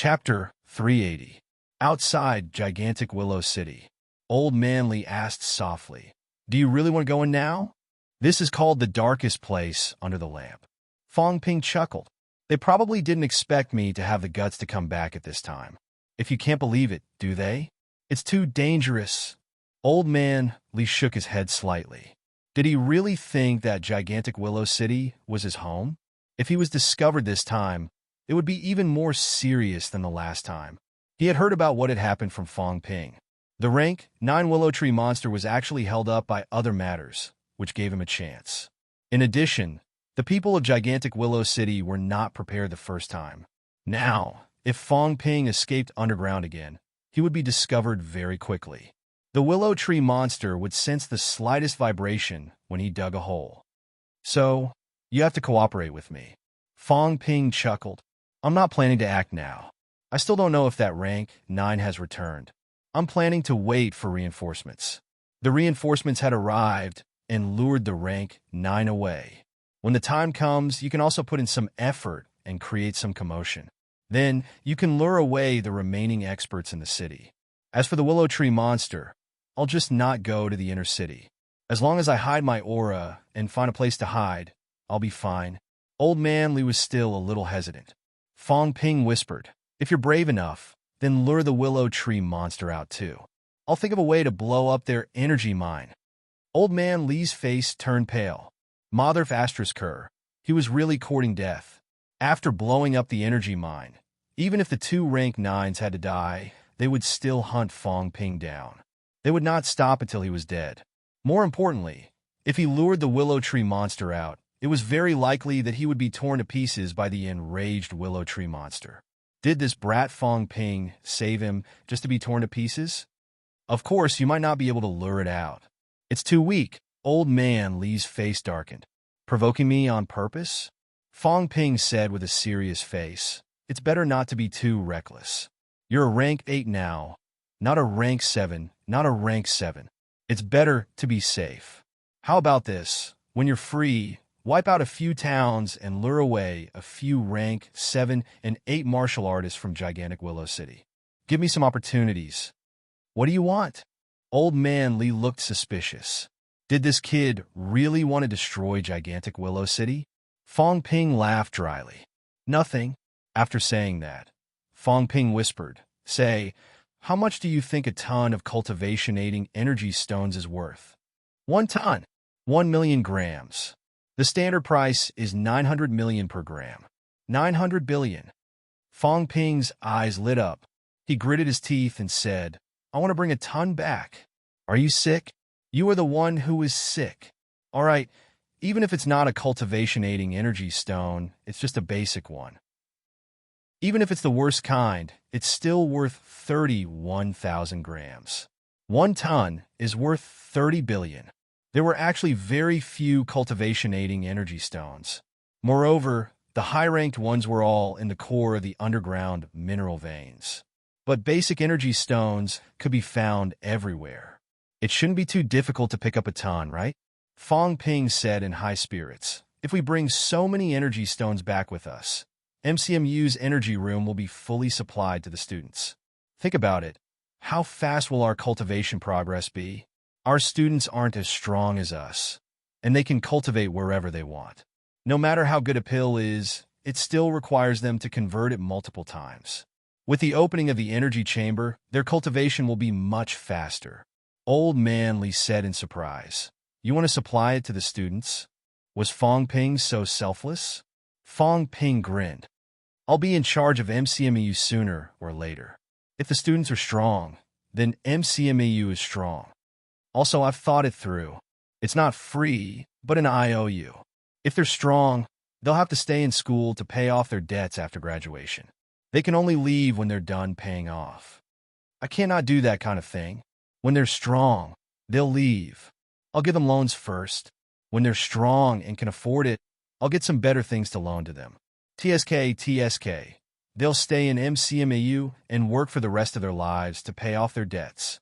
Chapter 380. Outside gigantic Willow City. Old Manly asked softly, "Do you really want to go in now? This is called the darkest place under the lamp." Fong Ping chuckled. "They probably didn't expect me to have the guts to come back at this time. If you can't believe it, do they? It's too dangerous." Old Man Lee shook his head slightly. Did he really think that gigantic Willow City was his home? If he was discovered this time, it would be even more serious than the last time. He had heard about what had happened from Fong Ping. The rank 9 Willow Tree monster was actually held up by other matters, which gave him a chance. In addition, the people of gigantic Willow City were not prepared the first time. Now, if Fong Ping escaped underground again, he would be discovered very quickly. The Willow Tree monster would sense the slightest vibration when he dug a hole. "So, you have to cooperate with me." Fong Ping chuckled. "I'm not planning to act now. I still don't know if that rank 9 has returned. I'm planning to wait for reinforcements." The reinforcements had arrived and lured the rank 9 away. When the time comes, you can also put in some effort and create some commotion. Then, you can lure away the remaining experts in the city. As for the Willow Tree monster, I'll just not go to the inner city. As long as I hide my aura and find a place to hide, I'll be fine. Old Man Lee was still a little hesitant. Fong Ping whispered, "If you're brave enough, then lure the Willow Tree monster out too. I'll think of a way to blow up their energy mine." Old Man Lee's face turned pale. Mother Astrasker, he was really courting death. After blowing up the energy mine, even if the 2 rank 9s had to die, they would still hunt Fong Ping down. They would not stop until he was dead. More importantly, if he lured the Willow Tree monster out, it was very likely that he would be torn to pieces by the enraged Willow Tree monster. Did this brat Fong Ping save him just to be torn to pieces? Of course, you might not be able to lure it out. It's too weak. Old Man Lee's face darkened. "Provoking me on purpose?" Fong Ping said with a serious face. "It's better not to be too reckless. You're a rank 8 now, not a rank 7, not a rank 7. It's better to be safe. How about this? When you're free, wipe out a few towns and lure away a few rank 7 and 8 martial artists from gigantic Willow City. Give me some opportunities." "What do you want?" Old Man Lee looked suspicious. Did this kid really want to destroy gigantic Willow City? Fong Ping laughed dryly. "Nothing." After saying that, Fong Ping whispered, "Say, how much do you think a ton of cultivation-aiding energy stones is worth?" 1 ton. 1 million grams. The standard price is 900 million per gram. 900 billion. Fong Ping's eyes lit up. He gritted his teeth and said, "I want to bring a ton back." "Are you sick?" "You are the one who is sick." "All right, even if it's not a cultivation-aiding energy stone, it's just a basic one. Even if it's the worst kind, it's still worth 31,000 grams. 1 ton is worth 30 billion. There were actually very few cultivation-aiding energy stones. Moreover, the high-ranked ones were all in the core of the underground mineral veins. But basic energy stones could be found everywhere. It shouldn't be too difficult to pick up a ton, right? Fong Ping said in high spirits. "If we bring so many energy stones back with us, MCMU's energy room will be fully supplied to the students. Think about it. How fast will our cultivation progress be? Our students aren't as strong as us, and they can cultivate wherever they want. No matter how good a pill is, it still requires them to convert it multiple times. With the opening of the energy chamber, their cultivation will be much faster." Old Man Lee said in surprise, "You want to supply it to the students?" Was Fong Ping so selfless? Fong Ping grinned. "I'll be in charge of MCMU sooner or later. If the students are strong, then MCMU is strong. Also, I've thought it through. It's not free, but an IOU. If they're strong, they'll have to stay in school to pay off their debts after graduation. They can only leave when they're done paying off. I cannot do that kind of thing. When they're strong, they'll leave. I'll give them loans first. When they're strong and can afford it, I'll get some better things to loan to them. TSK. They'll stay in MCMAU and work for the rest of their lives to pay off their debts.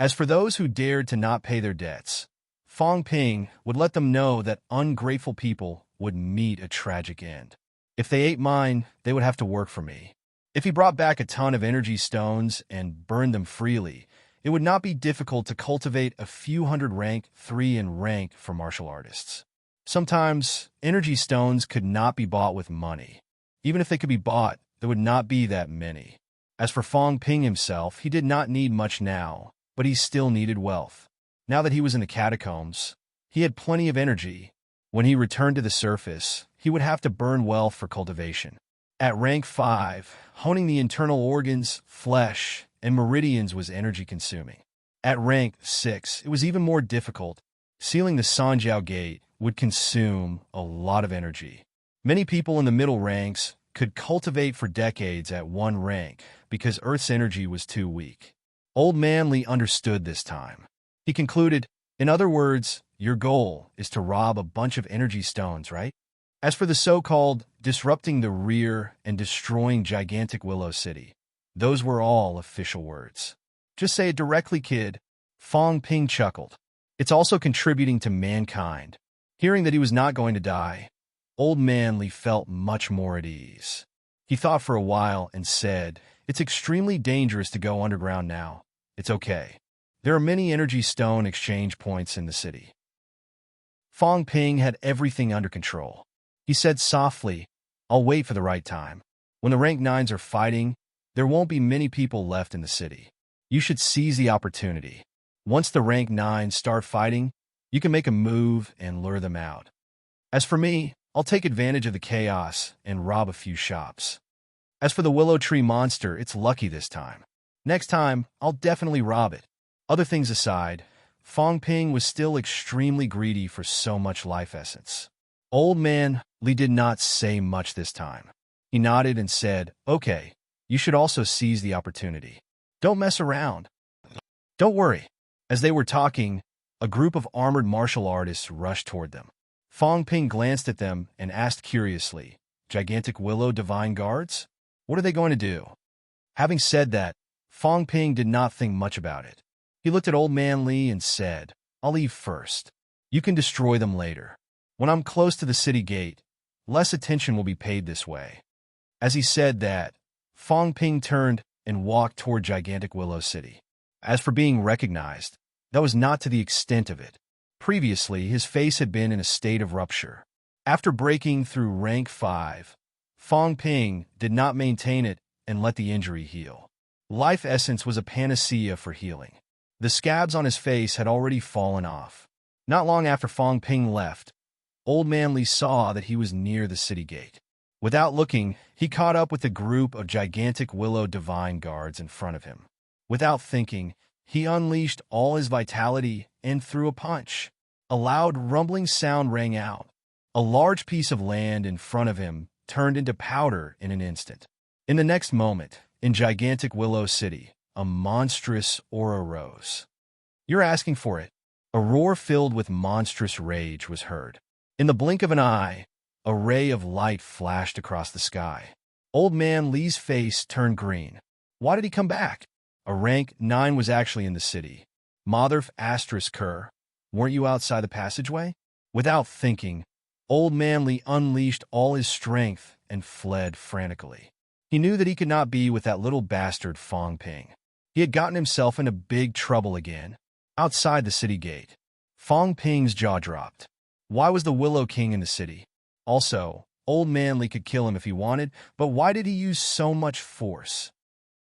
As for those who dared to not pay their debts, Fong Ping would let them know that ungrateful people would meet a tragic end. If they ate mine, they would have to work for me. If he brought back a ton of energy stones and burned them freely, it would not be difficult to cultivate a few hundred rank 3 in rank for martial artists. Sometimes, energy stones could not be bought with money. Even if they could be bought, there would not be that many. As for Fong Ping himself, he did not need much now, but he still needed wealth. Now that he was in the catacombs, he had plenty of energy. When he returned to the surface, he would have to burn wealth for cultivation. At rank 5, honing the internal organs, flesh, and meridians was energy-consuming. At rank 6, it was even more difficult. Sealing the Sanjiao Gate would consume a lot of energy. Many people in the middle ranks could cultivate for decades at one rank because Earth's energy was too weak. Old Man Li understood this time. He concluded, in other words, your goal is to rob a bunch of energy stones, right? As for the so-called disrupting the rear and destroying gigantic Willow City, those were all official words. Just say it directly, kid. Fong Ping chuckled. It's also contributing to mankind. Hearing that he was not going to die, Old Man Li felt much more at ease. He thought for a while and said, it's extremely dangerous to go underground now. It's okay. There are many energy stone exchange points in the city. Fong Ping had everything under control. He said softly, I'll wait for the right time. When the rank 9s are fighting, there won't be many people left in the city. You should seize the opportunity. Once the rank 9s start fighting, you can make a move and lure them out. As for me, I'll take advantage of the chaos and rob a few shops. As for the willow tree monster, it's lucky this time. Next time, I'll definitely rob it. Other things aside, Fong Ping was still extremely greedy for so much life essence. Old Man Li did not say much this time. He nodded and said, okay, you should also seize the opportunity. Don't mess around. Don't worry. As they were talking, a group of armored martial artists rushed toward them. Fong Ping glanced at them and asked curiously, Gigantic Willow Divine Guards? What are they going to do? Having said that, Fong Ping did not think much about it. He looked at Old Man Li and said, I'll leave first. You can destroy them later. When I'm close to the city gate, less attention will be paid this way. As he said that, Fong Ping turned and walked toward Gigantic Willow City. As for being recognized, that was not to the extent of it. Previously, his face had been in a state of rupture. After breaking through rank 5, Fong Ping did not maintain it and let the injury heal. Life essence was a panacea for healing. The scabs on his face had already fallen off. Not long after Fong Ping left, Old Man Li saw that he was near the city gate. Without looking, he caught up with a group of gigantic Willow Divine Guards in front of him. Without thinking, he unleashed all his vitality and threw a punch. A loud rumbling sound rang out. A large piece of land in front of him turned into powder in an instant. In the next moment, in Gigantic Willow City, a monstrous aura rose. You're asking for it. A roar filled with monstrous rage was heard. In the blink of an eye, a ray of light flashed across the sky. Old Man Li's face turned green. Why did he come back? A rank 9 was actually in the city. Motherf asterisk Kerr, weren't you outside the passageway? Without thinking, Old Man Li unleashed all his strength and fled frantically. He knew that he could not be with that little bastard Fong Ping. He had gotten himself into big trouble again. Outside the city gate, Fong Ping's jaw dropped. Why was the Willow King in the city? Also, Old Man Li could kill him if he wanted, but why did he use so much force?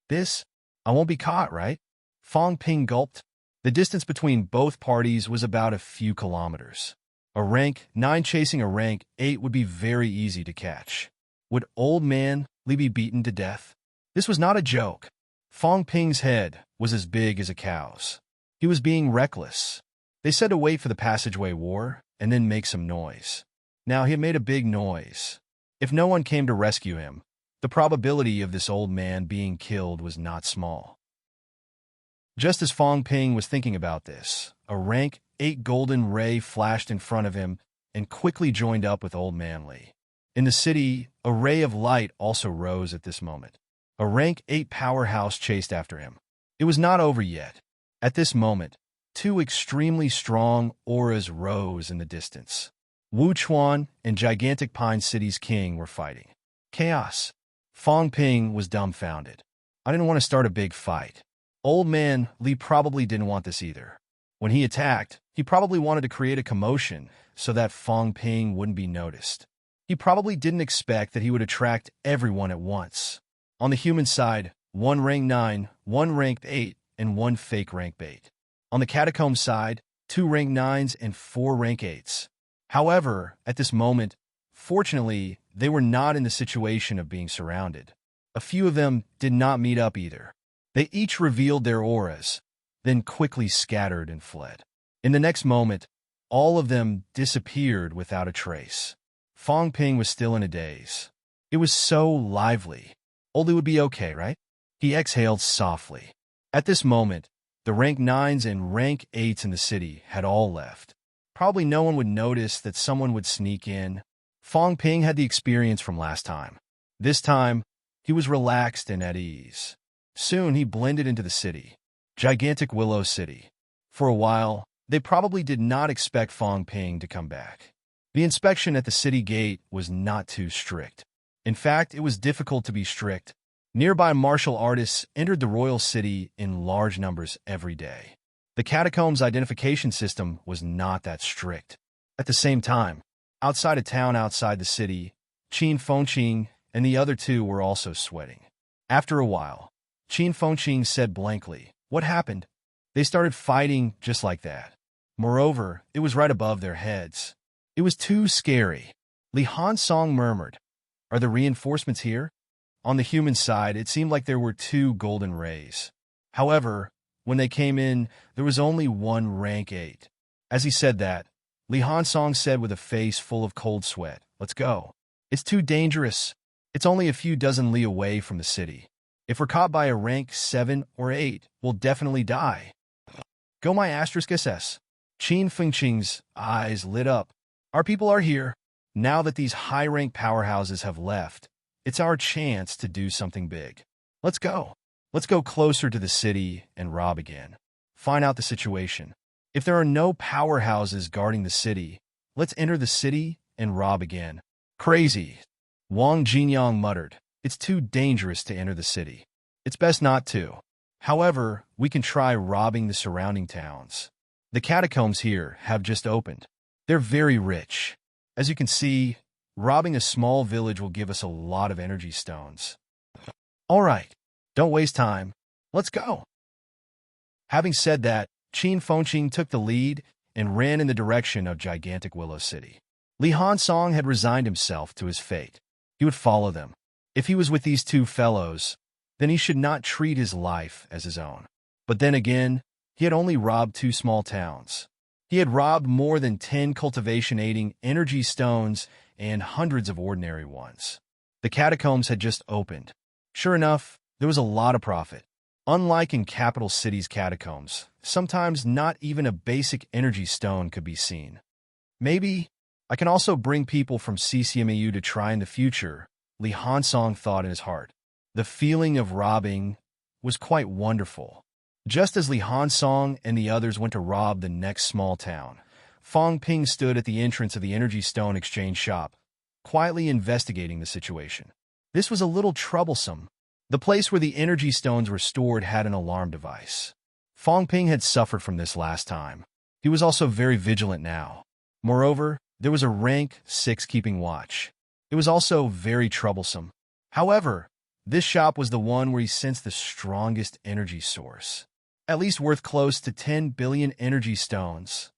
I won't be caught, right? Fong Ping gulped. The distance between both parties was about a few kilometers. A rank 9 chasing a rank 8 would be very easy to catch. Would Old Man Li be beaten to death? This was not a joke. Fong Ping's head was as big as a cow's. He was being reckless. They said to wait for the passageway war and then make some noise. Now he had made a big noise. If no one came to rescue him, the probability of this old man being killed was not small. Just as Fong Ping was thinking about this, a rank 8 golden ray flashed in front of him and quickly joined up with Old Man Li. In the city, a ray of light also rose at this moment. A rank 8 powerhouse chased after him. It was not over yet. At this moment, 2 extremely strong auras rose in the distance. Wu Chuan and Gigantic Pine City's king were fighting. Chaos. Fong Ping was dumbfounded. I didn't want to start a big fight. Old man Li probably didn't want this either. When he attacked, he probably wanted to create a commotion so that Fong Ping wouldn't be noticed. He probably didn't expect that he would attract everyone at once. On the human side, 1 rank 9, 1 rank 8, and 1 fake rank 8. On the catacomb side, 2 rank 9s and 4 rank 8s. However, at this moment, fortunately, they were not in the situation of being surrounded. A few of them did not meet up either. They each revealed their auras, then quickly scattered and fled. In the next moment, all of them disappeared without a trace. Fong Ping was still in a daze. It was so lively. Only would be okay, right? He exhaled softly. At this moment, the rank 9s and rank 8s in the city had all left. Probably no one would notice that someone would sneak in. Fong Ping had the experience from last time. This time, he was relaxed and at ease. Soon he blended into the city. Gigantic Willow City. For a while, they probably did not expect Fong Ping to come back. The inspection at the city gate was not too strict. In fact, it was difficult to be strict. Nearby martial artists entered the royal city in large numbers every day. The catacombs identification system was not that strict. At the same time, outside of town outside the city, Qin Fengqing and the other two were also sweating. After a while, Qin Fengqing said blankly, "What happened?" They started fighting just like that. Moreover, it was right above their heads. It was too scary. Li Hansong murmured, "Are the reinforcements here?" On the human side, it seemed like there were 2 golden rays. However, when they came in, there was only 1 rank 8. As he said that, Li Hansong said with a face full of cold sweat, "Let's go. It's too dangerous. It's only a few dozen li away from the city. If we're caught by a rank 7 or 8, we'll definitely die." Go my asterisk SS. Qin Fengqing's eyes lit up. Our people are here. Now that these high-rank powerhouses have left, it's our chance to do something big. Let's go. Let's go closer to the city and rob again. Find out the situation. If there are no powerhouses guarding the city, let's enter the city and rob again. Crazy. Wang Jinyang muttered. It's too dangerous to enter the city. It's best not to. However, we can try robbing the surrounding towns. The catacombs here have just opened. They're very rich. As you can see, robbing a small village will give us a lot of energy stones. All right, don't waste time. Let's go. Having said that, Qin Fengqing took the lead and ran in the direction of gigantic Willow City. Li Hansong had resigned himself to his fate. He would follow them. If he was with these 2 fellows, then he should not treat his life as his own. But then again, he had only robbed 2 small towns. He had robbed more than 10 cultivation-aiding energy stones and hundreds of ordinary ones. The catacombs had just opened. Sure enough, there was a lot of profit. Unlike in capital cities' catacombs, sometimes not even a basic energy stone could be seen. Maybe I can also bring people from CCMAU to try in the future, Li Hansong thought in his heart. The feeling of robbing was quite wonderful. Just as Li Hansong and the others went to rob the next small town, Fong Ping stood at the entrance of the Energy Stone Exchange shop, quietly investigating the situation. This was a little troublesome. The place where the energy stones were stored had an alarm device. Fong Ping had suffered from this last time. He was also very vigilant now. Moreover, there was a rank 6 keeping watch. It was also very troublesome. However, this shop was the one where he sensed the strongest energy source, at least worth close to 10 billion energy stones.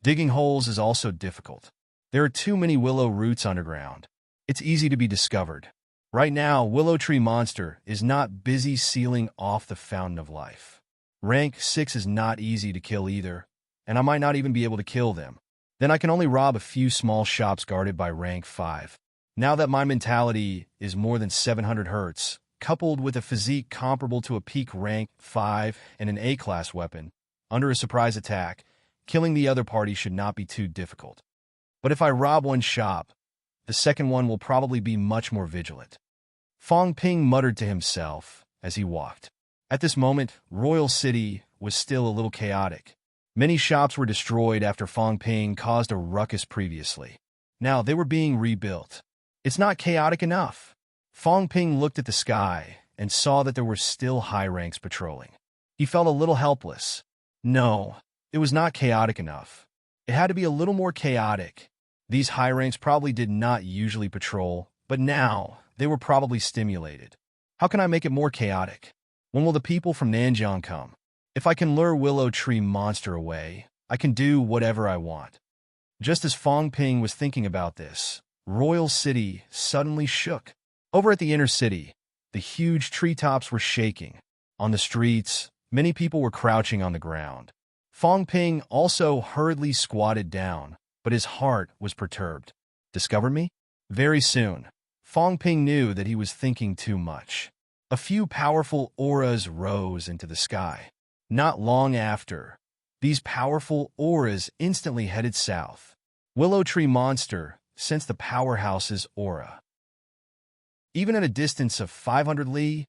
Digging holes is also difficult. There are too many willow roots underground. It's easy to be discovered. Right now, Willow Tree Monster is not busy sealing off the Fountain of Life. Rank 6 is not easy to kill either, and I might not even be able to kill them. Then I can only rob a few small shops guarded by rank 5. Now that my mentality is more than 700 hertz, coupled with a physique comparable to a peak rank 5 and an A-class weapon, under a surprise attack, killing the other party should not be too difficult. But if I rob one shop, the second one will probably be much more vigilant. Fong Ping muttered to himself as he walked. At this moment, Royal City was still a little chaotic. Many shops were destroyed after Fong Ping caused a ruckus previously. Now they were being rebuilt. It's not chaotic enough. Fong Ping looked at the sky and saw that there were still high ranks patrolling. He felt a little helpless. No, it was not chaotic enough. It had to be a little more chaotic. These high ranks probably did not usually patrol, but now they were probably stimulated. How can I make it more chaotic? When will the people from Nanjiang come? If I can lure Willow Tree Monster away, I can do whatever I want. Just as Fong Ping was thinking about this, Royal City suddenly shook. Over at the inner city, the huge treetops were shaking. On the streets, many people were crouching on the ground. Fong Ping also hurriedly squatted down, but his heart was perturbed. Discover me? Very soon, Fong Ping knew that he was thinking too much. A few powerful auras rose into the sky. Not long after, these powerful auras instantly headed south. Willow Tree Monster sensed the powerhouse's aura. Even at a distance of 500 li,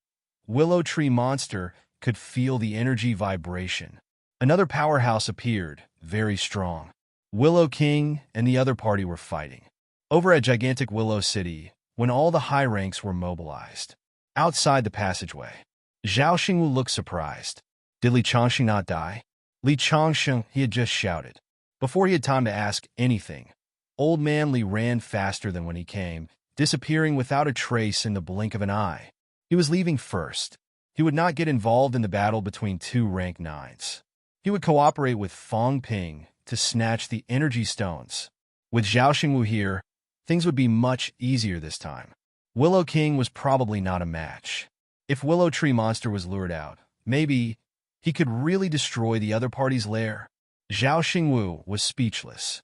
Willow Tree Monster could feel the energy vibration. Another powerhouse appeared, very strong. Willow King and the other party were fighting. Over at gigantic Willow City, when all the high ranks were mobilized. Outside the passageway, Zhao Xingwu looked surprised. Did Li Changxing not die? Li Changxing, he had just shouted. Before he had time to ask anything, Old Man Li ran faster than when he came, disappearing without a trace in the blink of an eye. He was leaving first. He would not get involved in the battle between two rank 9s. He would cooperate with Fong Ping to snatch the energy stones. With Zhao Xingwu here, things would be much easier this time. Willow King was probably not a match. If Willow Tree Monster was lured out, maybe he could really destroy the other party's lair. Zhao Xingwu was speechless.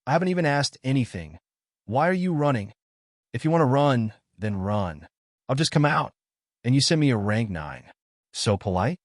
I haven't even asked anything. Why are you running? If you want to run, then run. I'll just come out, and you send me a rank 9. So polite?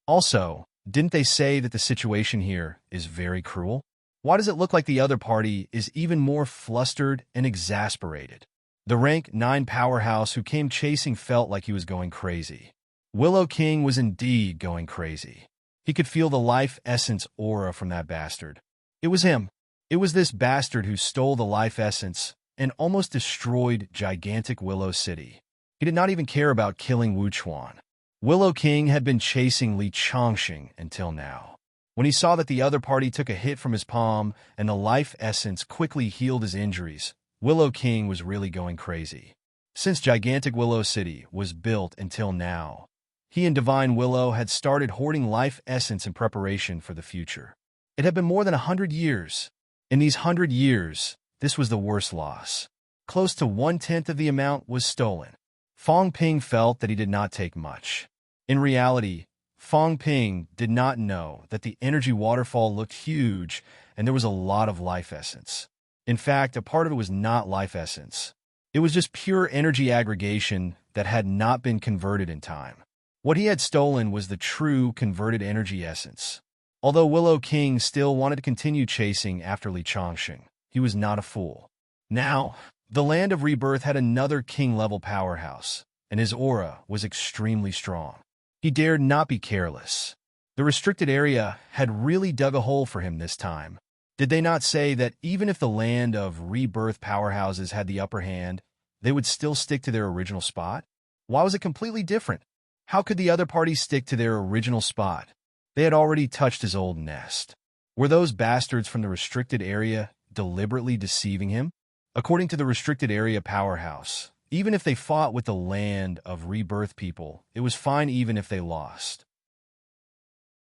Also, didn't they say that the situation here is very cruel? Why does it look like the other party is even more flustered and exasperated? The rank 9 powerhouse who came chasing felt like he was going crazy. Willow King was indeed going crazy. He could feel the life essence aura from that bastard. It was him. It was this bastard who stole the life essence and almost destroyed gigantic Willow City. He did not even care about killing Wu Chuan. Willow King had been chasing Li Changxing until now. When he saw that the other party took a hit from his palm and the life essence quickly healed his injuries, Willow King was really going crazy. Since gigantic Willow City was built until now, he and Divine Willow had started hoarding life essence in preparation for the future. It had been more than 100 years. In these 100 years, this was the worst loss. Close to 1/10 of the amount was stolen. Fong Ping felt that he did not take much. In reality, Fong Ping did not know that the energy waterfall looked huge and there was a lot of life essence. In fact, a part of it was not life essence. It was just pure energy aggregation that had not been converted in time. What he had stolen was the true converted energy essence. Although Willow King still wanted to continue chasing after Li Changxing, he was not a fool. Now, the Land of Rebirth had another king-level powerhouse, and his aura was extremely strong. He dared not be careless. The restricted area had really dug a hole for him this time. Did they not say that even if the Land of Rebirth powerhouses had the upper hand, they would still stick to their original spot? Why was it completely different? How could the other party stick to their original spot? They had already touched his old nest. Were those bastards from the restricted area deliberately deceiving him? According to the restricted area powerhouse, even if they fought with the Land of Rebirth people, it was fine even if they lost.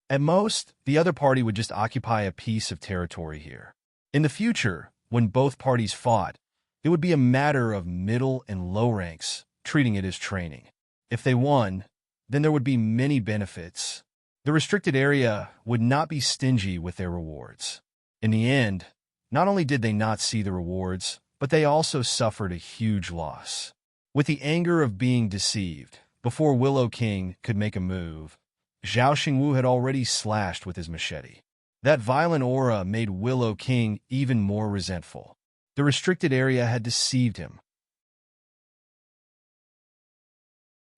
At most, the other party would just occupy a piece of territory here. In the future, when both parties fought, it would be a matter of middle and low ranks, treating it as training. If they won, then there would be many benefits. The restricted area would not be stingy with their rewards. In the end, not only did they not see the rewards, but they also suffered a huge loss. With the anger of being deceived, before Willow King could make a move, Zhao Xingwu had already slashed with his machete. That violent aura made Willow King even more resentful. The restricted area had deceived him.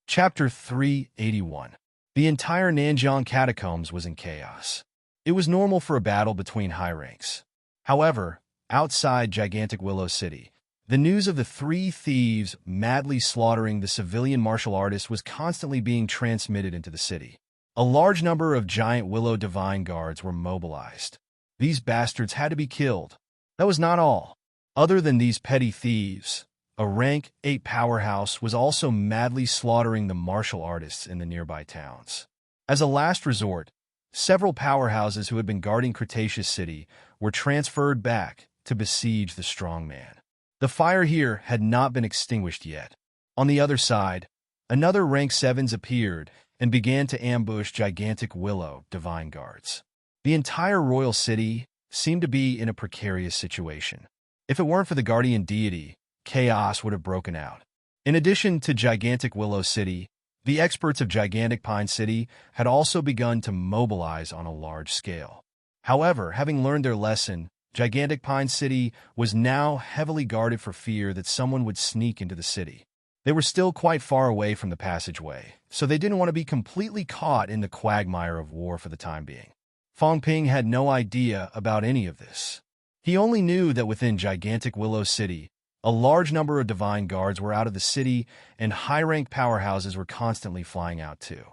Chapter 381. The entire Nanjiang catacombs was in chaos. It was normal for a battle between high ranks. However, outside gigantic Willow City, The news of the three thieves madly slaughtering the civilian martial artists was constantly being transmitted into the city. A large number of giant willow divine guards were mobilized. These bastards had to be killed. That was not all. Other than these petty thieves, a rank 8 powerhouse was also madly slaughtering the martial artists in the nearby towns. As a last resort, several powerhouses who had been guarding Cretaceous City were transferred back to besiege the strongman. The fire here had not been extinguished yet. On the other side, another rank 7s appeared and began to ambush gigantic willow divine guards. The entire royal city seemed to be in a precarious situation. If it weren't for the guardian deity, chaos would have broken out. In addition to gigantic Willow City, the experts of gigantic Pine City had also begun to mobilize on a large scale. However, having learned their lesson, gigantic Pine City was now heavily guarded for fear that someone would sneak into the city. They were still quite far away from the passageway, so they didn't want to be completely caught in the quagmire of war for the time being. Fong Ping had no idea about any of this. He only knew that within gigantic Willow City, a large number of divine guards were out of the city and high-rank powerhouses were constantly flying out too.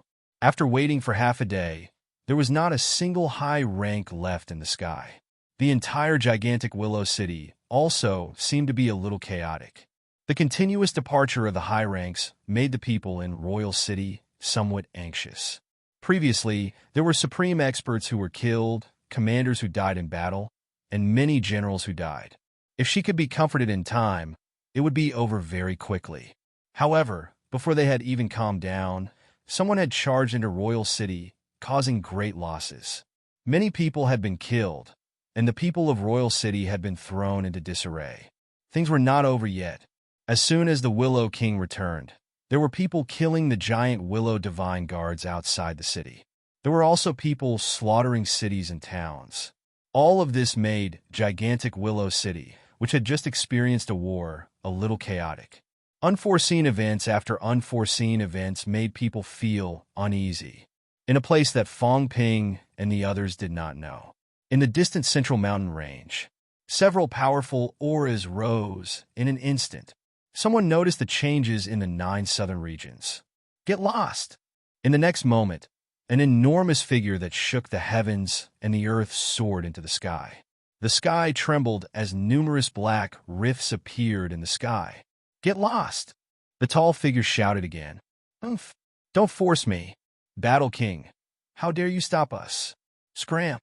After waiting for half a day, there was not a single high rank left in the sky. The entire gigantic Willow City also seemed to be a little chaotic. The continuous departure of the high ranks made the people in Royal City somewhat anxious. Previously, there were supreme experts who were killed, commanders who died in battle, and many generals who died. If she could be comforted in time, it would be over very quickly. However, before they had even calmed down, someone had charged into Royal City, causing great losses. Many people had been killed, and the people of Royal City had been thrown into disarray. Things were not over yet. As soon as the Willow King returned, there were people killing the giant Willow Divine Guards outside the city. There were also people slaughtering cities and towns. All of this made gigantic Willow City, which had just experienced a war, a little chaotic. Unforeseen events after unforeseen events made people feel uneasy, in a place that Fong Ping and the others did not know. In the distant central mountain range, several powerful auras rose in an instant. Someone noticed the changes in the 9 southern regions. Get lost! In the next moment, an enormous figure that shook the heavens and the earth soared into the sky. The sky trembled as numerous black rifts appeared in the sky. Get lost! The tall figure shouted again. Don't force me. Battle King, how dare you stop us? Scram!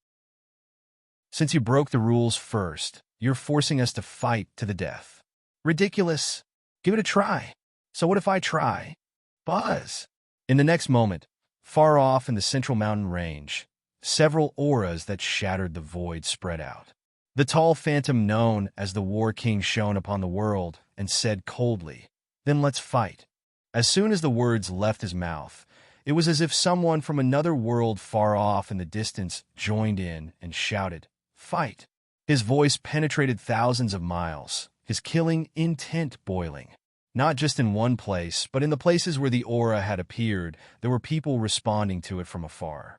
Since you broke the rules first, you're forcing us to fight to the death. Ridiculous! Give it a try. So what if I try? Buzz! In the next moment, far off in the central mountain range, several auras that shattered the void spread out. The tall phantom known as the War King shone upon the world and said coldly, "Then let's fight." As soon as the words left his mouth, it was as if someone from another world far off in the distance joined in and shouted, "Fight!" His voice penetrated thousands of miles, his killing intent boiling. Not just in one place, but in the places where the aura had appeared, there were people responding to it from afar.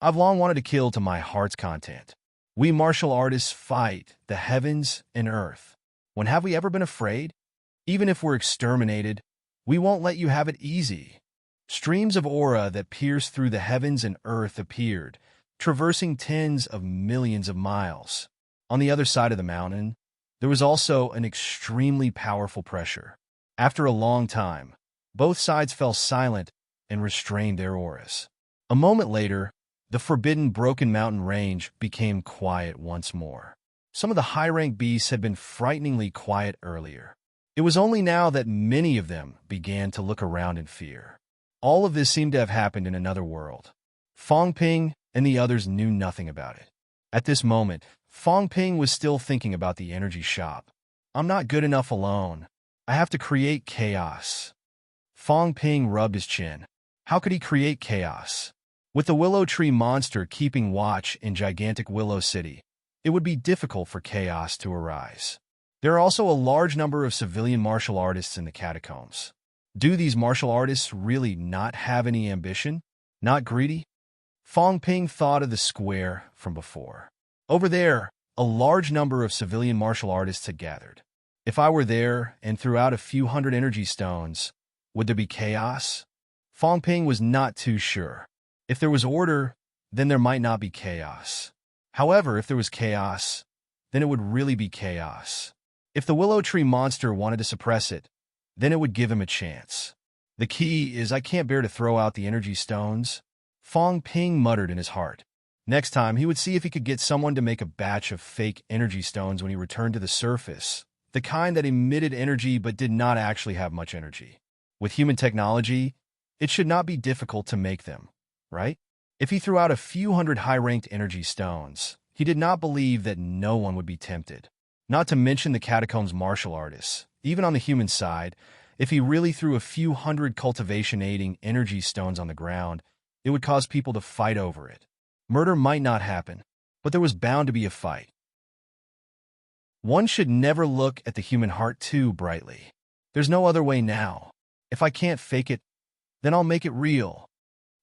I've long wanted to kill to my heart's content. We martial artists fight the heavens and earth. When have we ever been afraid? Even if we're exterminated, we won't let you have it easy. Streams of aura that pierced through the heavens and earth appeared, traversing tens of millions of miles. On the other side of the mountain, there was also an extremely powerful pressure. After a long time, both sides fell silent and restrained their auras. A moment later, the forbidden Broken Mountain Range became quiet once more. Some of the high-rank beasts had been frighteningly quiet earlier. It was only now that many of them began to look around in fear. All of this seemed to have happened in another world. Fong Ping and the others knew nothing about it. At this moment, Fong Ping was still thinking about the energy shop. I'm not good enough alone. I have to create chaos. Fong Ping rubbed his chin. How could he create chaos? With the Willow Tree monster keeping watch in gigantic Willow City, it would be difficult for chaos to arise. There are also a large number of civilian martial artists in the catacombs. Do these martial artists really not have any ambition? Not greedy? Fong Ping thought of the square from before. Over there, a large number of civilian martial artists had gathered. If I were there and threw out a few hundred energy stones, would there be chaos? Fong Ping was not too sure. If there was order, then there might not be chaos. However, if there was chaos, then it would really be chaos. If the willow tree monster wanted to suppress it, then it would give him a chance. The key is I can't bear to throw out the energy stones, Fong Ping muttered in his heart. Next time, he would see if he could get someone to make a batch of fake energy stones when he returned to the surface, the kind that emitted energy but did not actually have much energy. With human technology, it should not be difficult to make them, right? If he threw out a few hundred high-ranked energy stones, he did not believe that no one would be tempted. Not to mention the catacombs martial artists. Even on the human side, if he really threw a few hundred cultivation-aiding energy stones on the ground, it would cause people to fight over it. Murder might not happen, but there was bound to be a fight. One should never look at the human heart too brightly. There's no other way now. If I can't fake it, then I'll make it real.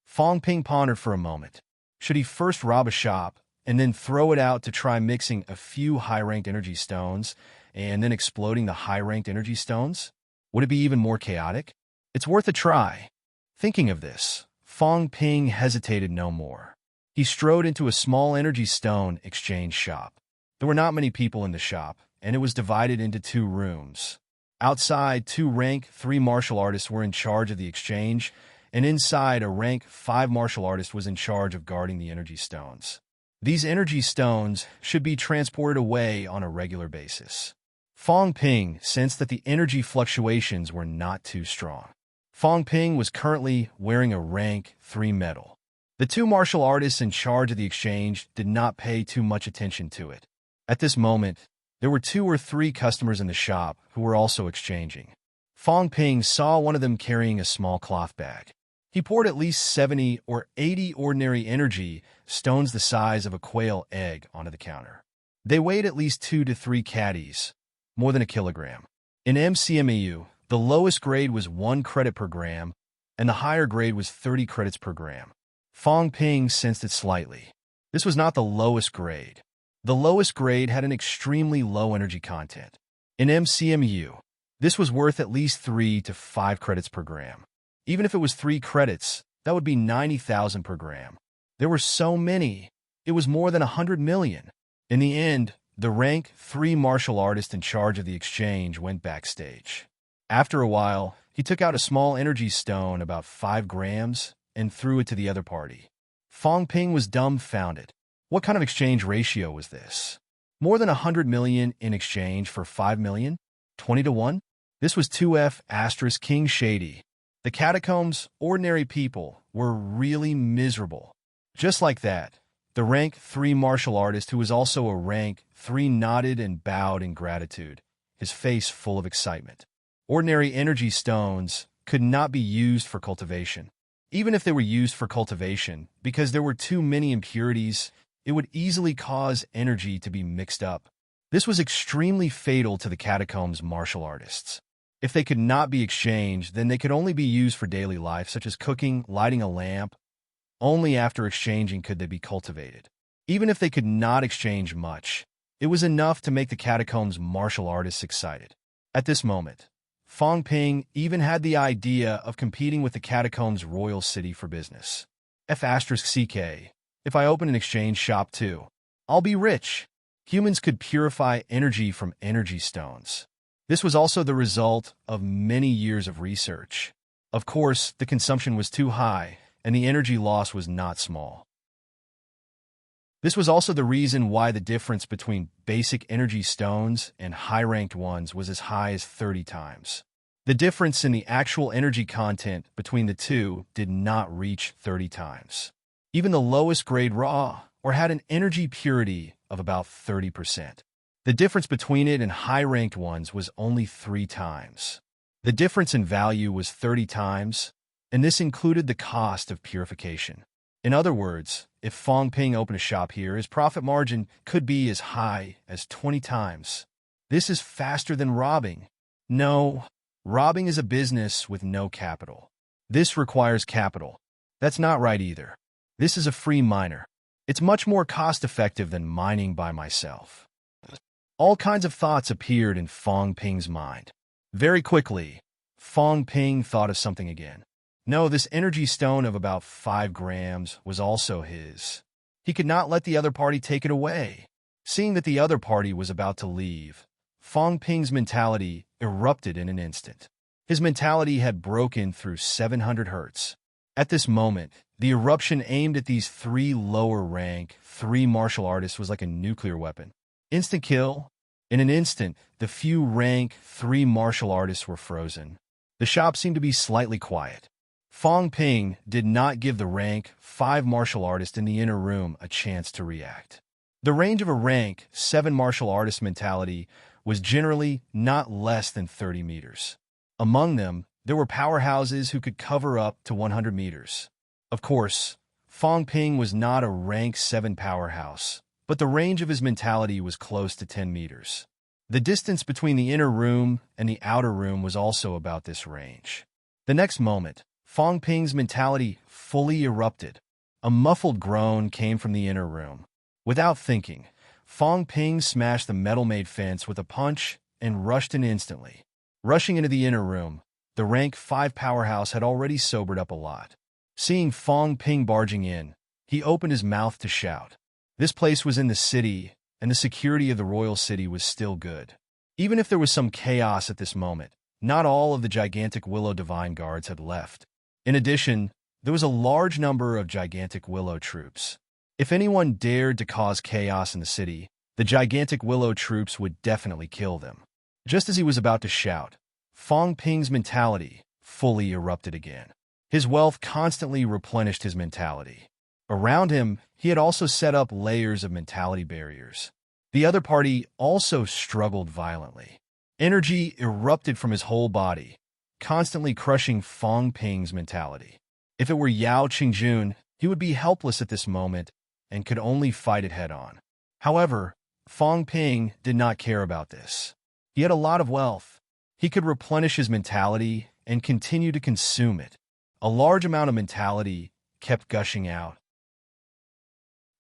Fong Ping pondered for a moment. Should he first rob a shop and then throw it out to try mixing a few high-ranked energy stones and then exploding the high-ranked energy stones? Would it be even more chaotic? It's worth a try. Thinking of this, Fong Ping hesitated no more. He strode into a small energy stone exchange shop. There were not many people in the shop, and it was divided into 2 rooms. Outside, 2 rank 3 martial artists were in charge of the exchange, and inside, a rank 5 martial artist was in charge of guarding the energy stones. These energy stones should be transported away on a regular basis. Fong Ping sensed that the energy fluctuations were not too strong. Fong Ping was currently wearing a rank 3 medal. The 2 martial artists in charge of the exchange did not pay too much attention to it. At this moment, there were 2 or 3 customers in the shop who were also exchanging. Fong Ping saw one of them carrying a small cloth bag. He poured at least 70 or 80 ordinary energy stones the size of a quail egg onto the counter. They weighed at least 2 to 3 caddies, more than a kilogram. In MCMEU, the lowest grade was 1 credit per gram, and the higher grade was 30 credits per gram. Fong Ping sensed it slightly. This was not the lowest grade. The lowest grade had an extremely low energy content. In MCMU, this was worth at least 3 to 5 credits per gram. Even if it was 3 credits, that would be 90,000 per gram. There were so many. It was more than 100 million. In the end, the rank 3 martial artist in charge of the exchange went backstage. After a while, he took out a small energy stone about 5 grams and threw it to the other party. Fong Ping was dumbfounded. What kind of exchange ratio was this? More than 100 million in exchange for 5 million? 20 to 1? This was 2F * King Shady. The catacombs, ordinary people, were really miserable. Just like that, the rank 3 martial artist, who was also a rank 3, nodded and bowed in gratitude, his face full of excitement. Ordinary energy stones could not be used for cultivation. Even if they were used for cultivation, because there were too many impurities, it would easily cause energy to be mixed up. This was extremely fatal to the catacombs martial artists. If they could not be exchanged, then they could only be used for daily life, such as cooking, lighting a lamp. Only after exchanging could they be cultivated. Even if they could not exchange much, it was enough to make the catacombs martial artists excited. At this moment, Fong Ping even had the idea of competing with the catacombs royal city for business. F***CK. If I open an exchange shop too, I'll be rich. Humans could purify energy from energy stones. This was also the result of many years of research. Of course, the consumption was too high, and the energy loss was not small. This was also the reason why the difference between basic energy stones and high-ranked ones was as high as 30 times. The difference in the actual energy content between the two did not reach 30 times. Even the lowest grade raw or had an energy purity of about 30%. The difference between it and high-ranked ones was only 3 times. The difference in value was 30 times, and this included the cost of purification. In other words, if Fong Ping opened a shop here, his profit margin could be as high as 20 times. This is faster than robbing. No, robbing is a business with no capital. This requires capital. That's not right either. This is a free miner. It's much more cost-effective than mining by myself. All kinds of thoughts appeared in Fong Ping's mind. Very quickly, Fong Ping thought of something again. No, this energy stone of about 5 grams was also his. He could not let the other party take it away. Seeing that the other party was about to leave, Fong Ping's mentality erupted in an instant. His mentality had broken through 700 hertz. At this moment, the eruption aimed at these 3 lower-rank, 3 martial artists was like a nuclear weapon. Instant kill. In an instant, the few rank 3 martial artists were frozen. The shop seemed to be slightly quiet. Fong Ping did not give the rank 5 martial artist in the inner room a chance to react. The range of a rank 7 martial artist mentality was generally not less than 30 meters. Among them, there were powerhouses who could cover up to 100 meters. Of course, Fong Ping was not a rank 7 powerhouse, but the range of his mentality was close to 10 meters. The distance between the inner room and the outer room was also about this range. The next moment, Fong Ping's mentality fully erupted. A muffled groan came from the inner room. Without thinking, Fong Ping smashed the metal-made fence with a punch and rushed in instantly. Rushing into the inner room, the rank 5 powerhouse had already sobered up a lot. Seeing Fong Ping barging in, he opened his mouth to shout. This place was in the city, and the security of the royal city was still good. Even if there was some chaos at this moment, not all of the gigantic Willow Divine Guards had left. In addition, there was a large number of gigantic Willow troops. If anyone dared to cause chaos in the city, the gigantic Willow troops would definitely kill them. Just as he was about to shout, Fong Ping's mentality fully erupted again. His wealth constantly replenished his mentality. Around him, he had also set up layers of mentality barriers. The other party also struggled violently. Energy erupted from his whole body, constantly crushing Fong Ping's mentality. If it were Yao Qingjun, he would be helpless at this moment and could only fight it head-on. However, Fong Ping did not care about this. He had a lot of wealth. He could replenish his mentality and continue to consume it. A large amount of mentality kept gushing out.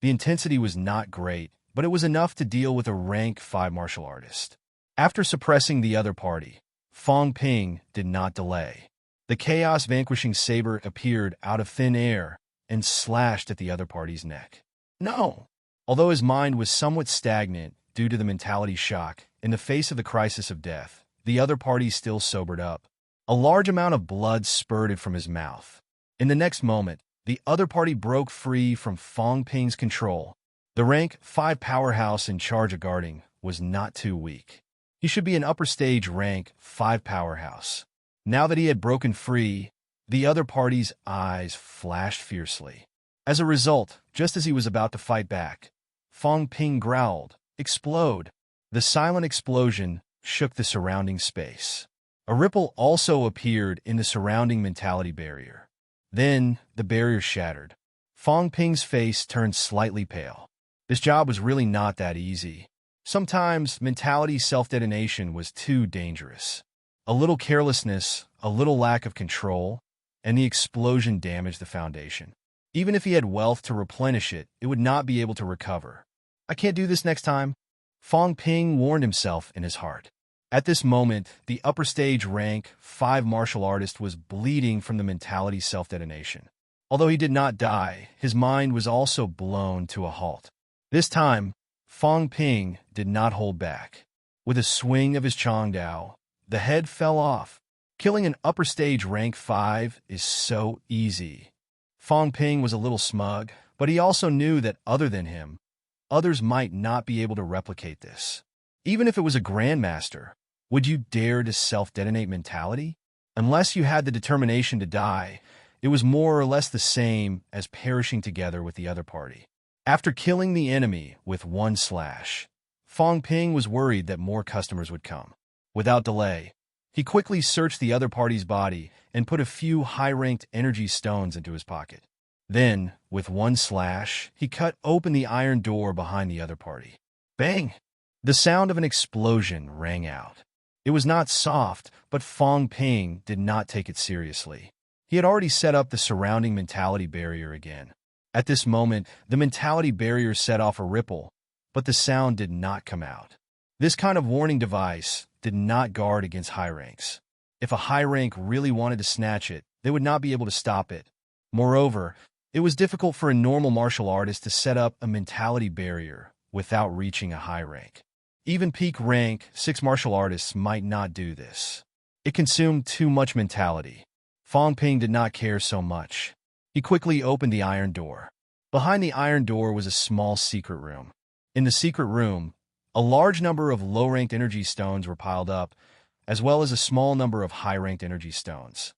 The intensity was not great, but it was enough to deal with a rank 5 martial artist. After suppressing the other party, Fong Ping did not delay. The chaos-vanquishing saber appeared out of thin air and slashed at the other party's neck. No! Although his mind was somewhat stagnant due to the mentality shock in the face of the crisis of death, the other party still sobered up. A large amount of blood spurted from his mouth. In the next moment, the other party broke free from Fong Ping's control. The rank 5 powerhouse in charge of guarding was not too weak. He should be an upper stage rank 5 powerhouse. Now that he had broken free, the other party's eyes flashed fiercely. As a result, just as he was about to fight back, Fong Ping growled, "Explode!" The silent explosion shook the surrounding space. A ripple also appeared in the surrounding mentality barrier. Then, the barrier shattered. Fong Ping's face turned slightly pale. This job was really not that easy. Sometimes, mentality self-detonation was too dangerous. A little carelessness, a little lack of control, and the explosion damaged the foundation. Even if he had wealth to replenish it, it would not be able to recover. "I can't do this next time," Fong Ping warned himself in his heart. At this moment, the upper stage rank 5 martial artist was bleeding from the mentality self-detonation. Although he did not die, his mind was also blown to a halt. This time, Fong Ping did not hold back. With a swing of his Chongdao, the head fell off. Killing an upper stage rank 5 is so easy. Fong Ping was a little smug, but he also knew that other than him, others might not be able to replicate this. Even if it was a grandmaster, would you dare to self-detonate mentality? Unless you had the determination to die, it was more or less the same as perishing together with the other party. After killing the enemy with one slash, Fong Ping was worried that more customers would come. Without delay, he quickly searched the other party's body and put a few high-ranked energy stones into his pocket. Then, with one slash, he cut open the iron door behind the other party. Bang! The sound of an explosion rang out. It was not soft, but Fong Ping did not take it seriously. He had already set up the surrounding mentality barrier again. At this moment, the mentality barrier set off a ripple, but the sound did not come out. This kind of warning device did not guard against high ranks. If a high rank really wanted to snatch it, they would not be able to stop it. Moreover, it was difficult for a normal martial artist to set up a mentality barrier without reaching a high rank. Even peak rank 6 martial artists might not do this. It consumed too much mentality. Fong Ping did not care so much. He quickly opened the iron door. Behind the iron door was a small secret room. In the secret room, a large number of low-ranked energy stones were piled up, as well as a small number of high-ranked energy stones.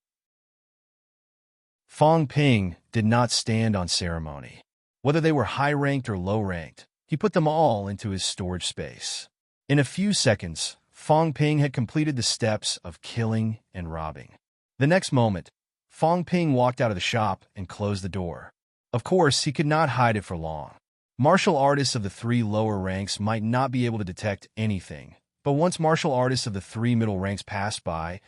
Fong Ping did not stand on ceremony. Whether they were high-ranked or low-ranked, he put them all into his storage space. In a few seconds, Fong Ping had completed the steps of killing and robbing. The next moment, Fong Ping walked out of the shop and closed the door. Of course, he could not hide it for long. Martial artists of the 3 lower ranks might not be able to detect anything, but once martial artists of the 3 middle ranks passed by,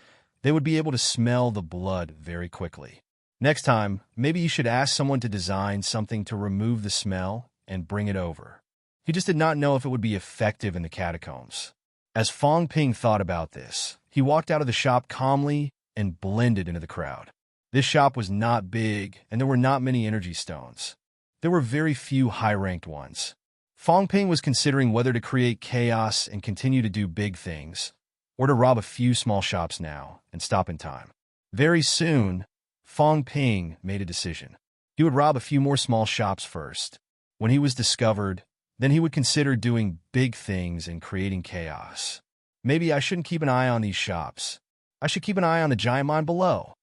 they would be able to smell the blood very quickly. Next time, maybe you should ask someone to design something to remove the smell and bring it over. He just did not know if it would be effective in the catacombs. As Fong Ping thought about this, he walked out of the shop calmly and blended into the crowd. This shop was not big, and there were not many energy stones. There were very few high-ranked ones. Fong Ping was considering whether to create chaos and continue to do big things, or to rob a few small shops now and stop in time. Very soon, Fong Ping made a decision. He would rob a few more small shops first. When he was discovered, then he would consider doing big things and creating chaos. Maybe I shouldn't keep an eye on these shops. I should keep an eye on the giant mine below.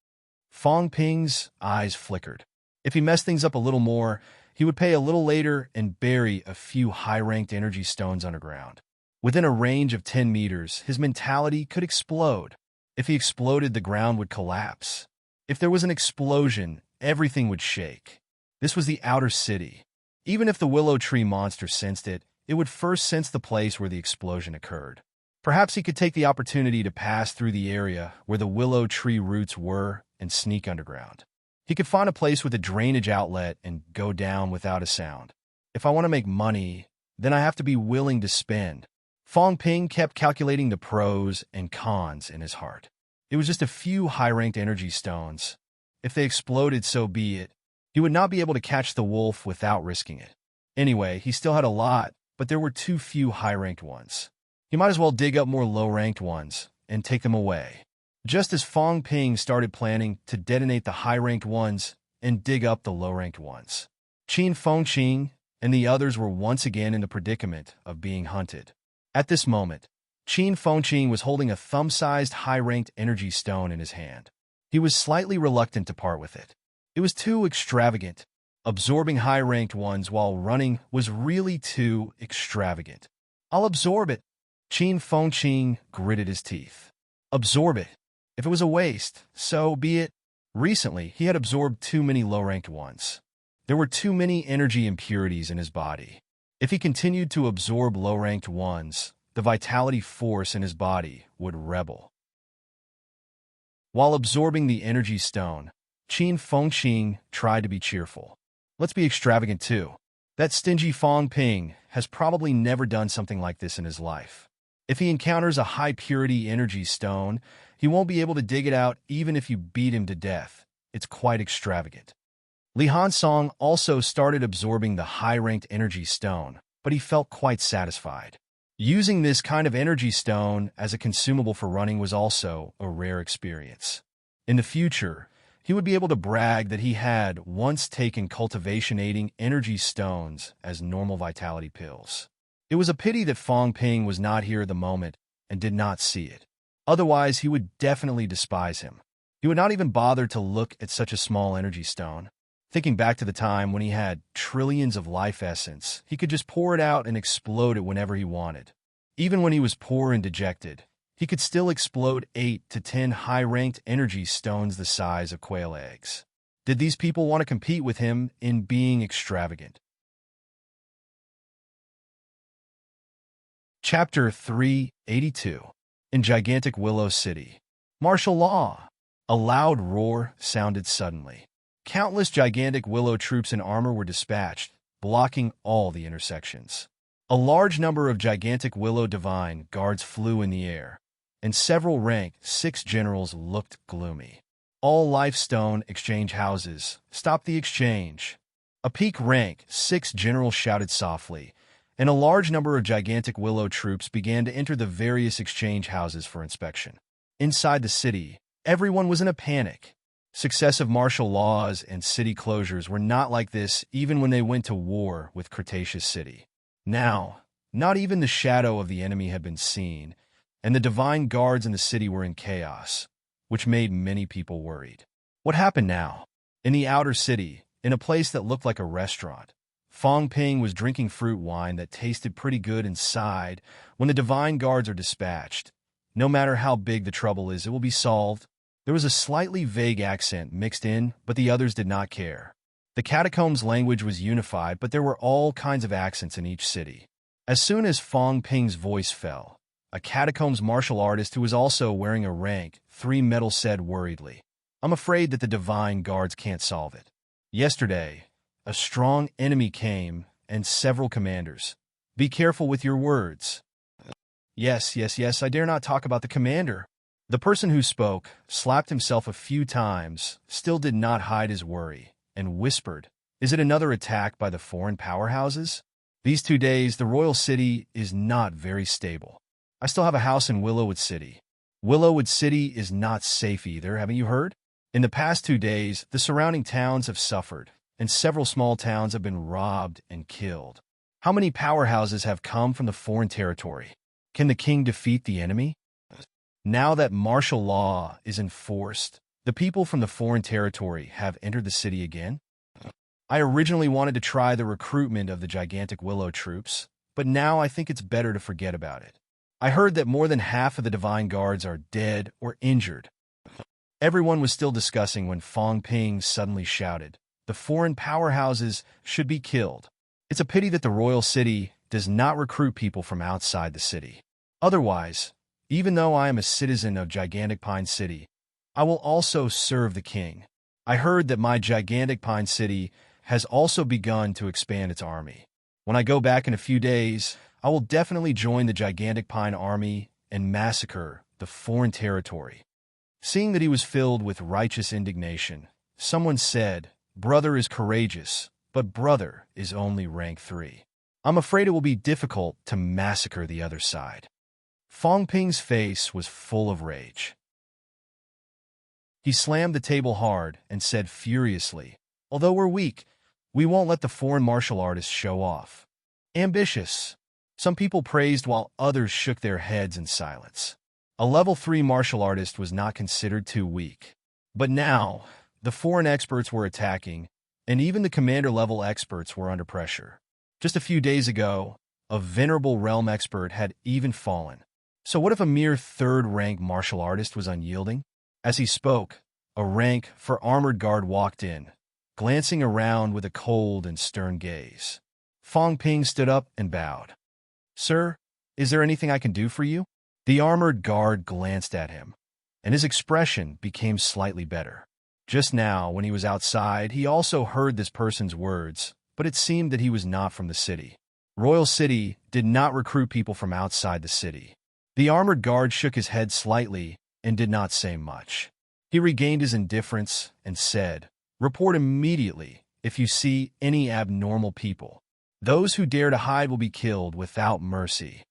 Fong Ping's eyes flickered. If he messed things up a little more, he would pay a little later and bury a few high-ranked energy stones underground. Within a range of 10 meters, his mentality could explode. If he exploded, the ground would collapse. If there was an explosion, everything would shake. This was the outer city. Even if the willow tree monster sensed it, it would first sense the place where the explosion occurred. Perhaps he could take the opportunity to pass through the area where the willow tree roots were and sneak underground. He could find a place with a drainage outlet and go down without a sound. If I want to make money, then I have to be willing to spend. Fong Ping kept calculating the pros and cons in his heart. It was just a few high-ranked energy stones. If they exploded, so be it. He would not be able to catch the wolf without risking it. Anyway, he still had a lot, but there were too few high-ranked ones. He might as well dig up more low-ranked ones and take them away. Just as Fong Ping started planning to detonate the high-ranked ones and dig up the low-ranked ones, Qin Fengqing and the others were once again in the predicament of being hunted. At this moment, Qin Fengqing was holding a thumb-sized high-ranked energy stone in his hand. He was slightly reluctant to part with it. It was too extravagant. Absorbing high-ranked ones while running was really too extravagant. I'll absorb it. Qin Fengqing gritted his teeth. Absorb it. If it was a waste, so be it. Recently, he had absorbed too many low-ranked ones. There were too many energy impurities in his body. If he continued to absorb low-ranked ones, the vitality force in his body would rebel. While absorbing the energy stone, Qin Fengqing tried to be cheerful. Let's be extravagant too. That stingy Fong Ping has probably never done something like this in his life. If he encounters a high-purity energy stone, he won't be able to dig it out even if you beat him to death. It's quite extravagant. Li Hansong also started absorbing the high-ranked energy stone, but he felt quite satisfied. Using this kind of energy stone as a consumable for running was also a rare experience. In the future, he would be able to brag that he had once taken cultivation-aiding energy stones as normal vitality pills. It was a pity that Fong Ping was not here at the moment and did not see it. Otherwise, he would definitely despise him. He would not even bother to look at such a small energy stone. Thinking back to the time when he had trillions of life essence, he could just pour it out and explode it whenever he wanted. Even when he was poor and dejected, he could still explode 8 to 10 high-ranked energy stones the size of quail eggs. Did these people want to compete with him in being extravagant? Chapter 382. In gigantic Willow City. Martial law. A loud roar sounded suddenly. Countless gigantic willow troops in armor were dispatched, blocking all the intersections. A large number of gigantic willow divine guards flew in the air, and several rank 6 generals looked gloomy. All lifestone exchange houses, stop the exchange. A peak rank 6 general shouted softly, and a large number of gigantic willow troops began to enter the various exchange houses for inspection. Inside the city, everyone was in a panic. Successive martial laws and city closures were not like this even when they went to war with Cretaceous City. Now, not even the shadow of the enemy had been seen, and the divine guards in the city were in chaos, which made many people worried. What happened now? In the outer city, in a place that looked like a restaurant, Fong Ping was drinking fruit wine that tasted pretty good inside when the divine guards are dispatched. No matter how big the trouble is, it will be solved. There was a slightly vague accent mixed in, but the others did not care. The catacombs language was unified, but there were all kinds of accents in each city. As soon as Fong Ping's voice fell, a catacombs martial artist who was also wearing a rank 3 medal said worriedly, "I'm afraid that the divine guards can't solve it. Yesterday, a strong enemy came, and several commanders. Be careful with your words." Yes, I dare not talk about the commander. The person who spoke slapped himself a few times, still did not hide his worry, and whispered, "Is it another attack by the foreign powerhouses? These 2 days, the royal city is not very stable. I still have a house in Willowwood City. Willowwood City is not safe either, haven't you heard? In the past 2 days, the surrounding towns have suffered, and several small towns have been robbed and killed. How many powerhouses have come from the foreign territory? Can the king defeat the enemy? Now that martial law is enforced, the people from the foreign territory have entered the city again? I originally wanted to try the recruitment of the gigantic willow troops, but now I think it's better to forget about it. I heard that more than half of the divine guards are dead or injured." Everyone was still discussing when Fong Ping suddenly shouted, "The foreign powerhouses should be killed. It's a pity that the royal city does not recruit people from outside the city. Otherwise, even though I am a citizen of Gigantic Pine City, I will also serve the king. I heard that my Gigantic Pine City has also begun to expand its army. When I go back in a few days, I will definitely join the Gigantic Pine Army and massacre the foreign territory." Seeing that he was filled with righteous indignation, someone said, "Brother is courageous, but brother is only rank 3. I'm afraid it will be difficult to massacre the other side." Fong Ping's face was full of rage. He slammed the table hard and said furiously, "Although we're weak, we won't let the foreign martial artists show off. Ambitious." Some people praised while others shook their heads in silence. A level 3 martial artist was not considered too weak. But now, the foreign experts were attacking, and even the commander-level experts were under pressure. Just a few days ago, a venerable realm expert had even fallen. So what if a mere 3rd-rank martial artist was unyielding? As he spoke, a rank for armored guard walked in, glancing around with a cold and stern gaze. Fong Ping stood up and bowed. "Sir, is there anything I can do for you?" The armored guard glanced at him, and his expression became slightly better. Just now, when he was outside, he also heard this person's words, but it seemed that he was not from the city. Royal City did not recruit people from outside the city. The armored guard shook his head slightly and did not say much. He regained his indifference and said, "Report immediately if you see any abnormal people. Those who dare to hide will be killed without mercy."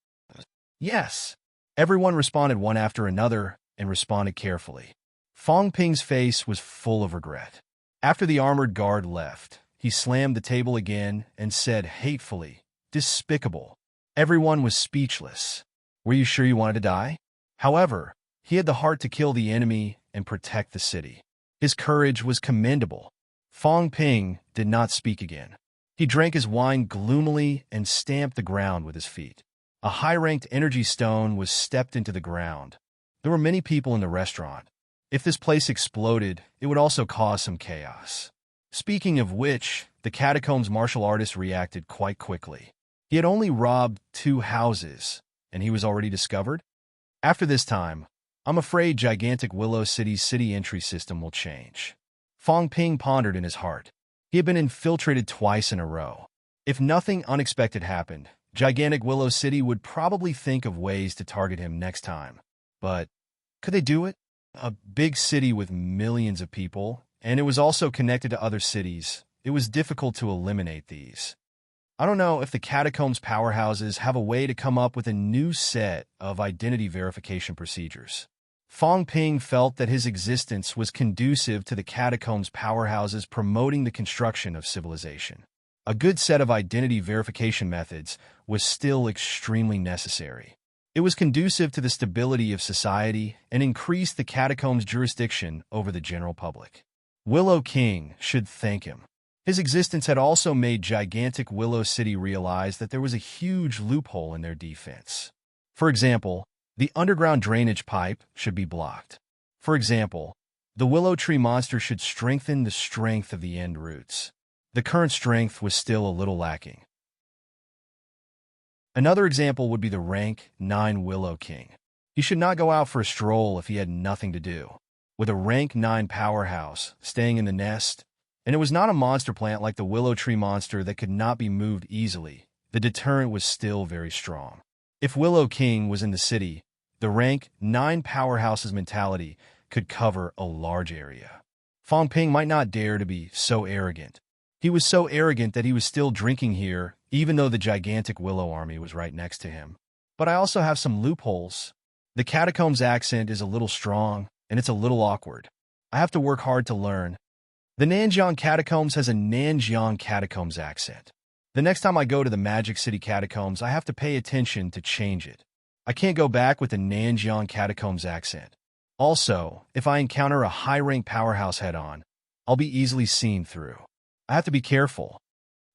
"Yes." Everyone responded one after another and responded carefully. Fong Ping's face was full of regret. After the armored guard left, he slammed the table again and said hatefully, "Despicable." Everyone was speechless. Were you sure you wanted to die? However, he had the heart to kill the enemy and protect the city. His courage was commendable. Fong Ping did not speak again. He drank his wine gloomily and stamped the ground with his feet. A high-ranked energy stone was stepped into the ground. There were many people in the restaurant. If this place exploded, it would also cause some chaos. Speaking of which, the catacombs martial artist reacted quite quickly. He had only robbed 2 houses, and he was already discovered? After this time, I'm afraid Gigantic Willow City's city entry system will change. Fong Ping pondered in his heart. He had been infiltrated twice in a row. If nothing unexpected happened, Gigantic Willow City would probably think of ways to target him next time. But could they do it? A big city with millions of people, and it was also connected to other cities. It was difficult to eliminate these. I don't know if the catacombs powerhouses have a way to come up with a new set of identity verification procedures. Fong Ping felt that his existence was conducive to the catacombs powerhouses promoting the construction of civilization. A good set of identity verification methods was still extremely necessary. It was conducive to the stability of society and increased the catacombs' jurisdiction over the general public. Willow King should thank him. His existence had also made gigantic Willow City realize that there was a huge loophole in their defense. For example, the underground drainage pipe should be blocked. For example, the willow tree monster should strengthen the strength of the end roots. The current strength was still a little lacking. Another example would be the rank 9 Willow King. He should not go out for a stroll if he had nothing to do. With a rank 9 powerhouse staying in the nest, and it was not a monster plant like the willow tree monster that could not be moved easily, the deterrent was still very strong. If Willow King was in the city, the rank 9 powerhouse's mentality could cover a large area. Fong Ping might not dare to be so arrogant. He was so arrogant that he was still drinking here, even though the gigantic Willow army was right next to him. But I also have some loopholes. The catacombs accent is a little strong, and it's a little awkward. I have to work hard to learn. The Nanjiang Catacombs has a Nanjiang Catacombs accent. The next time I go to the Magic City Catacombs, I have to pay attention to change it. I can't go back with the Nanjiang Catacombs accent. Also, if I encounter a high-rank powerhouse head-on, I'll be easily seen through. I have to be careful.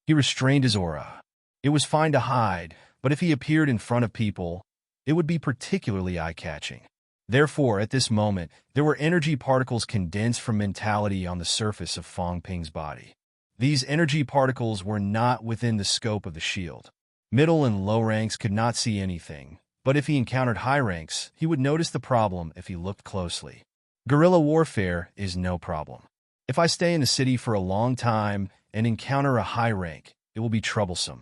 He restrained his aura. It was fine to hide, but if he appeared in front of people, it would be particularly eye-catching. Therefore, at this moment, there were energy particles condensed from mentality on the surface of Fong Ping's body. These energy particles were not within the scope of the shield. Middle and low ranks could not see anything, but if he encountered high ranks, he would notice the problem if he looked closely. Guerrilla warfare is no problem. If I stay in the city for a long time and encounter a high rank, it will be troublesome.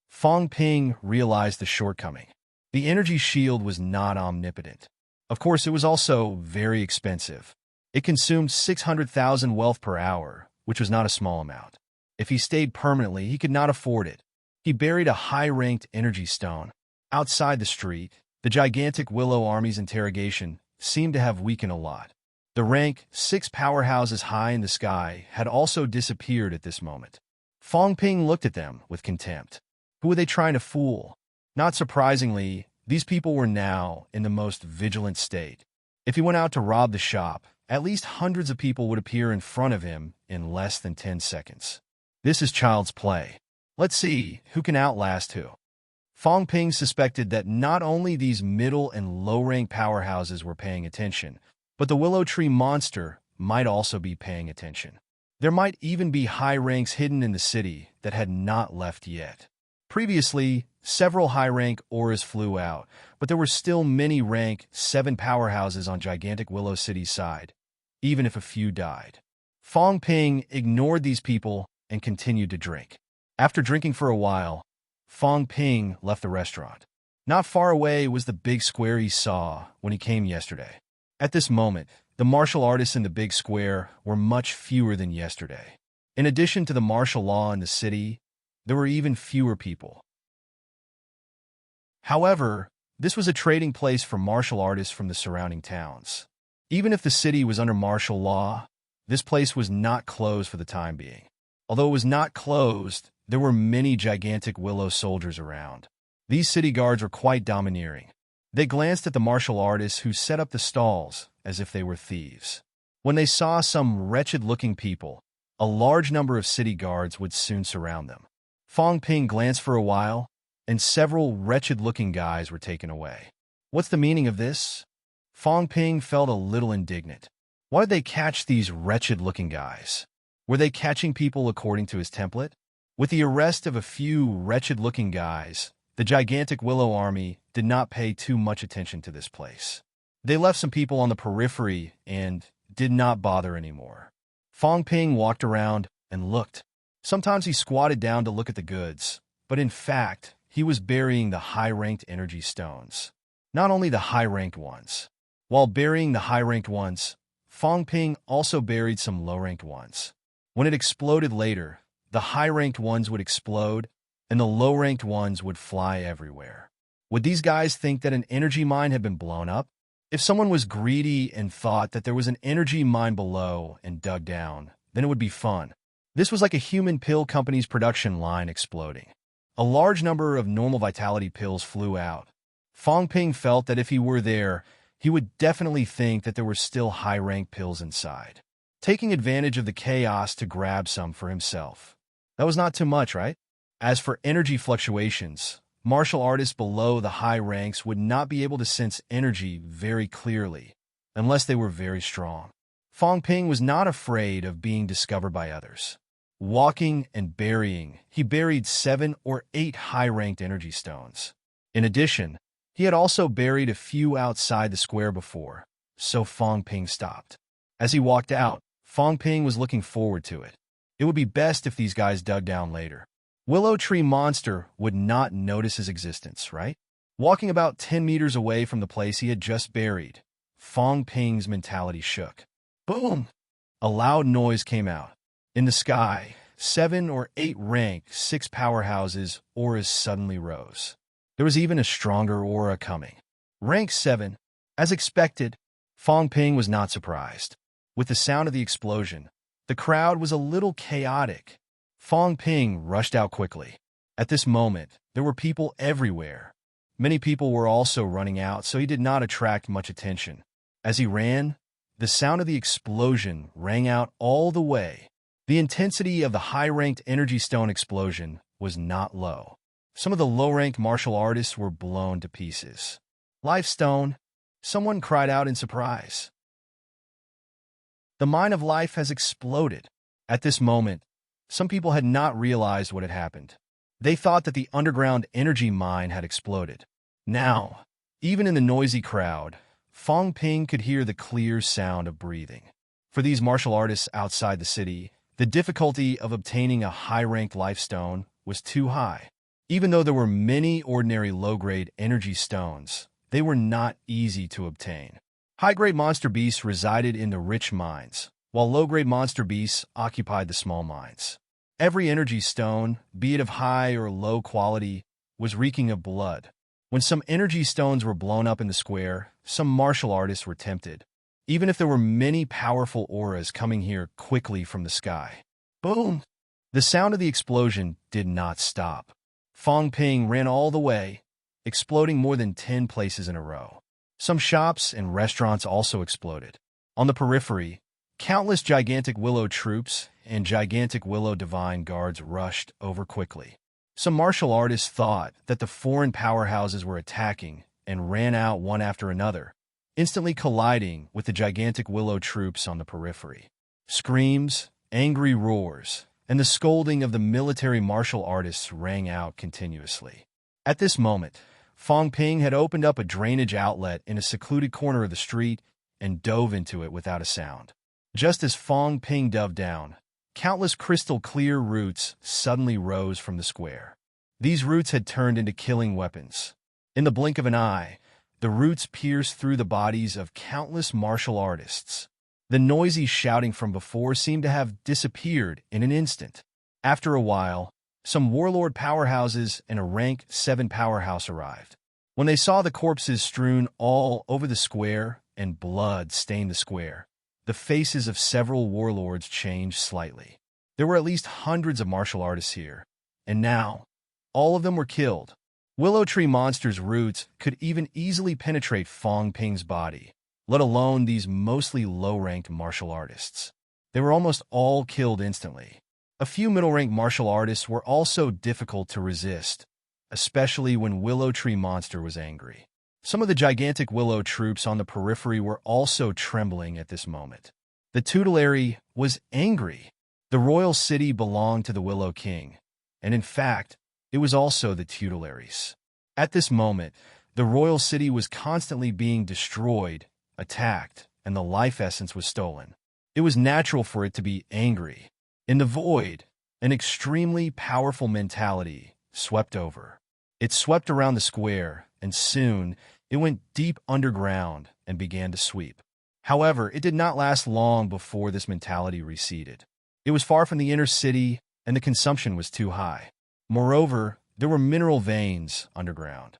Fong Ping realized the shortcoming. The energy shield was not omnipotent. Of course, it was also very expensive. It consumed 600,000 wealth per hour, which was not a small amount. If he stayed permanently, he could not afford it. He buried a high-ranked energy stone. Outside the street, the gigantic Willow Army's interrogation seemed to have weakened a lot. The rank 6 powerhouses high in the sky had also disappeared at this moment. Fong Ping looked at them with contempt. Who were they trying to fool? Not surprisingly, these people were now in the most vigilant state. If he went out to rob the shop, at least hundreds of people would appear in front of him in less than 10 seconds. This is child's play. Let's see who can outlast who. Fong Ping suspected that not only these middle and low-rank powerhouses were paying attention, but the willow tree monster might also be paying attention. There might even be high ranks hidden in the city that had not left yet. Previously, several high-rank auras flew out, but there were still many rank 7 powerhouses on gigantic Willow City's side, even if a few died. Fong Ping ignored these people and continued to drink. After drinking for a while, Fong Ping left the restaurant. Not far away was the big square he saw when he came yesterday. At this moment, the martial artists in the big square were much fewer than yesterday. In addition to the martial law in the city, there were even fewer people. However, this was a trading place for martial artists from the surrounding towns. Even if the city was under martial law, this place was not closed for the time being. Although it was not closed, there were many gigantic willow soldiers around. These city guards were quite domineering. They glanced at the martial artists who set up the stalls as if they were thieves. When they saw some wretched-looking people, a large number of city guards would soon surround them. Fong Ping glanced for a while, and several wretched-looking guys were taken away. What's the meaning of this? Fong Ping felt a little indignant. Why did they catch these wretched-looking guys? Were they catching people according to his template? With the arrest of a few wretched-looking guys, the gigantic Willow Army did not pay too much attention to this place. They left some people on the periphery and did not bother anymore. Fong Ping walked around and looked. Sometimes he squatted down to look at the goods, but in fact, he was burying the high-ranked energy stones. Not only the high-ranked ones. While burying the high-ranked ones, Fong Ping also buried some low-ranked ones. When it exploded later, the high-ranked ones would explode, and the low-ranked ones would fly everywhere. Would these guys think that an energy mine had been blown up? If someone was greedy and thought that there was an energy mine below and dug down, then it would be fun. This was like a human pill company's production line exploding. A large number of normal vitality pills flew out. Fong Ping felt that if he were there, he would definitely think that there were still high-ranked pills inside. Taking advantage of the chaos to grab some for himself. That was not too much, right? As for energy fluctuations, martial artists below the high ranks would not be able to sense energy very clearly, unless they were very strong. Fong Ping was not afraid of being discovered by others. Walking and burying, he buried 7 or 8 high-ranked energy stones. In addition, he had also buried a few outside the square before, so Fong Ping stopped. As he walked out, Fong Ping was looking forward to it. It would be best if these guys dug down later. Willow Tree Monster would not notice his existence, right? Walking about 10 meters away from the place he had just buried, Fong Ping's mentality shook. Boom! A loud noise came out. In the sky, 7 or 8 rank 6 powerhouses auras suddenly rose. There was even a stronger aura coming. Rank 7. As expected, Fong Ping was not surprised. With the sound of the explosion, the crowd was a little chaotic. Fong Ping rushed out quickly. At this moment, there were people everywhere. Many people were also running out, so he did not attract much attention. As he ran, the sound of the explosion rang out all the way. The intensity of the high-ranked energy stone explosion was not low. Some of the low-ranked martial artists were blown to pieces. Life stone, someone cried out in surprise. The mine of life has exploded. At this moment, some people had not realized what had happened. They thought that the underground energy mine had exploded. Now, even in the noisy crowd, Fong Ping could hear the clear sound of breathing. For these martial artists outside the city, the difficulty of obtaining a high-ranked life stone was too high. Even though there were many ordinary low-grade energy stones, they were not easy to obtain. High-grade monster beasts resided in the rich mines, while low-grade monster beasts occupied the small mines. Every energy stone, be it of high or low quality, was reeking of blood. When some energy stones were blown up in the square, some martial artists were tempted, even if there were many powerful auras coming here quickly from the sky. Boom! The sound of the explosion did not stop. Fong Ping ran all the way, exploding more than 10 places in a row. Some shops and restaurants also exploded. On the periphery, countless gigantic willow troops and gigantic willow divine guards rushed over quickly. Some martial artists thought that the foreign powerhouses were attacking and ran out one after another, instantly colliding with the gigantic willow troops on the periphery. Screams, angry roars, and the scolding of the military martial artists rang out continuously. At this moment, Fong Ping had opened up a drainage outlet in a secluded corner of the street and dove into it without a sound. Just as Fong Ping dove down, countless crystal-clear roots suddenly rose from the square. These roots had turned into killing weapons. In the blink of an eye, the roots pierced through the bodies of countless martial artists. The noisy shouting from before seemed to have disappeared in an instant. After a while, some warlord powerhouses and a rank 7 powerhouse arrived. When they saw the corpses strewn all over the square and blood stained the square, the faces of several warlords changed slightly. There were at least hundreds of martial artists here, and now, all of them were killed. Willow Tree Monster's roots could even easily penetrate Fong Ping's body, let alone these mostly low-ranked martial artists. They were almost all killed instantly. A few middle-ranked martial artists were also difficult to resist, especially when Willow Tree Monster was angry. Some of the gigantic willow troops on the periphery were also trembling at this moment. The tutelary was angry. The royal city belonged to the Willow King, and in fact, it was also the tutelary's. At this moment, the royal city was constantly being destroyed, attacked, and the life essence was stolen. It was natural for it to be angry. In the void, an extremely powerful mentality swept over. It swept around the square, and soon it went deep underground and began to sweep. However, it did not last long before this mentality receded. It was far from the inner city, and the consumption was too high. Moreover, there were mineral veins underground.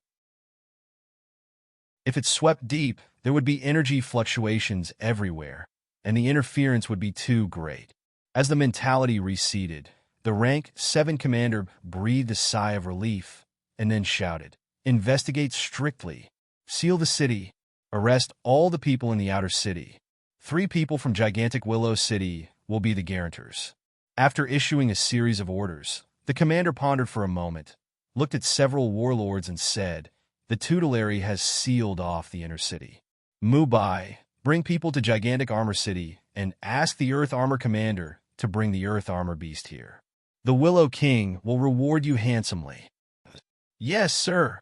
If it swept deep, there would be energy fluctuations everywhere, and the interference would be too great. As the mentality receded, the rank 7 commander breathed a sigh of relief and then shouted, "Investigate strictly. Seal the city. Arrest all the people in the outer city. 3 people from gigantic Willow City will be the guarantors." After issuing a series of orders, the commander pondered for a moment, looked at several warlords and said, "The tutelary has sealed off the inner city. Mumbai, bring people to gigantic armor city and ask the Earth Armor Commander to bring the Earth Armor Beast here. The Willow King will reward you handsomely." "Yes, sir."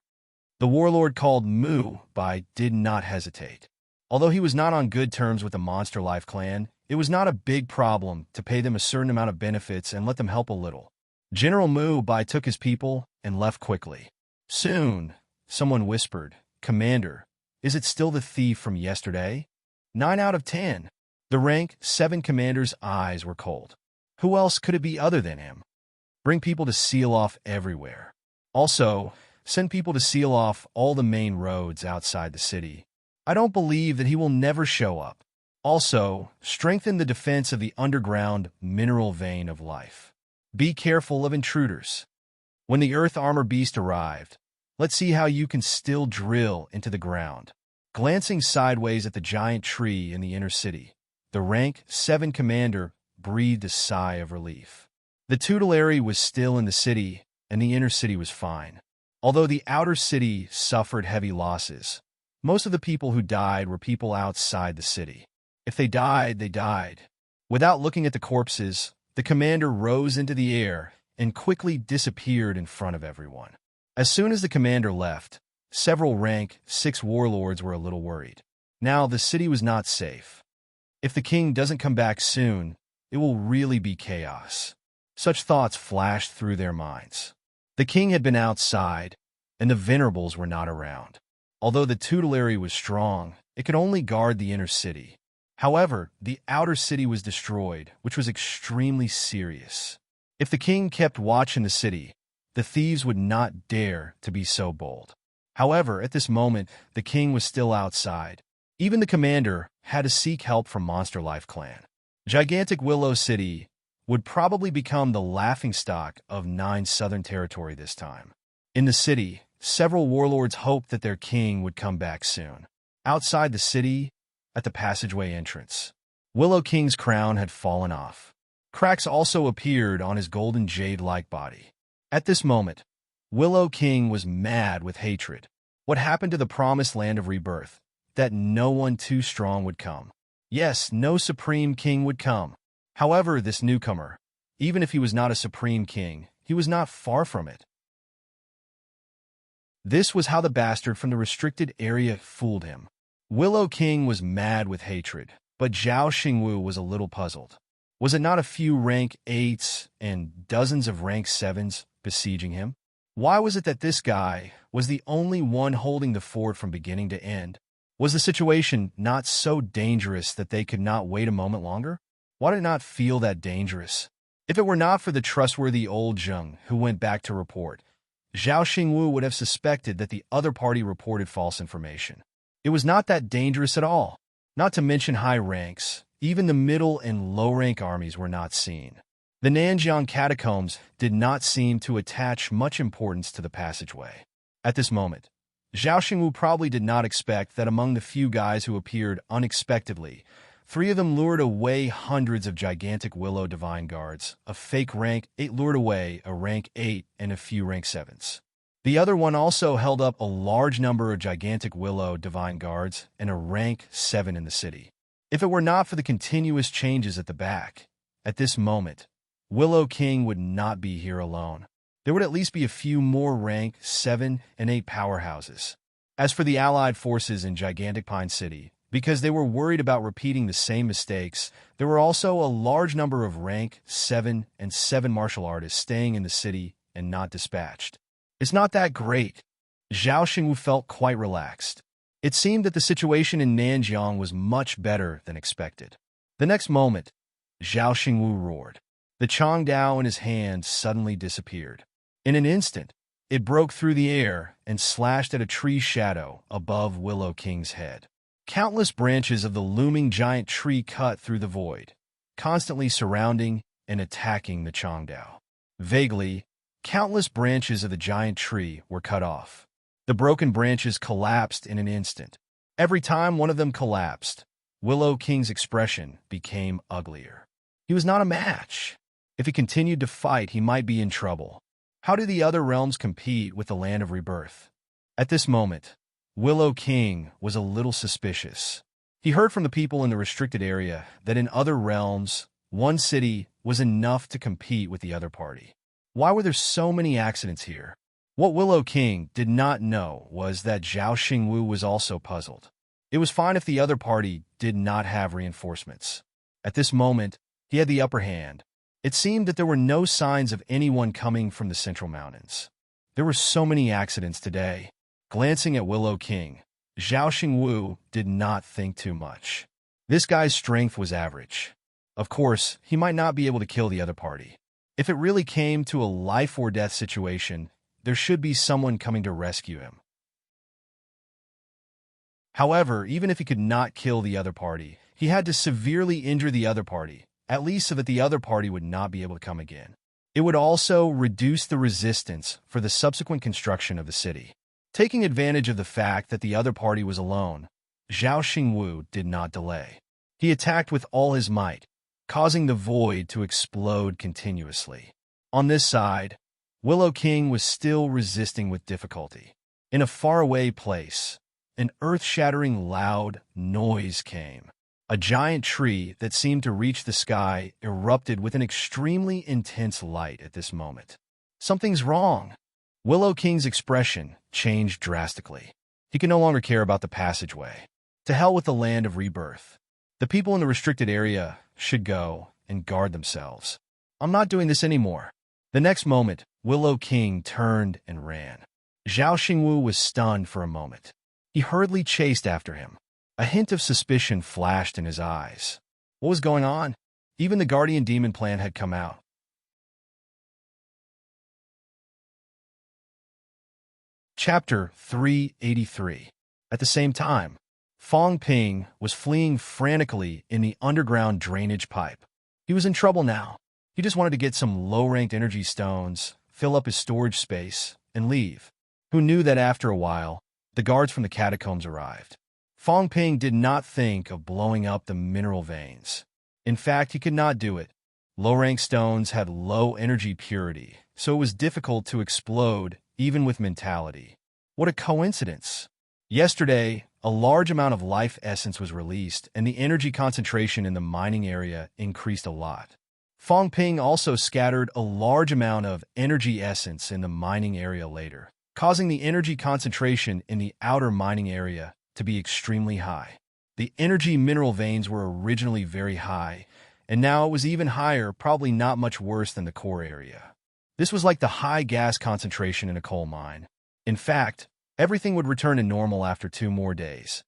The warlord called Mumbai did not hesitate. Although he was not on good terms with the Monster Life clan, it was not a big problem to pay them a certain amount of benefits and let them help a little. General Mumbai took his people and left quickly. Soon, someone whispered, "Commander, is it still the thief from yesterday?" 9 out of 10. The rank 7 commander's eyes were cold. Who else could it be other than him? Bring people to seal off everywhere. Also, send people to seal off all the main roads outside the city. I don't believe that he will never show up. Also, strengthen the defense of the underground mineral vein of life. Be careful of intruders. When the Earth Armor Beast arrived, let's see how you can still drill into the ground. Glancing sideways at the giant tree in the inner city, the rank 7 commander breathed a sigh of relief. The tutelary was still in the city, and the inner city was fine. Although the outer city suffered heavy losses, most of the people who died were people outside the city. If they died, they died. Without looking at the corpses, the commander rose into the air and quickly disappeared in front of everyone. As soon as the commander left, several rank 6 warlords were a little worried. Now the city was not safe. If the king doesn't come back soon, it will really be chaos. Such thoughts flashed through their minds. The king had been outside, and the venerables were not around. Although the tutelary was strong, it could only guard the inner city. However, the outer city was destroyed, which was extremely serious. If the king kept watch in the city, the thieves would not dare to be so bold. However, at this moment, the king was still outside. Even the commander had to seek help from Monster Life clan. Gigantic Willow City would probably become the laughingstock of 9 Southern Territory this time. In the city, several warlords hoped that their king would come back soon. Outside the city, at the passageway entrance, Willow King's crown had fallen off. Cracks also appeared on his golden jade-like body. At this moment, Willow King was mad with hatred. What happened to the promised land of rebirth? That no one too strong would come. Yes, no supreme king would come. However, this newcomer, even if he was not a supreme king, he was not far from it. This was how the bastard from the restricted area fooled him. Willow King was mad with hatred, but Zhao Xingwu was a little puzzled. Was it not a few rank 8s and dozens of rank 7s besieging him? Why was it that this guy was the only one holding the fort from beginning to end? Was the situation not so dangerous that they could not wait a moment longer? Why did it not feel that dangerous? If it were not for the trustworthy old Zheng who went back to report, Zhao Xingwu would have suspected that the other party reported false information. It was not that dangerous at all. Not to mention high ranks, even the middle and low-rank armies were not seen. The Nanjiang catacombs did not seem to attach much importance to the passageway. At this moment, Zhao Xingwu probably did not expect that among the few guys who appeared unexpectedly, 3 of them lured away hundreds of gigantic Willow Divine Guards, a fake rank 8 lured away a rank 8 and a few rank 7s. The other one also held up a large number of gigantic Willow Divine Guards and a rank 7 in the city. If it were not for the continuous changes at the back, at this moment, Willow King would not be here alone. There would at least be a few more rank 7 and 8 powerhouses. As for the allied forces in gigantic Pine City, because they were worried about repeating the same mistakes, there were also a large number of rank 7 and 7 martial artists staying in the city and not dispatched. It's not that great. Zhao Xingwu felt quite relaxed. It seemed that the situation in Nanjiang was much better than expected. The next moment, Zhao Xingwu roared. The Changdao in his hand suddenly disappeared. In an instant, it broke through the air and slashed at a tree's shadow above Willow King's head. Countless branches of the looming giant tree cut through the void, constantly surrounding and attacking the Changdao. Vaguely, countless branches of the giant tree were cut off. The broken branches collapsed in an instant. Every time one of them collapsed, Willow King's expression became uglier. He was not a match. If he continued to fight, he might be in trouble. How do the other realms compete with the Land of Rebirth? At this moment, Willow King was a little suspicious. He heard from the people in the restricted area that in other realms, one city was enough to compete with the other party. Why were there so many accidents here? What Willow King did not know was that Zhao Xingwu was also puzzled. It was fine if the other party did not have reinforcements. At this moment, he had the upper hand. It seemed that there were no signs of anyone coming from the Central Mountains. There were so many accidents today. Glancing at Willow King, Zhao Xingwu did not think too much. This guy's strength was average. Of course, he might not be able to kill the other party. If it really came to a life-or-death situation, there should be someone coming to rescue him. However, even if he could not kill the other party, he had to severely injure the other party, at least so that the other party would not be able to come again. It would also reduce the resistance for the subsequent construction of the city. Taking advantage of the fact that the other party was alone, Zhao Xingwu did not delay. He attacked with all his might, causing the void to explode continuously. On this side, Willow King was still resisting with difficulty. In a faraway place, an earth-shattering loud noise came. A giant tree that seemed to reach the sky erupted with an extremely intense light at this moment. Something's wrong. Willow King's expression changed drastically. He could no longer care about the passageway. To hell with the Land of Rebirth. The people in the restricted area should go and guard themselves. I'm not doing this anymore. The next moment, Willow King turned and ran. Zhao Xingwu was stunned for a moment. He hurriedly chased after him. A hint of suspicion flashed in his eyes. What was going on? Even the Guardian Demon plan had come out. Chapter 383. At the same time, Fong Ping was fleeing frantically in the underground drainage pipe. He was in trouble now. He just wanted to get some low-ranked energy stones, fill up his storage space, and leave. Who knew that after a while, the guards from the catacombs arrived? Fong Ping did not think of blowing up the mineral veins. In fact, he could not do it. Low-ranked stones had low energy purity, so it was difficult to explode even with mentality. What a coincidence! Yesterday, a large amount of life essence was released, and the energy concentration in the mining area increased a lot. Fong Ping also scattered a large amount of energy essence in the mining area later, causing the energy concentration in the outer mining area to be extremely high. The energy mineral veins were originally very high, and now it was even higher, probably not much worse than the core area. This was like the high gas concentration in a coal mine. In fact, everything would return to normal after 2 more days,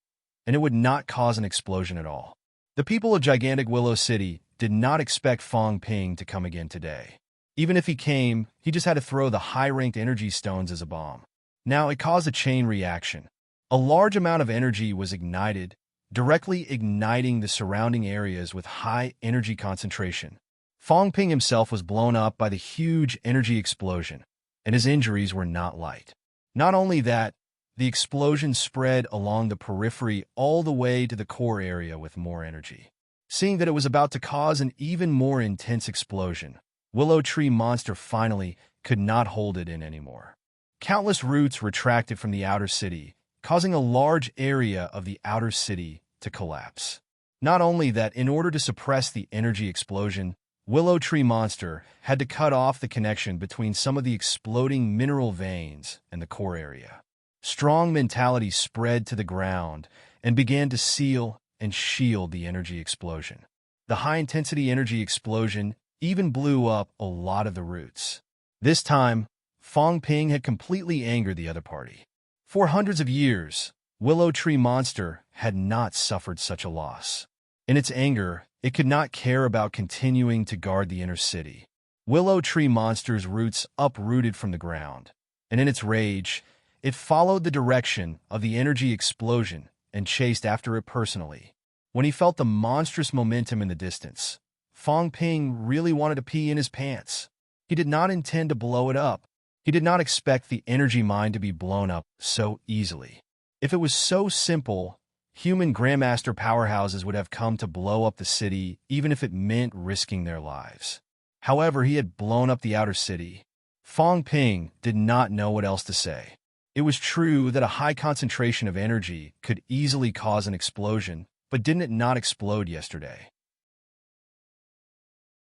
and it would not cause an explosion at all. The people of gigantic Willow City did not expect Fong Ping to come again today. Even if he came, he just had to throw the high-ranked energy stones as a bomb. Now, it caused a chain reaction. A large amount of energy was ignited, directly igniting the surrounding areas with high energy concentration. Fong Ping himself was blown up by the huge energy explosion, and his injuries were not light. Not only that, the explosion spread along the periphery all the way to the core area with more energy. Seeing that it was about to cause an even more intense explosion, Willow Tree Monster finally could not hold it in anymore. Countless roots retracted from the outer city, causing a large area of the outer city to collapse. Not only that, in order to suppress the energy explosion, Willow Tree Monster had to cut off the connection between some of the exploding mineral veins and the core area. Strong mentality spread to the ground and began to seal and shield the energy explosion. The high-intensity energy explosion even blew up a lot of the roots. This time, Fong Ping had completely angered the other party. For hundreds of years, Willow Tree Monster had not suffered such a loss. In its anger, it could not care about continuing to guard the inner city. Willow Tree Monster's roots uprooted from the ground, and in its rage, it followed the direction of the energy explosion and chased after it personally. When he felt the monstrous momentum in the distance, Fong Ping really wanted to pee in his pants. He did not intend to blow it up. He did not expect the energy mine to be blown up so easily. If it was so simple, human Grandmaster powerhouses would have come to blow up the city, even if it meant risking their lives. However, he had blown up the outer city. Fong Ping did not know what else to say. It was true that a high concentration of energy could easily cause an explosion, but didn't it not explode yesterday?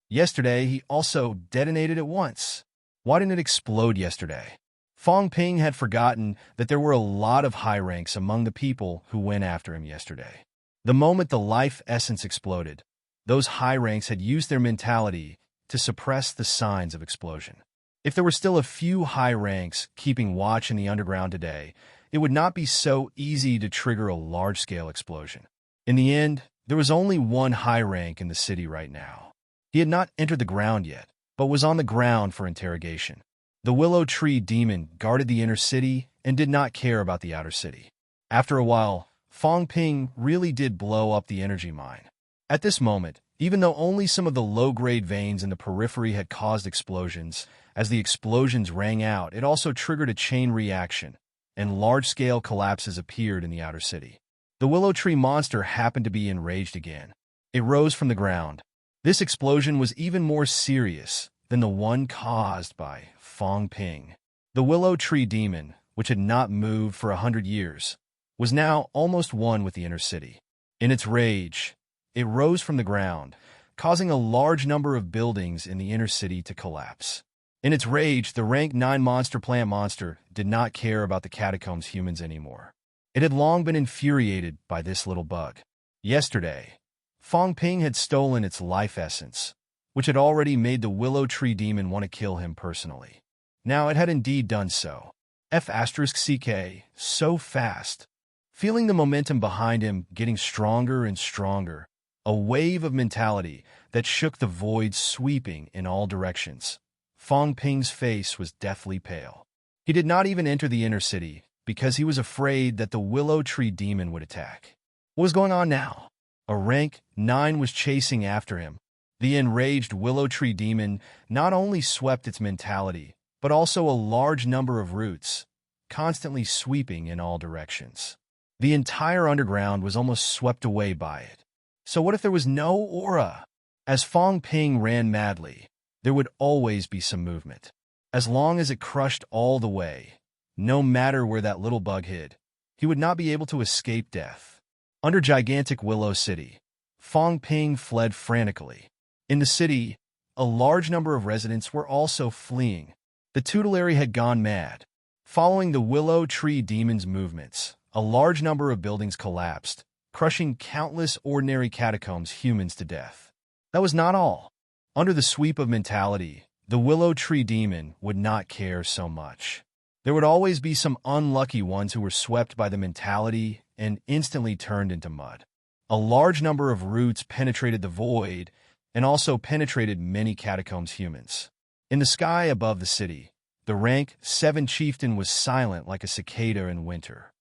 Yesterday, he also detonated it once. Why didn't it explode yesterday? Fong Ping had forgotten that there were a lot of high ranks among the people who went after him yesterday. The moment the life essence exploded, those high ranks had used their mentality to suppress the signs of explosion. If there were still a few high ranks keeping watch in the underground today, it would not be so easy to trigger a large-scale explosion. In the end, there was only one high rank in the city right now. He had not entered the ground yet, but was on the ground for interrogation. The Willow Tree Demon guarded the inner city and did not care about the outer city. After a while, Fong Ping really did blow up the energy mine. At this moment, even though only some of the low-grade veins in the periphery had caused explosions, as the explosions rang out, it also triggered a chain reaction, and large-scale collapses appeared in the outer city. The Willow Tree Monster happened to be enraged again. It rose from the ground. This explosion was even more serious than the one caused by Fong Ping. The Willow Tree Demon, which had not moved for 100 years, was now almost one with the inner city. In its rage, it rose from the ground, causing a large number of buildings in the inner city to collapse. In its rage, the rank 9 monster plant monster did not care about the catacombs humans anymore. It had long been infuriated by this little bug. Yesterday, Fong Ping had stolen its life essence, which had already made the Willow Tree Demon want to kill him personally. Now it had indeed done so. F***CK, so fast. Feeling the momentum behind him getting stronger and stronger, a wave of mentality that shook the void sweeping in all directions. Fong Ping's face was deathly pale. He did not even enter the inner city because he was afraid that the Willow Tree Demon would attack. What was going on now? A rank 9 was chasing after him. The enraged Willow Tree Demon not only swept its mentality, but also a large number of roots, constantly sweeping in all directions. The entire underground was almost swept away by it. So what if there was no aura? As Fong Ping ran madly, there would always be some movement. As long as it crushed all the way, no matter where that little bug hid, he would not be able to escape death. Under gigantic Willow City, Fong Ping fled frantically. In the city, a large number of residents were also fleeing. The tutelary had gone mad. Following the Willow Tree Demon's movements, a large number of buildings collapsed, crushing countless ordinary catacombs humans to death. That was not all. Under the sweep of mentality, the Willow Tree Demon would not care so much. There would always be some unlucky ones who were swept by the mentality and instantly turned into mud. A large number of roots penetrated the void and also penetrated many catacombs humans. In the sky above the city, the rank 7 chieftain was silent like a cicada in winter.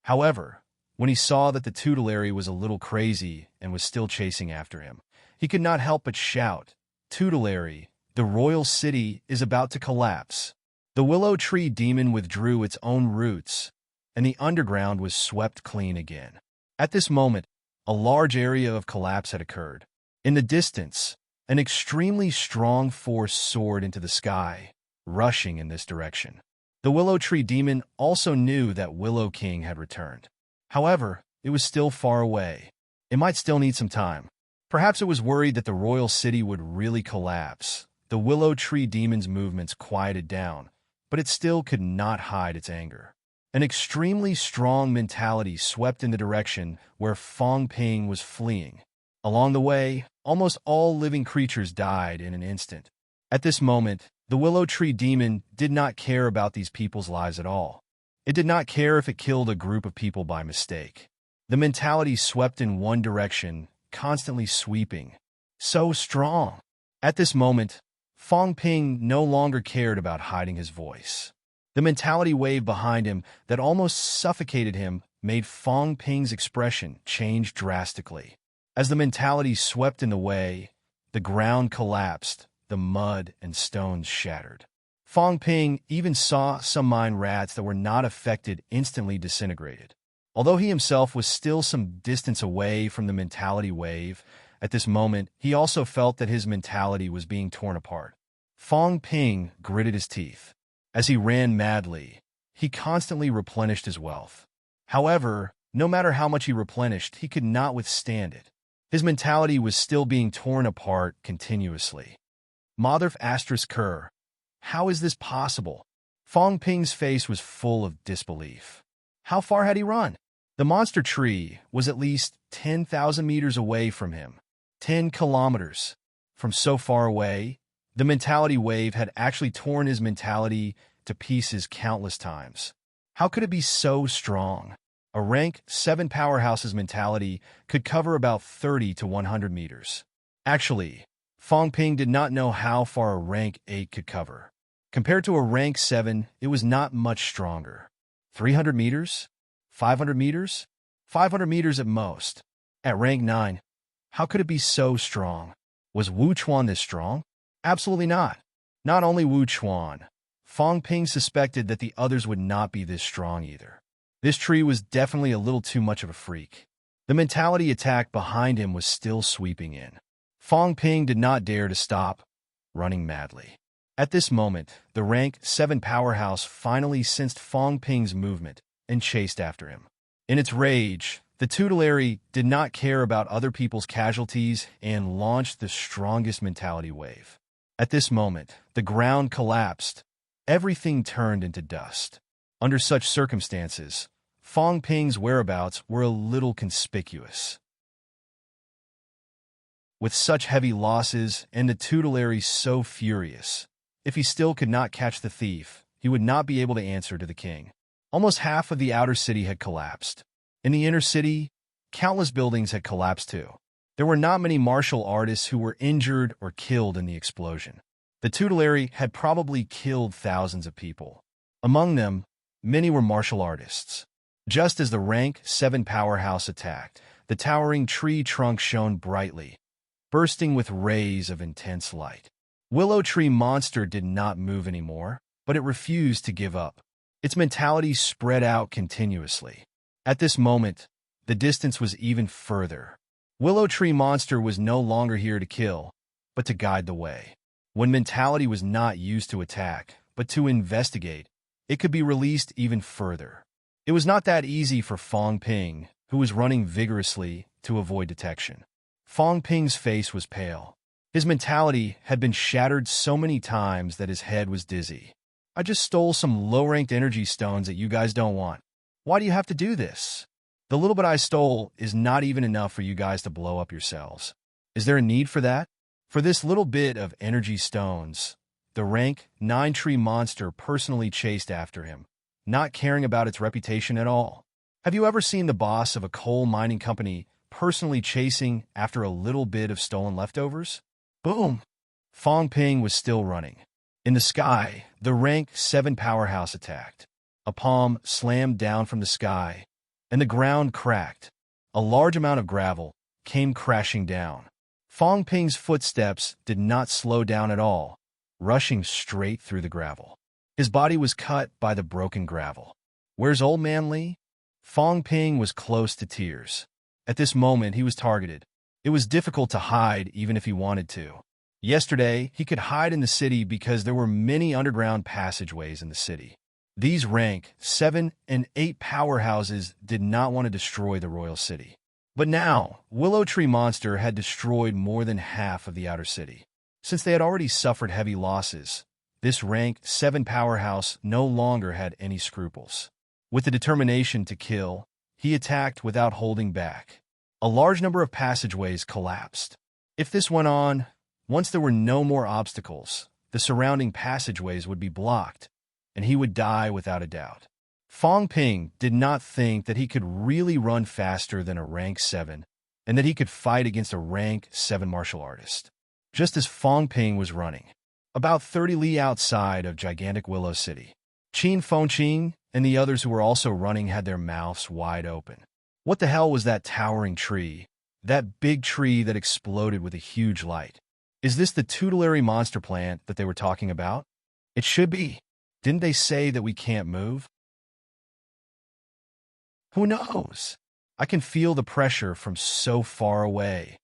However, when he saw that the tutelary was a little crazy and was still chasing after him, he could not help but shout, "Tutelary, the royal city is about to collapse." The Willow Tree Demon withdrew its own roots, and the underground was swept clean again. At this moment, a large area of collapse had occurred. In the distance, an extremely strong force soared into the sky, rushing in this direction. The Willow Tree Demon also knew that Willow King had returned. However, it was still far away. It might still need some time. Perhaps it was worried that the royal city would really collapse. The Willow Tree Demon's movements quieted down, but it still could not hide its anger. An extremely strong mentality swept in the direction where Fong Ping was fleeing. Along the way, almost all living creatures died in an instant. At this moment, The willow tree demon did not care about these people's lives at all. It did not care if it killed a group of people by mistake. The mentality swept in one direction, constantly sweeping. So strong. At this moment, Fong Ping no longer cared about hiding his voice. The mentality wave behind him that almost suffocated him made Fong Ping's expression change drastically. As the mentality swept in the way, the ground collapsed, the mud and stones shattered. Fong Ping even saw some mine rats that were not affected instantly disintegrated. Although he himself was still some distance away from the mentality wave, at this moment he also felt that his mentality was being torn apart. Fong Ping gritted his teeth. As he ran madly, he constantly replenished his wealth. However, no matter how much he replenished, he could not withstand it. His mentality was still being torn apart continuously. Motherf asterisk Kerr. How is this possible? Fong Ping's face was full of disbelief. How far had he run? The monster tree was at least 10,000 meters away from him. 10 kilometers. From so far away, the mentality wave had actually torn his mentality to pieces countless times. How could it be so strong? A rank 7 powerhouse's mentality could cover about 30 to 100 meters. Actually, Fong Ping did not know how far a rank 8 could cover. Compared to a rank 7, it was not much stronger. 300 meters? 500 meters? 500 meters at most. At rank 9, how could it be so strong? Was Wu Chuan this strong? Absolutely not. Not only Wu Chuan, Fong Ping suspected that the others would not be this strong either. This tree was definitely a little too much of a freak. The mentality attack behind him was still sweeping in. Fong Ping did not dare to stop, running madly. At this moment, the rank 7 powerhouse finally sensed Fong Ping's movement and chased after him. In its rage, the tutelary did not care about other people's casualties and launched the strongest mentality wave. At this moment, the ground collapsed. Everything turned into dust. Under such circumstances, Fong Ping's whereabouts were a little conspicuous. With such heavy losses and the tutelary so furious, if he still could not catch the thief, he would not be able to answer to the king. Almost half of the outer city had collapsed. In the inner city, countless buildings had collapsed too. There were not many martial artists who were injured or killed in the explosion. The tutelary had probably killed thousands of people. Among them, many were martial artists. Just as the rank 7 powerhouse attacked, the towering tree trunk shone brightly, bursting with rays of intense light. Willow Tree Monster did not move anymore, but it refused to give up. Its mentality spread out continuously. At this moment, the distance was even further. Willow Tree Monster was no longer here to kill, but to guide the way. When mentality was not used to attack, but to investigate, it could be released even further. It was not that easy for Fong Ping, who was running vigorously, to avoid detection. Fong Ping's face was pale. His mentality had been shattered so many times that his head was dizzy. I just stole some low-ranked energy stones that you guys don't want. Why do you have to do this? The little bit I stole is not even enough for you guys to blow up yourselves. Is there a need for that? For this little bit of energy stones, the rank 9 tree monster personally chased after him, not caring about its reputation at all. Have you ever seen the boss of a coal mining company personally chasing after a little bit of stolen leftovers? Boom! Fong Ping was still running. In the sky, the rank 7 powerhouse attacked. A palm slammed down from the sky, and the ground cracked. A large amount of gravel came crashing down. Fong Ping's footsteps did not slow down at all, rushing straight through the gravel. His body was cut by the broken gravel. Where's Old Man Lee? Fong Ping was close to tears. At this moment, he was targeted. It was difficult to hide even if he wanted to. Yesterday, he could hide in the city because there were many underground passageways in the city. These rank 7 and 8 powerhouses did not want to destroy the royal city. But now, Willow Tree Monster had destroyed more than half of the outer city. Since they had already suffered heavy losses, this rank 7 powerhouse no longer had any scruples. With the determination to kill, he attacked without holding back. A large number of passageways collapsed. If this went on, once there were no more obstacles, the surrounding passageways would be blocked, and he would die without a doubt. Fong Ping did not think that he could really run faster than a rank 7, and that he could fight against a rank 7 martial artist. Just as Fong Ping was running, about 30 li outside of gigantic Willow City, Qin Fengqing and the others who were also running had their mouths wide open. What the hell was that towering tree? That big tree that exploded with a huge light? Is this the tutelary monster plant that they were talking about? It should be. Didn't they say that we can't move? Who knows? I can feel the pressure from so far away.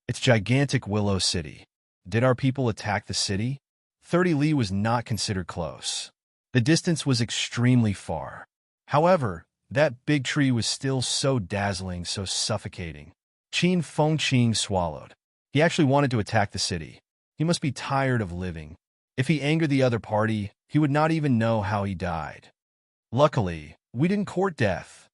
It's gigantic Willow City. Did our people attack the city? 30 li was not considered close. The distance was extremely far. However, that big tree was still so dazzling, so suffocating. Qin Fengqing swallowed. He actually wanted to attack the city. He must be tired of living. If he angered the other party, he would not even know how he died. Luckily, we didn't court death.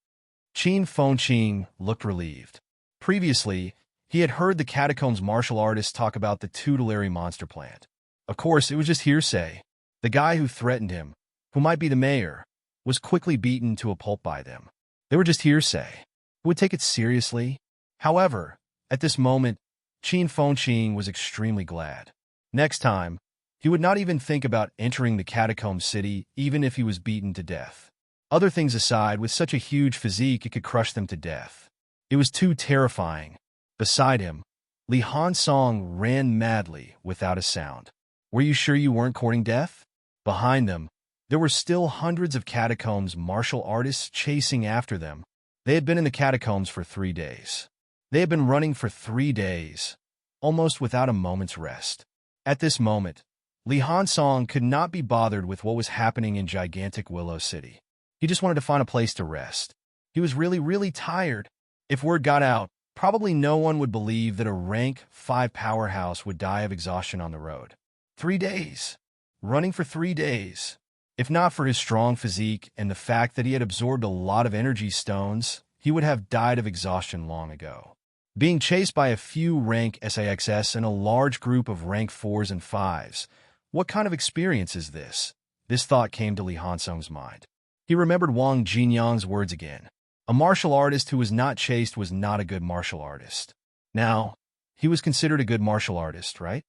Qin Fengqing looked relieved. Previously, he had heard the catacombs martial artists talk about the tutelary monster plant. Of course, it was just hearsay. The guy who threatened him, who might be the mayor, was quickly beaten to a pulp by them. They were just hearsay. Who would take it seriously? However, at this moment, Qin Fengqing was extremely glad. Next time, he would not even think about entering the catacomb city even if he was beaten to death. Other things aside, with such a huge physique, it could crush them to death. It was too terrifying. Beside him, Li Hansong ran madly without a sound. Were you sure you weren't courting death? Behind them, there were still hundreds of catacombs martial artists chasing after them. They had been in the catacombs for 3 days. They had been running for 3 days, almost without a moment's rest. At this moment, Li Hansong could not be bothered with what was happening in gigantic Willow City. He just wanted to find a place to rest. He was really tired. If word got out, probably no one would believe that a rank 5 powerhouse would die of exhaustion on the road. 3 days. Running for 3 days. If not for his strong physique and the fact that he had absorbed a lot of energy stones, he would have died of exhaustion long ago. Being chased by a few rank SAXS and a large group of rank 4s and 5s, what kind of experience is this? This thought came to Li Hansong's mind. He remembered Wang Jinyang's words again. A martial artist who was not chased was not a good martial artist. Now, he was considered a good martial artist, right?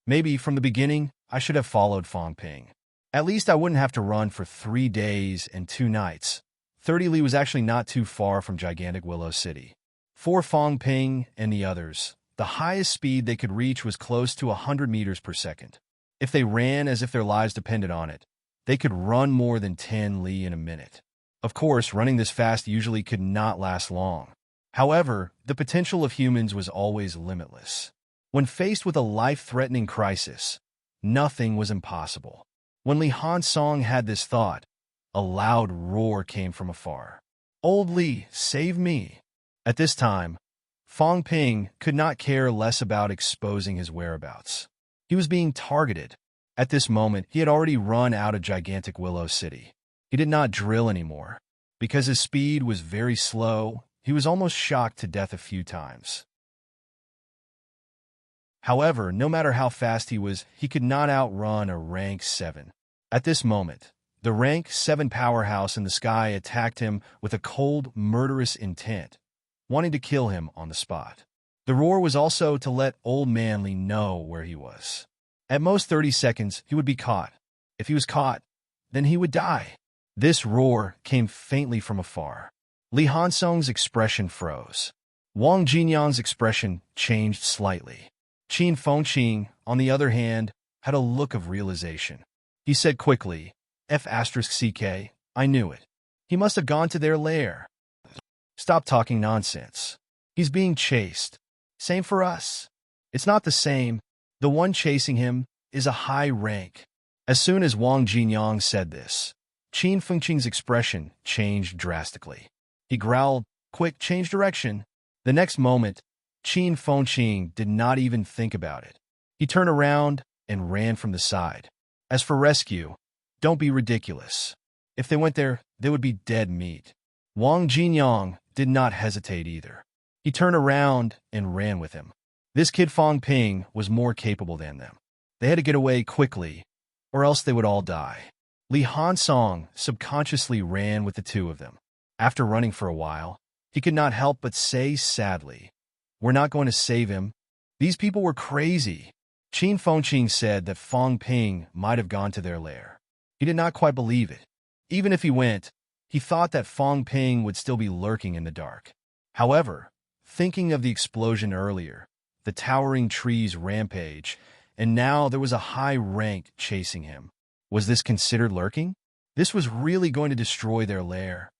Maybe from the beginning, I should have followed Fong Ping. At least I wouldn't have to run for 3 days and 2 nights. 30 li was actually not too far from gigantic Willow City. For Fong Ping and the others, the highest speed they could reach was close to 100 meters per second. If they ran as if their lives depended on it, they could run more than 10 li in a minute. Of course, running this fast usually could not last long. However, the potential of humans was always limitless. When faced with a life-threatening crisis, nothing was impossible. When Li Hansong had this thought, a loud roar came from afar. "Old Li, save me!" At this time, Fong Ping could not care less about exposing his whereabouts. He was being targeted. At this moment, he had already run out of gigantic Willow City. He did not drill anymore. Because his speed was very slow, he was almost shocked to death a few times. However, no matter how fast he was, he could not outrun a rank 7. At this moment, the rank 7 powerhouse in the sky attacked him with a cold, murderous intent, wanting to kill him on the spot. The roar was also to let Old Man Li know where he was. At most 30 seconds, he would be caught. If he was caught, then he would die. This roar came faintly from afar. Li Hansong's expression froze. Wang Jinyang's expression changed slightly. Qin Fengqing, on the other hand, had a look of realization. He said quickly, "F*CK, I knew it. He must have gone to their lair." "Stop talking nonsense. He's being chased. Same for us." "It's not the same. The one chasing him is a high rank." As soon as Wang Jinyang said this, Qin Fengqing's expression changed drastically. He growled, "Quick, change direction." The next moment, Qin Fengqing did not even think about it. He turned around and ran from the side. As for rescue, don't be ridiculous. If they went there, they would be dead meat. Wang Jinyang did not hesitate either. He turned around and ran with him. This kid Fong Ping was more capable than them. They had to get away quickly, or else they would all die. Li Hansong subconsciously ran with the two of them. After running for a while, he could not help but say sadly, "We're not going to save him. These people were crazy." Qin Fengqing said that Fang Ping might have gone to their lair. He did not quite believe it. Even if he went, he thought that Fang Ping would still be lurking in the dark. However, thinking of the explosion earlier, the towering trees rampage, and now there was a high rank chasing him. Was this considered lurking? This was really going to destroy their lair.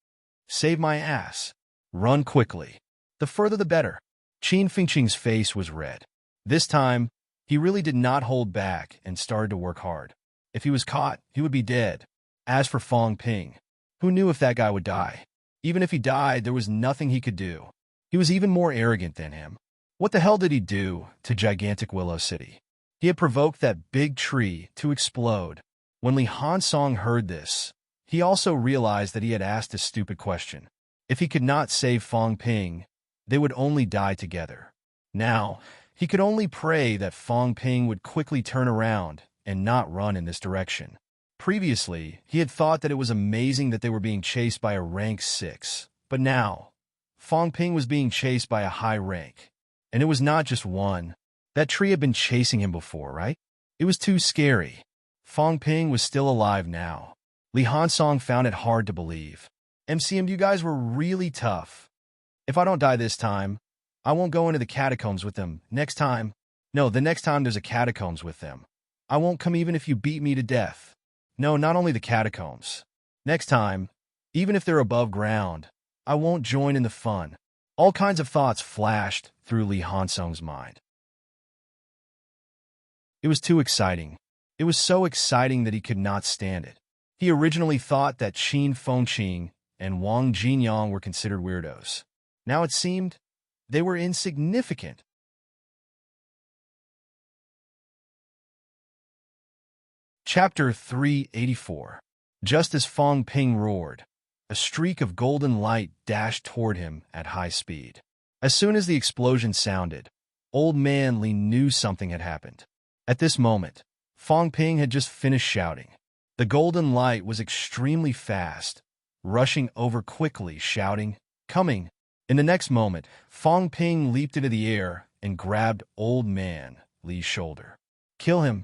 Save my ass. Run quickly. The further the better. Qin Fengqing's face was red. This time, he really did not hold back and started to work hard. If he was caught, he would be dead. As for Fang Ping, who knew if that guy would die? Even if he died, there was nothing he could do. He was even more arrogant than him. What the hell did he do to gigantic Willow City? He had provoked that big tree to explode. When Li Hansong heard this, he also realized that he had asked a stupid question. If he could not save Fang Ping, they would only die together. Now, he could only pray that Fang Ping would quickly turn around and not run in this direction. Previously, he had thought that it was amazing that they were being chased by a rank 6, but now, Fang Ping was being chased by a high rank. And it was not just one. That tree had been chasing him before, right? It was too scary. Fang Ping was still alive now. Li Hansong found it hard to believe. "MCM, you guys were really tough. If I don't die this time, I won't go into the catacombs with them. Next time, no, the next time there's a catacombs with them, I won't come even if you beat me to death. No, not only the catacombs. Next time, even if they're above ground, I won't join in the fun." All kinds of thoughts flashed through Li Hansong's mind. It was too exciting. It was so exciting that he could not stand it. He originally thought that Qin Fengqing and Wang Jinyang were considered weirdos. Now it seemed they were insignificant. Chapter 384. Just as Fang Ping roared, a streak of golden light dashed toward him at high speed. As soon as the explosion sounded, Old Man Li knew something had happened. At this moment, Fang Ping had just finished shouting. The golden light was extremely fast, rushing over quickly, shouting, "Coming!" In the next moment, Fang Ping leaped into the air and grabbed Old Man Li's shoulder. "Kill him!"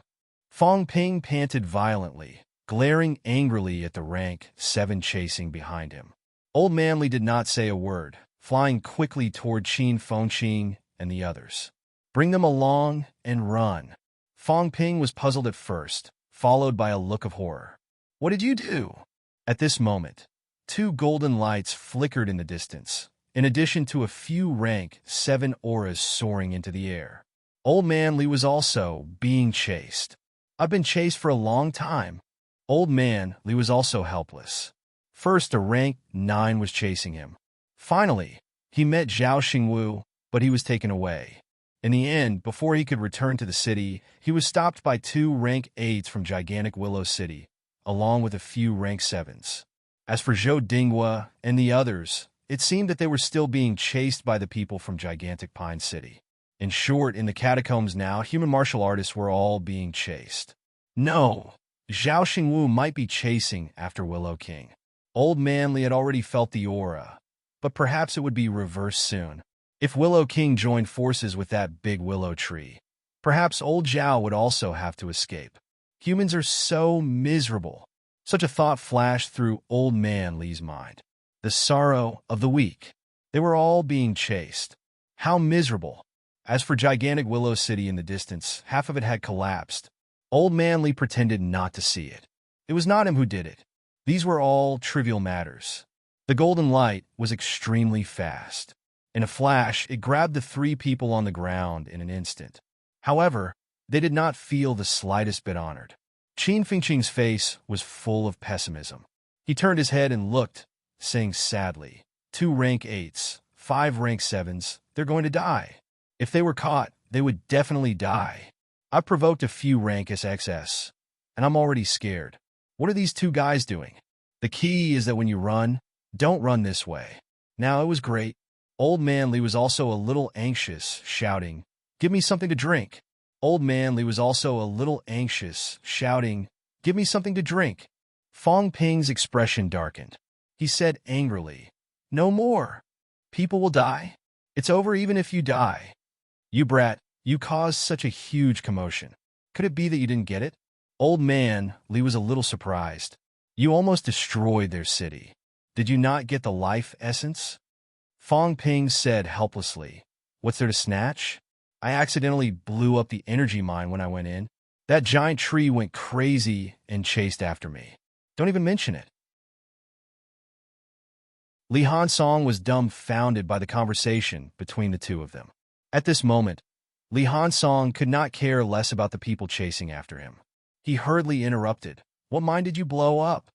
Fang Ping panted violently, glaring angrily at the rank 7 chasing behind him. Old Man Li did not say a word, flying quickly toward Qin Fengqing and the others. "Bring them along and run." Fang Ping was puzzled at first, followed by a look of horror. "What did you do?" At this moment, 2 golden lights flickered in the distance, in addition to a few rank 7 auras soaring into the air. Old Man Li was also being chased. "I've been chased for a long time." Old Man Li was also helpless. First, a rank 9 was chasing him. Finally, he met Zhao Xingwu, but he was taken away. In the end, before he could return to the city, he was stopped by 2 rank 8s from gigantic Willow City, along with a few rank 7s. As for Zhou Dinghua and the others, it seemed that they were still being chased by the people from gigantic Pine City. In short, in the catacombs now, human martial artists were all being chased. No, Zhao Xingwu might be chasing after Willow King. Old Man Li had already felt the aura, but perhaps it would be reversed soon. If Willow King joined forces with that big willow tree, perhaps old Zhao would also have to escape. Humans are so miserable. Such a thought flashed through Old Man Li's mind. The sorrow of the weak. They were all being chased. How miserable. As for gigantic Willow City in the distance, half of it had collapsed. Old Man Li pretended not to see it. It was not him who did it. These were all trivial matters. The golden light was extremely fast. In a flash, it grabbed the 3 people on the ground in an instant. However, they did not feel the slightest bit honored. Qin Fengqing's face was full of pessimism. He turned his head and looked, saying sadly, 2 rank 8s, 5 rank 7s, they're going to die. If they were caught, they would definitely die. I've provoked a few rank SXS, and I'm already scared. What are these 2 guys doing? The key is that when you run, don't run this way. Now, it was great. Old Man Li was also a little anxious, shouting, "Give me something to drink." Old Man Li was also a little anxious, shouting, "Give me something to drink." Fong Ping's expression darkened. He said angrily, "No more. People will die. It's over even if you die. You brat, you caused such a huge commotion. Could it be that you didn't get it?" Old Man Li was a little surprised. "You almost destroyed their city. Did you not get the life essence?" Fong Ping said helplessly, "What's there to snatch? I accidentally blew up the energy mine when I went in. That giant tree went crazy and chased after me. Don't even mention it." Li Hansong was dumbfounded by the conversation between the two of them. At this moment, Li Hansong could not care less about the people chasing after him. He hurriedly interrupted, "What mine did you blow up?"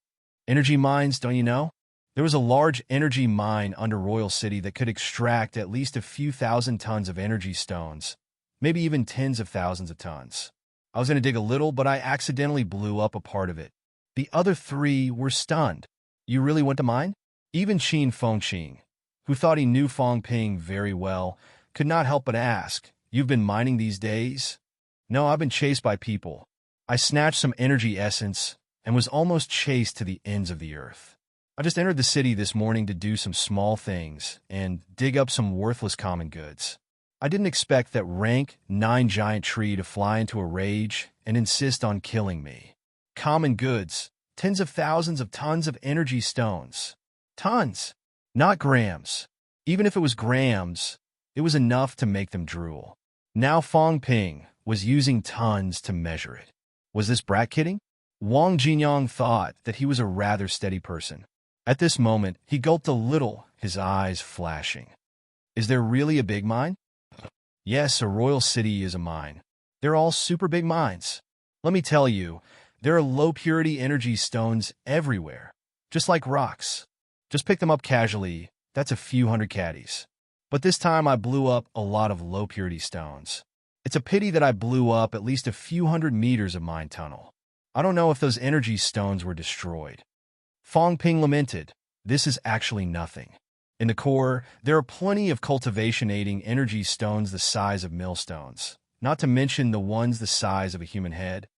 "Energy mines, don't you know? There was a large energy mine under Royal City that could extract at least a few thousand tons of energy stones, maybe even tens of thousands of tons. I was going to dig a little, but I accidentally blew up a part of it. The other three were stunned." "You really went to mine?" Even Qin Fengqing, who thought he knew Fong Ping very well, could not help but ask, "You've been mining these days?" "No, I've been chased by people. I snatched some energy essence and was almost chased to the ends of the earth. I just entered the city this morning to do some small things and dig up some worthless common goods. I didn't expect that rank 9 giant tree to fly into a rage and insist on killing me. Common goods, tens of thousands of tons of energy stones. Tons, not grams. Even if it was grams, it was enough to make them drool." Now Fong Ping was using tons to measure it. Was this brat kidding? Wang Jinyang thought that he was a rather steady person. At this moment, he gulped a little, his eyes flashing. "Is there really a big mine?" "Yes, a royal city is a mine. They're all super big mines. Let me tell you, there are low-purity energy stones everywhere, just like rocks. Just pick them up casually, that's a few hundred caddies. But this time I blew up a lot of low-purity stones. It's a pity that I blew up at least a few hundred meters of mine tunnel. I don't know if those energy stones were destroyed." Fong Ping lamented, "This is actually nothing. In the core, there are plenty of cultivation-aiding energy stones the size of millstones, not to mention the ones the size of a human head.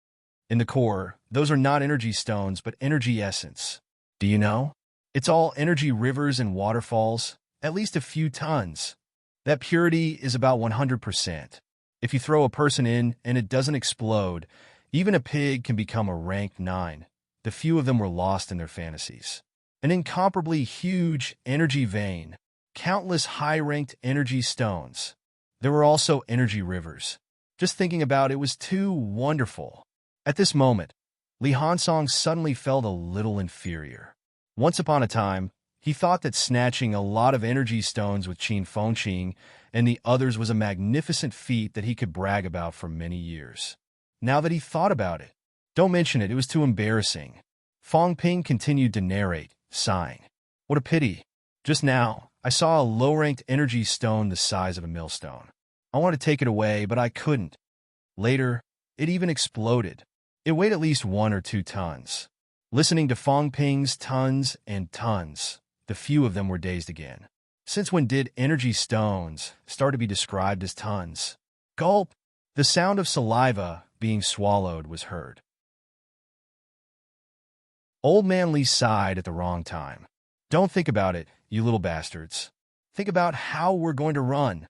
In the core, those are not energy stones but energy essence. Do you know? It's all energy rivers and waterfalls, at least a few tons. That purity is about 100%. If you throw a person in and it doesn't explode, even a pig can become a rank 9. The few of them were lost in their fantasies. An incomparably huge energy vein, countless high-ranked energy stones. There were also energy rivers. Just thinking about it was too wonderful." At this moment, Li Hansong suddenly felt a little inferior. Once upon a time, he thought that snatching a lot of energy stones with Qin Fengqing and the others was a magnificent feat that he could brag about for many years. Now that he thought about it, "Don't mention it, it was too embarrassing." Fong Ping continued to narrate, sighing. "What a pity. Just now, I saw a low-ranked energy stone the size of a millstone. I wanted to take it away, but I couldn't. Later, it even exploded. It weighed at least 1 or 2 tons. Listening to Fong Ping's tons and tons, the few of them were dazed again. Since when did energy stones start to be described as tons? Gulp! The sound of saliva being swallowed was heard. Old Man Li sighed at the wrong time. "Don't think about it, you little bastards. Think about how we're going to run."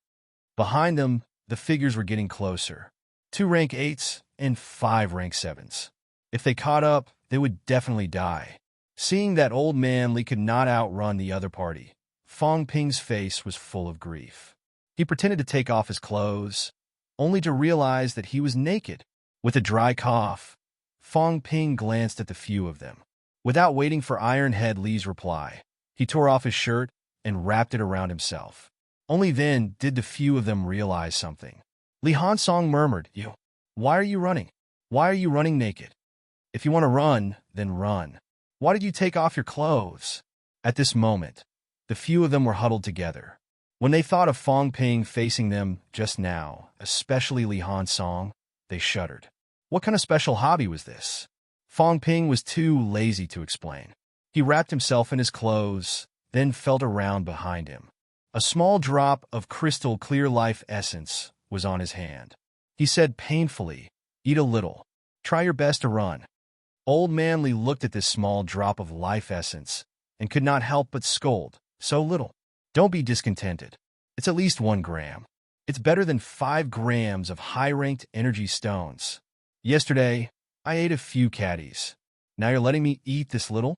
Behind them, the figures were getting closer. 2 rank 8s and 5 rank 7s. If they caught up, they would definitely die. Seeing that Old Man Li could not outrun the other party, Fong Ping's face was full of grief. He pretended to take off his clothes, only to realize that he was naked. With a dry cough, Fong Ping glanced at the few of them. Without waiting for Iron Head Li's reply, he tore off his shirt and wrapped it around himself. Only then did the few of them realize something. Li Hansong murmured, Why are you running? Why are you running naked? If you want to run, then run. Why did you take off your clothes?" At this moment, the few of them were huddled together. When they thought of Fong Ping facing them just now, especially Li Hansong, they shuddered. What kind of special hobby was this? Fong Ping was too lazy to explain. He wrapped himself in his clothes, then felt around behind him. A small drop of crystal clear life essence was on his hand. He said painfully, "Eat a little. Try your best to run." Old Man Li looked at this small drop of life essence and could not help but scold. "So little. Don't be discontented. It's at least 1 gram. It's better than 5 grams of high-ranked energy stones. Yesterday, I ate a few caddies. Now you're letting me eat this little?"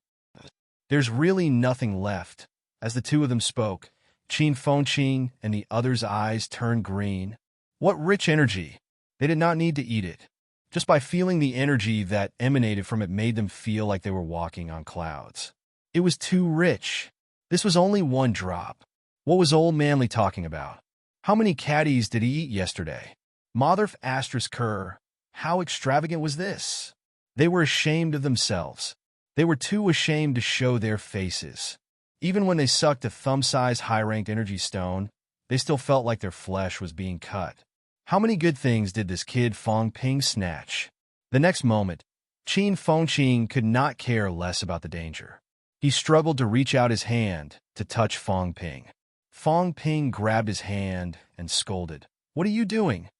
There's really nothing left. As the two of them spoke, Qin Fengqing and the other's eyes turned green. What rich energy! They did not need to eat it. Just by feeling the energy that emanated from it made them feel like they were walking on clouds. It was too rich. This was only 1 drop. What was Old Man Li talking about? How many caddies did he eat yesterday? Motherf asterisk Kerr. How extravagant was this? They were ashamed of themselves. They were too ashamed to show their faces. Even when they sucked a thumb-sized high-ranked energy stone, they still felt like their flesh was being cut. How many good things did this kid Fong Ping snatch? The next moment, Qin Fengqing could not care less about the danger. He struggled to reach out his hand to touch Fong Ping. Fong Ping grabbed his hand and scolded. "What are you doing?"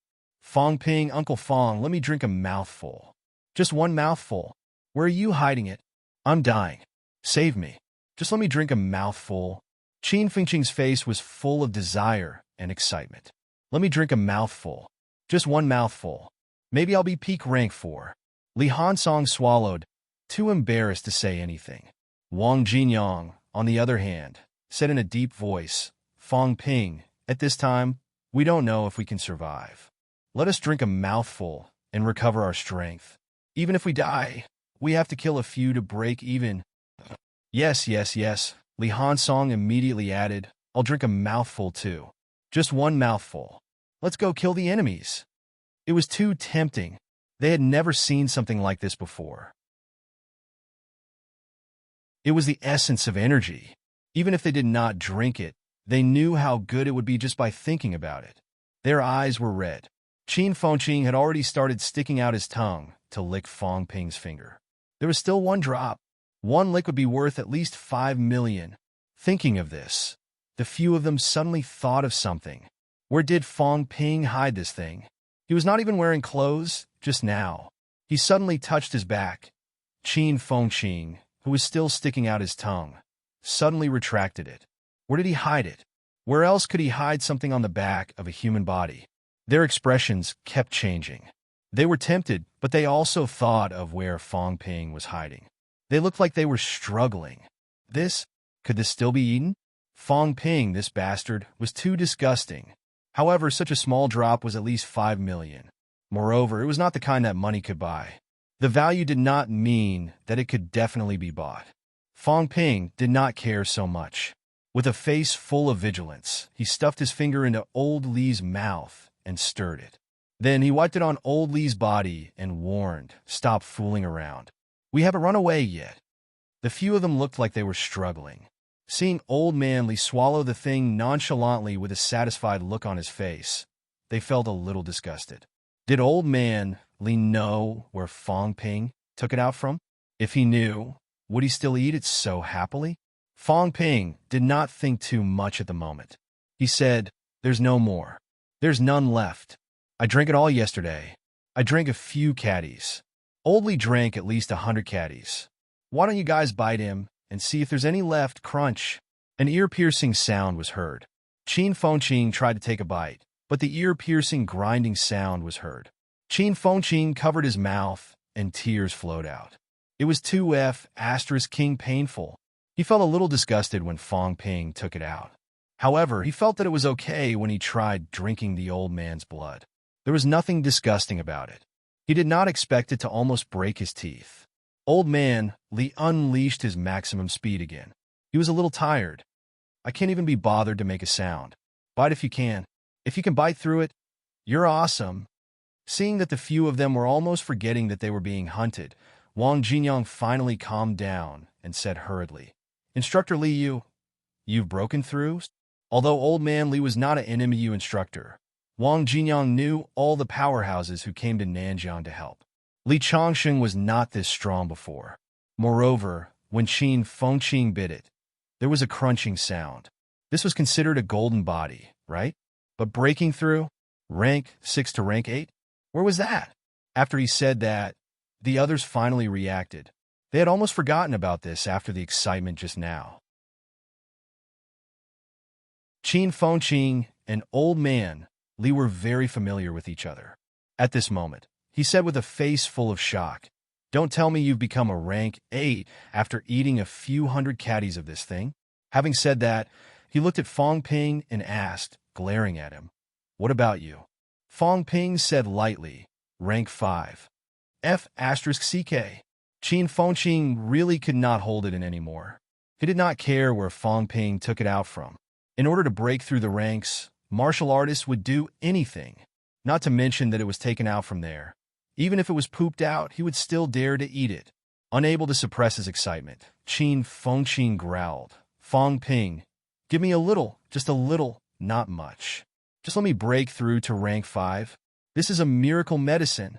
"Fong Ping, Uncle Fong, let me drink a mouthful." "Just 1 mouthful. Where are you hiding it?" "I'm dying. Save me. Just let me drink a mouthful." Qin Fengqing's face was full of desire and excitement. "Let me drink a mouthful. Just 1 mouthful. Maybe I'll be peak rank 4. Li Hansong swallowed, too embarrassed to say anything. Wang Jinyang, on the other hand, said in a deep voice, "Fong Ping, at this time, we don't know if we can survive. Let us drink a mouthful and recover our strength. Even if we die, we have to kill a few to break even." Yes, Li Hansong immediately added, "I'll drink a mouthful too. Just 1 mouthful. Let's go kill the enemies." It was too tempting. They had never seen something like this before. It was the essence of energy. Even if they did not drink it, they knew how good it would be just by thinking about it. Their eyes were red. Qin Fengqing had already started sticking out his tongue to lick Fong Ping's finger. There was still 1 drop. 1 lick would be worth at least 5 million. Thinking of this, the few of them suddenly thought of something. Where did Fong Ping hide this thing? He was not even wearing clothes, just now. He suddenly touched his back. Qin Fengqing, who was still sticking out his tongue, suddenly retracted it. Where did he hide it? Where else could he hide something on the back of a human body? Their expressions kept changing. They were tempted, but they also thought of where Fong Ping was hiding. They looked like they were struggling. Could this still be eaten? Fong Ping, this bastard, was too disgusting. However, such a small drop was at least 5 million. Moreover, it was not the kind that money could buy. The value did not mean that it could definitely be bought. Fong Ping did not care so much. With a face full of vigilance, he stuffed his finger into Old Li's mouth and stirred it. Then he wiped it on Old Li's body and warned, "Stop fooling around. We haven't run away yet." The few of them looked like they were struggling. Seeing Old Man Li swallow the thing nonchalantly with a satisfied look on his face, they felt a little disgusted. Did Old Man Li know where Fong Ping took it out from? If he knew, would he still eat it so happily? Fong Ping did not think too much at the moment. He said, "There's no more. There's none left. I drank it all yesterday. I drank a few caddies. Old Li drank at least 100 caddies. Why don't you guys bite him and see if there's any left?" Crunch. An ear-piercing sound was heard. Qin Fengqing tried to take a bite, but the ear-piercing grinding sound was heard. Qin Fengqing covered his mouth, and tears flowed out. It was 2F*King painful. He felt a little disgusted when Fong Ping took it out. However, he felt that it was okay when he tried drinking the old man's blood. There was nothing disgusting about it. He did not expect it to almost break his teeth. Old Man Li unleashed his maximum speed again. He was a little tired. "I can't even be bothered to make a sound. Bite if you can. If you can bite through it, you're awesome." Seeing that the few of them were almost forgetting that they were being hunted, Wang Jinyang finally calmed down and said hurriedly, "Instructor Li, you've broken through?" Although Old Man Li was not an NMU instructor, Wang Jinyang knew all the powerhouses who came to Nanjiang to help. Li Changsheng was not this strong before. Moreover, when Qin Fengqing bit it, there was a crunching sound. This was considered a golden body, right? But breaking through? Rank 6 to rank 8? Where was that? After he said that, the others finally reacted. They had almost forgotten about this after the excitement just now. Qin Fengqing and Old Man Li were very familiar with each other. At this moment, he said with a face full of shock, "Don't tell me you've become a rank 8 after eating a few hundred caddies of this thing?" Having said that, he looked at Fong Ping and asked, glaring at him, "What about you?" Fong Ping said lightly, "Rank 5. F***CK. Qin Fengqing really could not hold it in anymore. He did not care where Fong Ping took it out from. In order to break through the ranks, martial artists would do anything, not to mention that it was taken out from there. Even if it was pooped out, he would still dare to eat it. Unable to suppress his excitement, Qin Fengqing growled, "Fong Ping, give me a little, just a little, not much. Just let me break through to rank 5. This is a miracle medicine."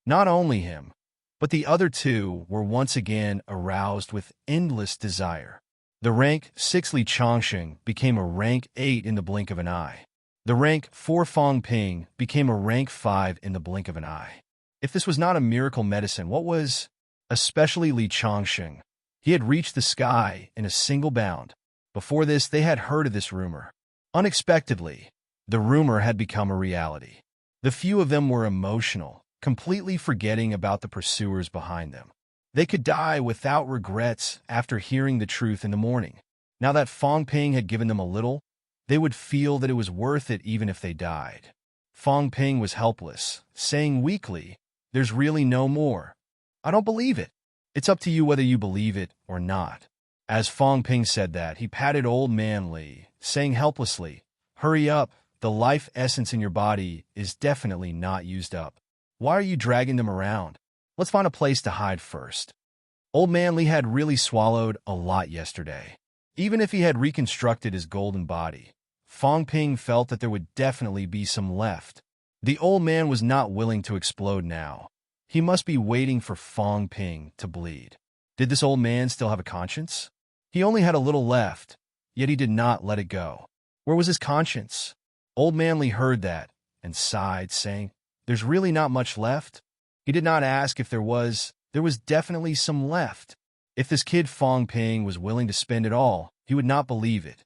Not only him, but the other two were once again aroused with endless desire. The rank 6 Li Chongsheng became a rank 8 in the blink of an eye. The rank 4 Fong Ping became a rank 5 in the blink of an eye. If this was not a miracle medicine, what was? Especially Li Chongsheng. He had reached the sky in a single bound. Before this, they had heard of this rumor. Unexpectedly, the rumor had become a reality. The few of them were emotional, completely forgetting about the pursuers behind them. They could die without regrets after hearing the truth in the morning. Now that Fong Ping had given them a little, they would feel that it was worth it even if they died. Fong Ping was helpless, saying weakly, "There's really no more. I don't believe it. It's up to you whether you believe it or not." As Fong Ping said that, he patted Old Man Li, saying helplessly, "Hurry up, the life essence in your body is definitely not used up. Why are you dragging them around? Let's find a place to hide first." Old Man Li had really swallowed a lot yesterday. Even if he had reconstructed his golden body, Fong Ping felt that there would definitely be some left. The old man was not willing to explode now. He must be waiting for Fong Ping to bleed. Did this old man still have a conscience? He only had a little left, yet he did not let it go. Where was his conscience? Old Man Li heard that and sighed, saying, "There's really not much left." He did not ask if there was definitely some left. If this kid Fong Ping was willing to spend it all, he would not believe it.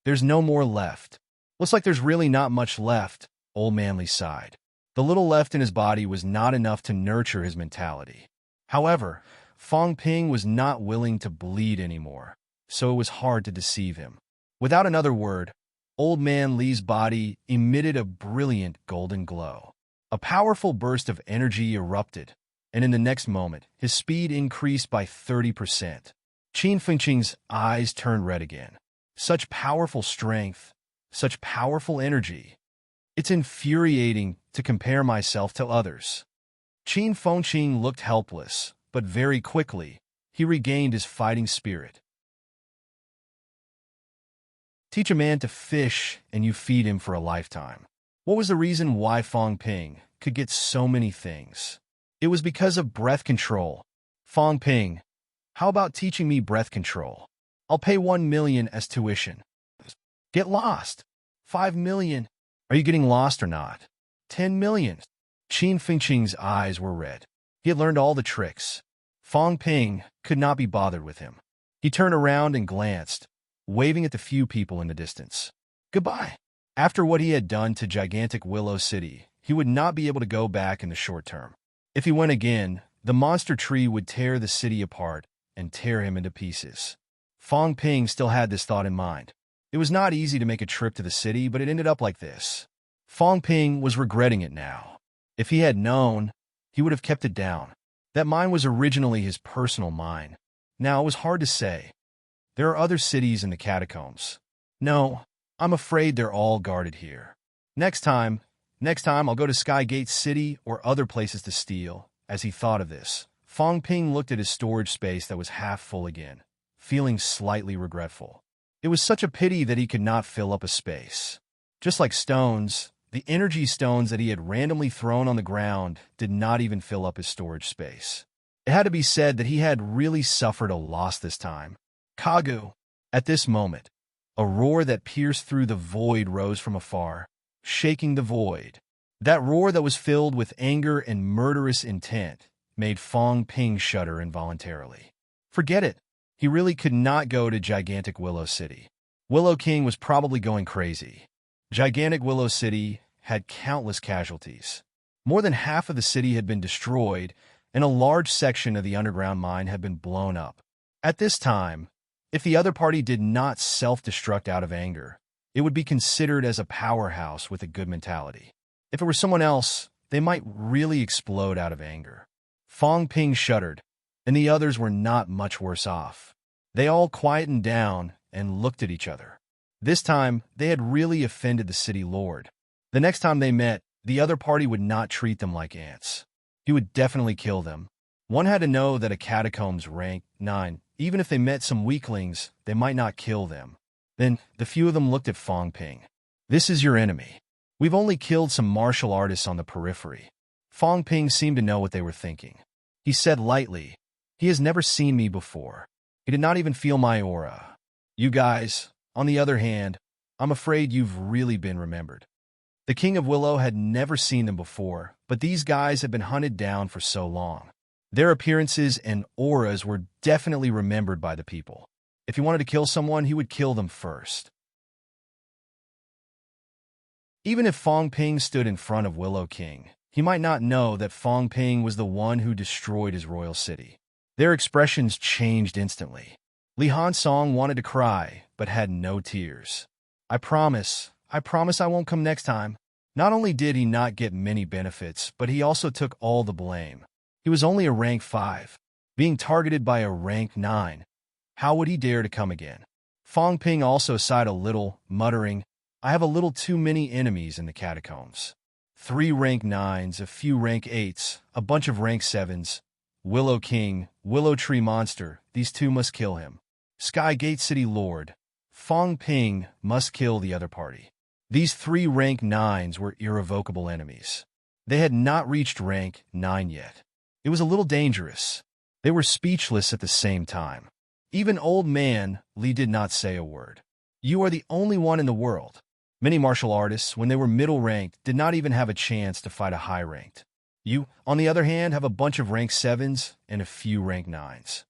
"There's no more left. Looks like there's really not much left," Old Man Li sighed. The little left in his body was not enough to nurture his mentality. However, Fong Ping was not willing to bleed anymore, so it was hard to deceive him. Without another word, Old Man Li's body emitted a brilliant golden glow. A powerful burst of energy erupted, and in the next moment, his speed increased by 30%. Qin Fengqing's eyes turned red again. Such powerful strength, such powerful energy. It's infuriating to compare myself to others. Qin Fengqing looked helpless, but very quickly, he regained his fighting spirit. Teach a man to fish, and you feed him for a lifetime. What was the reason why Fong Ping could get so many things? It was because of breath control. "Fong Ping, how about teaching me breath control? I'll pay 1 million as tuition." "Get lost." 5 million. "Are you getting lost or not?" 10 million. Qin Fengqing's eyes were red. He had learned all the tricks. Fong Ping could not be bothered with him. He turned around and glanced, waving at the few people in the distance. Goodbye. After what he had done to gigantic Willow City, he would not be able to go back in the short term. If he went again, the monster tree would tear the city apart and tear him into pieces. Fong Ping still had this thought in mind. It was not easy to make a trip to the city, but it ended up like this. Fong Ping was regretting it now. If he had known, he would have kept it down. That mine was originally his personal mine. Now it was hard to say. There are other cities in the catacombs. No, I'm afraid they're all guarded here. Next time I'll go to Skygate City or other places to steal. As he thought of this, Fong Ping looked at his storage space that was half full again, feeling slightly regretful. It was such a pity that he could not fill up a space. Just like stones, the energy stones that he had randomly thrown on the ground did not even fill up his storage space. It had to be said that he had really suffered a loss this time. Kagu. At this moment, a roar that pierced through the void rose from afar, shaking the void. That roar that was filled with anger and murderous intent made Fong Ping shudder involuntarily. Forget it. He really could not go to gigantic Willow City. Willow King was probably going crazy. Gigantic Willow City had countless casualties. More than half of the city had been destroyed, and a large section of the underground mine had been blown up. At this time, if the other party did not self-destruct out of anger, it would be considered as a powerhouse with a good mentality. If it were someone else, they might really explode out of anger. Fong Ping shuddered, and the others were not much worse off. They all quietened down and looked at each other. This time, they had really offended the city lord. The next time they met, the other party would not treat them like ants. He would definitely kill them. One had to know that a catacomb's rank 9. Even if they met some weaklings, they might not kill them. Then, the few of them looked at Fong Ping. This is your enemy. We've only killed some martial artists on the periphery. Fong Ping seemed to know what they were thinking. He said lightly, he has never seen me before. He did not even feel my aura. You guys, on the other hand, I'm afraid you've really been remembered. The King of Willow had never seen them before, but these guys had been hunted down for so long. Their appearances and auras were definitely remembered by the people. If he wanted to kill someone, he would kill them first. Even if Fong Ping stood in front of Willow King, he might not know that Fong Ping was the one who destroyed his royal city. Their expressions changed instantly. Li Hansong wanted to cry, but had no tears. I promise I won't come next time. Not only did he not get many benefits, but he also took all the blame. He was only a rank 5, being targeted by a rank 9. How would he dare to come again? Fong Ping also sighed a little, muttering, I have a little too many enemies in the catacombs. 3 rank 9s, a few rank 8s, a bunch of rank 7s. Willow King, Willow Tree Monster, these 2 must kill him. Sky Gate City Lord, Fong Ping must kill the other party. These 3 rank 9s were irrevocable enemies. They had not reached rank 9 yet. It was a little dangerous. They were speechless at the same time. Even old man Li did not say a word. You are the only one in the world. Many martial artists, when they were middle-ranked, did not even have a chance to fight a high-ranked. You, on the other hand, have a bunch of rank 7s and a few rank 9s.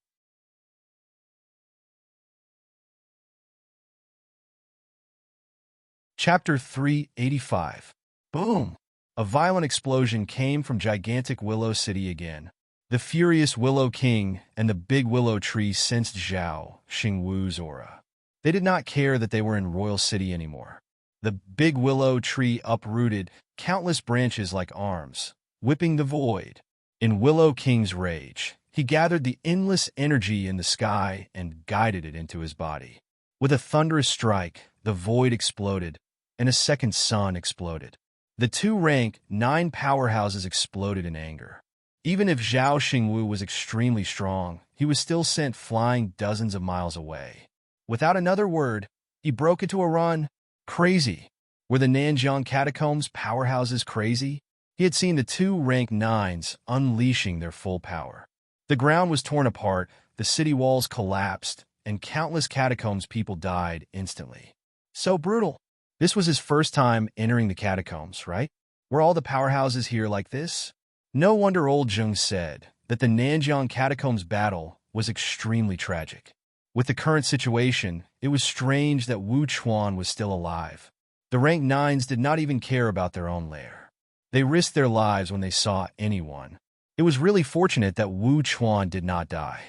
Chapter 385. Boom! A violent explosion came from gigantic Willow City again. The furious Willow King and the big willow tree sensed Zhao Xingwu's aura. They did not care that they were in Royal City anymore. The big willow tree uprooted countless branches like arms, whipping the void. In Willow King's rage, he gathered the endless energy in the sky and guided it into his body. With a thunderous strike, the void exploded, and a second sun exploded. The 2 rank 9 powerhouses exploded in anger. Even if Zhao Xingwu was extremely strong, he was still sent flying dozens of miles away. Without another word, he broke into a run. Crazy. Were the Nanjiang Catacombs powerhouses crazy? He had seen the 2 rank 9s unleashing their full power. The ground was torn apart, the city walls collapsed, and countless catacombs people died instantly. So brutal. This was his first time entering the catacombs, right? Were all the powerhouses here like this? No wonder old Zheng said that the Nanjiang Catacombs battle was extremely tragic. With the current situation, it was strange that Wu Chuan was still alive. The rank 9s did not even care about their own lair. They risked their lives when they saw anyone. It was really fortunate that Wu Chuan did not die.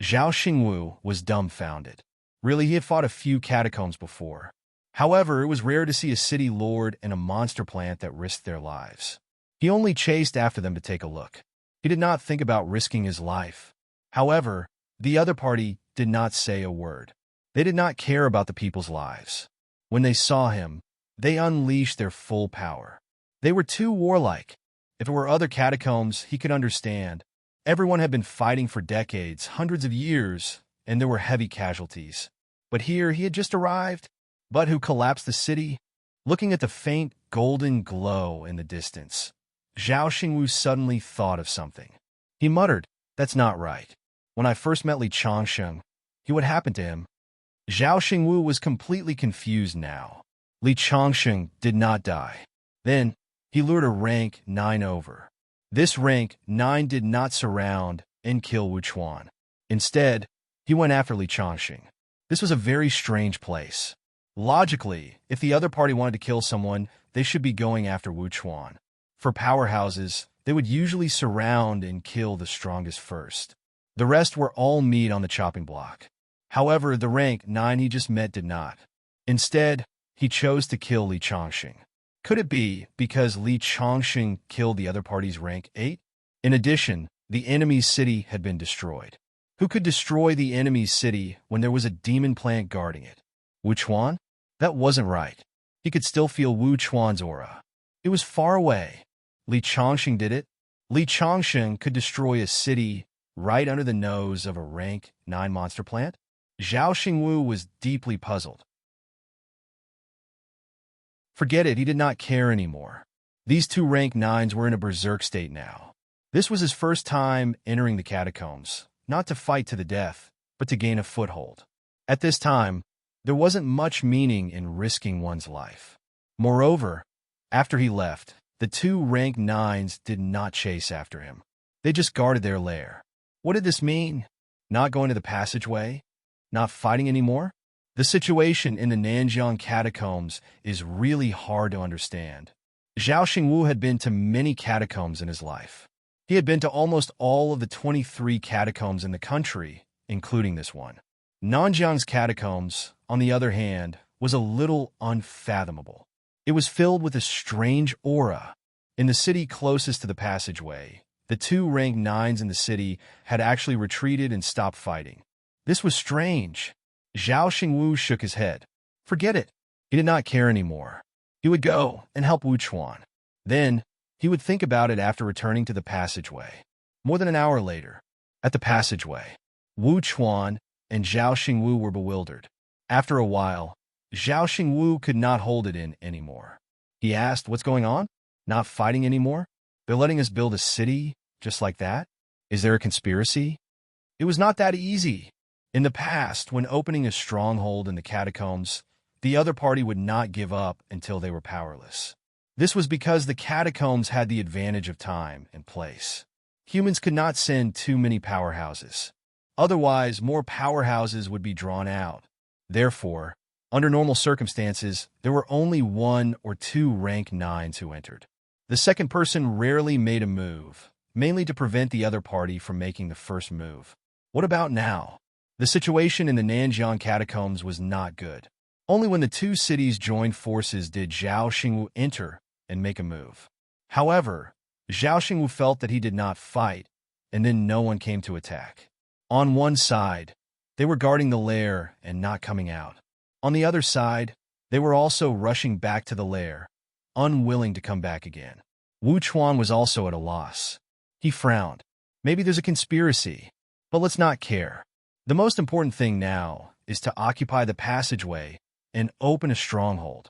Zhao Xingwu was dumbfounded. Really, he had fought a few catacombs before. However, it was rare to see a city lord and a monster plant that risked their lives. He only chased after them to take a look. He did not think about risking his life. However, the other party did not say a word. They did not care about the people's lives. When they saw him, they unleashed their full power. They were too warlike. If it were other catacombs, he could understand. Everyone had been fighting for decades, hundreds of years, and there were heavy casualties. But here he had just arrived. But who collapsed the city? Looking at the faint golden glow in the distance, Zhao Xingwu suddenly thought of something. He muttered, "That's not right. When I first met Li Changsheng, what happened to him?" Zhao Xingwu was completely confused now. Li Changsheng did not die. Then, he lured a rank 9 over. This rank 9 did not surround and kill Wu Chuan. Instead, he went after Li Changxing. This was a very strange place. Logically, if the other party wanted to kill someone, they should be going after Wu Chuan. For powerhouses, they would usually surround and kill the strongest first. The rest were all meat on the chopping block. However, the rank 9 he just met did not. Instead, he chose to kill Li Changxing. Could it be because Li Changxing killed the other party's rank 8? In addition, the enemy's city had been destroyed. Who could destroy the enemy's city when there was a demon plant guarding it? Wu Chuan? That wasn't right. He could still feel Wu Chuan's aura. It was far away. Li Changxing did it. Li Changxing could destroy a city right under the nose of a rank 9 monster plant? Zhao Xingwu was deeply puzzled. Forget it, he did not care anymore. These two rank 9s were in a berserk state now. This was his first time entering the catacombs, not to fight to the death, but to gain a foothold. At this time, there wasn't much meaning in risking one's life. Moreover, after he left, the two rank 9s did not chase after him. They just guarded their lair. What did this mean? Not going to the passageway? Not fighting anymore? The situation in the Nanjiang catacombs is really hard to understand. Zhao Xingwu had been to many catacombs in his life. He had been to almost all of the 23 catacombs in the country, including this one. Nanjiang's catacombs, on the other hand, was a little unfathomable. It was filled with a strange aura. In the city closest to the passageway, the two rank 9s in the city had actually retreated and stopped fighting. This was strange. Zhao Xingwu shook his head. Forget it. He did not care anymore. He would go and help Wu Chuan. Then, he would think about it after returning to the passageway. More than an hour later, at the passageway, Wu Chuan and Zhao Xingwu were bewildered. After a while, Zhao Xingwu could not hold it in anymore. He asked, "What's going on? Not fighting anymore? They're letting us build a city just like that? Is there a conspiracy?" It was not that easy. In the past, when opening a stronghold in the catacombs, the other party would not give up until they were powerless. This was because the catacombs had the advantage of time and place. Humans could not send too many powerhouses. Otherwise, more powerhouses would be drawn out. Therefore, under normal circumstances, there were only 1 or 2 rank 9s who entered. The second person rarely made a move, mainly to prevent the other party from making the first move. What about now? The situation in the Nanjiang catacombs was not good. Only when the two cities joined forces did Zhao Xingwu enter and make a move. However, Zhao Xingwu felt that he did not fight, and then no one came to attack. On one side, they were guarding the lair and not coming out. On the other side, they were also rushing back to the lair, unwilling to come back again. Wu Chuan was also at a loss. He frowned. Maybe there's a conspiracy, but let's not care. The most important thing now is to occupy the passageway and open a stronghold.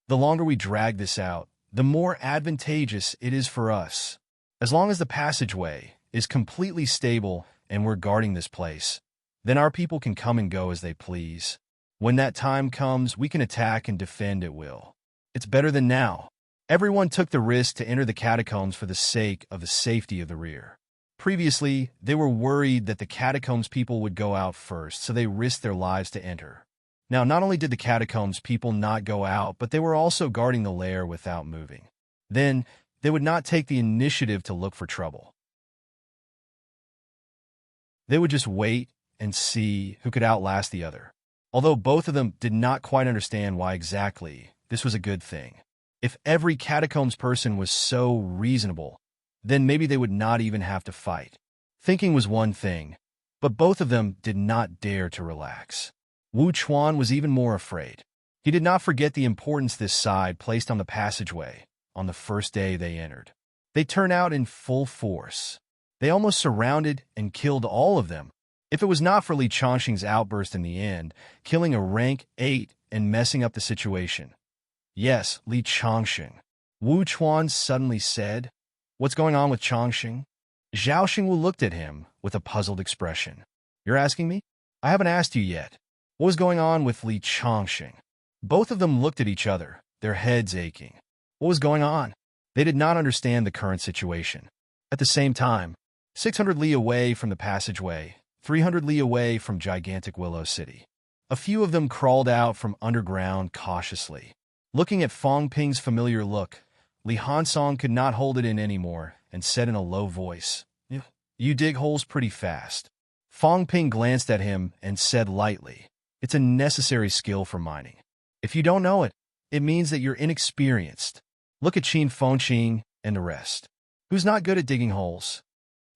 The longer we drag this out, the more advantageous it is for us. As long as the passageway is completely stable and we're guarding this place, then our people can come and go as they please. When that time comes, we can attack and defend at will. It's better than now. Everyone took the risk to enter the catacombs for the sake of the safety of the rear. Previously, they were worried that the catacombs people would go out first, so they risked their lives to enter. Now, not only did the catacombs people not go out, but they were also guarding the lair without moving. Then, they would not take the initiative to look for trouble. They would just wait and see who could outlast the other. Although both of them did not quite understand why exactly this was a good thing. If every catacombs person was so reasonable, then maybe they would not even have to fight. Thinking was one thing, but both of them did not dare to relax. Wu Chuan was even more afraid. He did not forget the importance this side placed on the passageway on the first day they entered. They turned out in full force. They almost surrounded and killed all of them. If it was not for Li Changxing's outburst in the end, killing a rank 8 and messing up the situation. Yes, Li Changxing. Wu Chuan suddenly said, "What's going on with Changxing?" Zhao Xingwu looked at him with a puzzled expression. "You're asking me? I haven't asked you yet. What was going on with Li Changxing?" Both of them looked at each other, their heads aching. What was going on? They did not understand the current situation. At the same time, 600 li away from the passageway, 300 li away from gigantic Willow City, a few of them crawled out from underground cautiously. Looking at Fong Ping's familiar look, Li Hansong could not hold it in anymore and said in a low voice, "You dig holes pretty fast." Fong Ping glanced at him and said lightly, "It's a necessary skill for mining. If you don't know it, it means that you're inexperienced. Look at Qin Fengqing and the rest. Who's not good at digging holes?"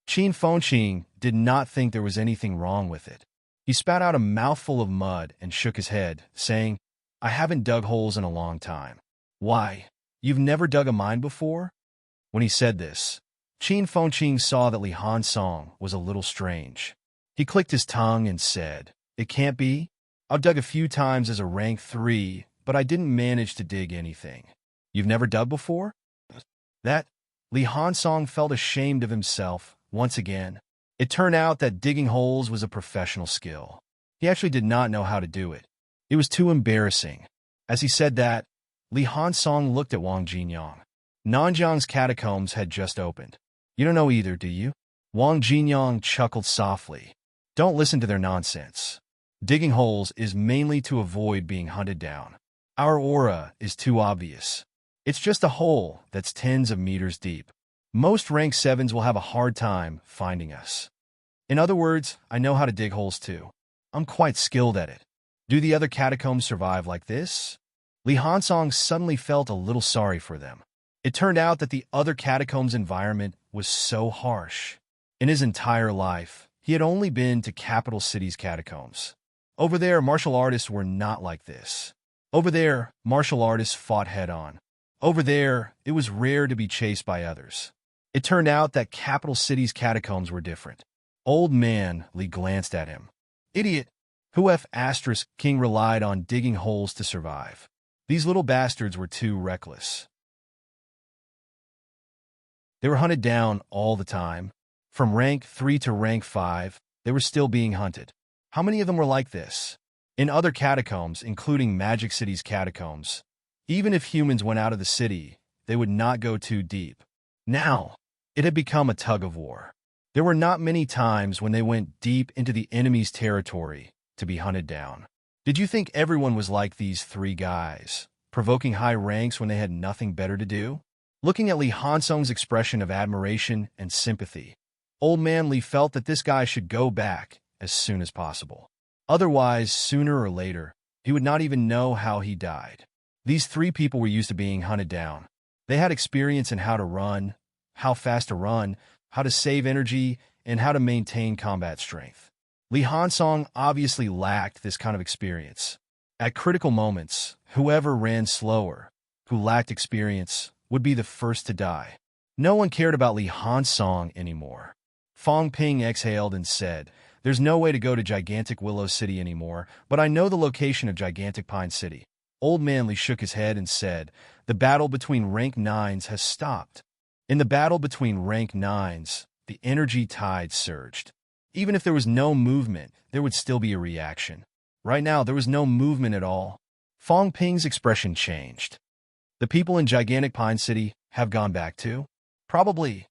Qin Fengqing did not think there was anything wrong with it. He spat out a mouthful of mud and shook his head, saying, "I haven't dug holes in a long time." "Why? You've never dug a mine before?" When he said this, Qin Fengqing saw that Li Hansong was a little strange. He clicked his tongue and said, "It can't be. I've dug a few times as a rank 3, but I didn't manage to dig anything." "You've never dug before?" That Li Hansong felt ashamed of himself once again. It turned out that digging holes was a professional skill. He actually did not know how to do it. It was too embarrassing. As he said that, Li Hansong looked at Wang Jinyang. Nanjiang's catacombs had just opened. "You don't know either, do you?" Wang Jinyang chuckled softly. "Don't listen to their nonsense. Digging holes is mainly to avoid being hunted down. Our aura is too obvious. It's just a hole that's tens of meters deep. Most rank 7s will have a hard time finding us. In other words, I know how to dig holes too. I'm quite skilled at it. Do the other catacombs survive like this?" Li Hansong suddenly felt a little sorry for them. It turned out that the other catacombs' environment was so harsh. In his entire life, he had only been to capital cities' catacombs. Over there, martial artists were not like this. Over there, martial artists fought head-on. Over there, it was rare to be chased by others. It turned out that capital cities' catacombs were different. Old man Li glanced at him. "Idiot! Who F*** King relied on digging holes to survive? These little bastards were too reckless. They were hunted down all the time. From rank 3 to rank 5, they were still being hunted. How many of them were like this? In other catacombs, including Magic City's catacombs, even if humans went out of the city, they would not go too deep. Now, it had become a tug-of-war. There were not many times when they went deep into the enemy's territory to be hunted down. Did you think everyone was like these 3 guys, provoking high ranks when they had nothing better to do? Looking at Li Hansong's expression of admiration and sympathy, Old Man Li felt that this guy should go back as soon as possible. Otherwise, sooner or later, he would not even know how he died. These 3 people were used to being hunted down. They had experience in how to run, how fast to run, how to save energy, and how to maintain combat strength. Li Hansong obviously lacked this kind of experience. At critical moments, whoever ran slower, who lacked experience, would be the first to die. No one cared about Li Hansong anymore. Fong Ping exhaled and said, "There's no way to go to Gigantic Willow City anymore, but I know the location of Gigantic Pine City." Old Man Li shook his head and said, "The battle between rank 9s has stopped." In the battle between rank 9s, the energy tide surged. Even if there was no movement, there would still be a reaction. Right now, there was no movement at all. Fong Ping's expression changed. "The people in Gigantic Pine City have gone back too?" "Probably."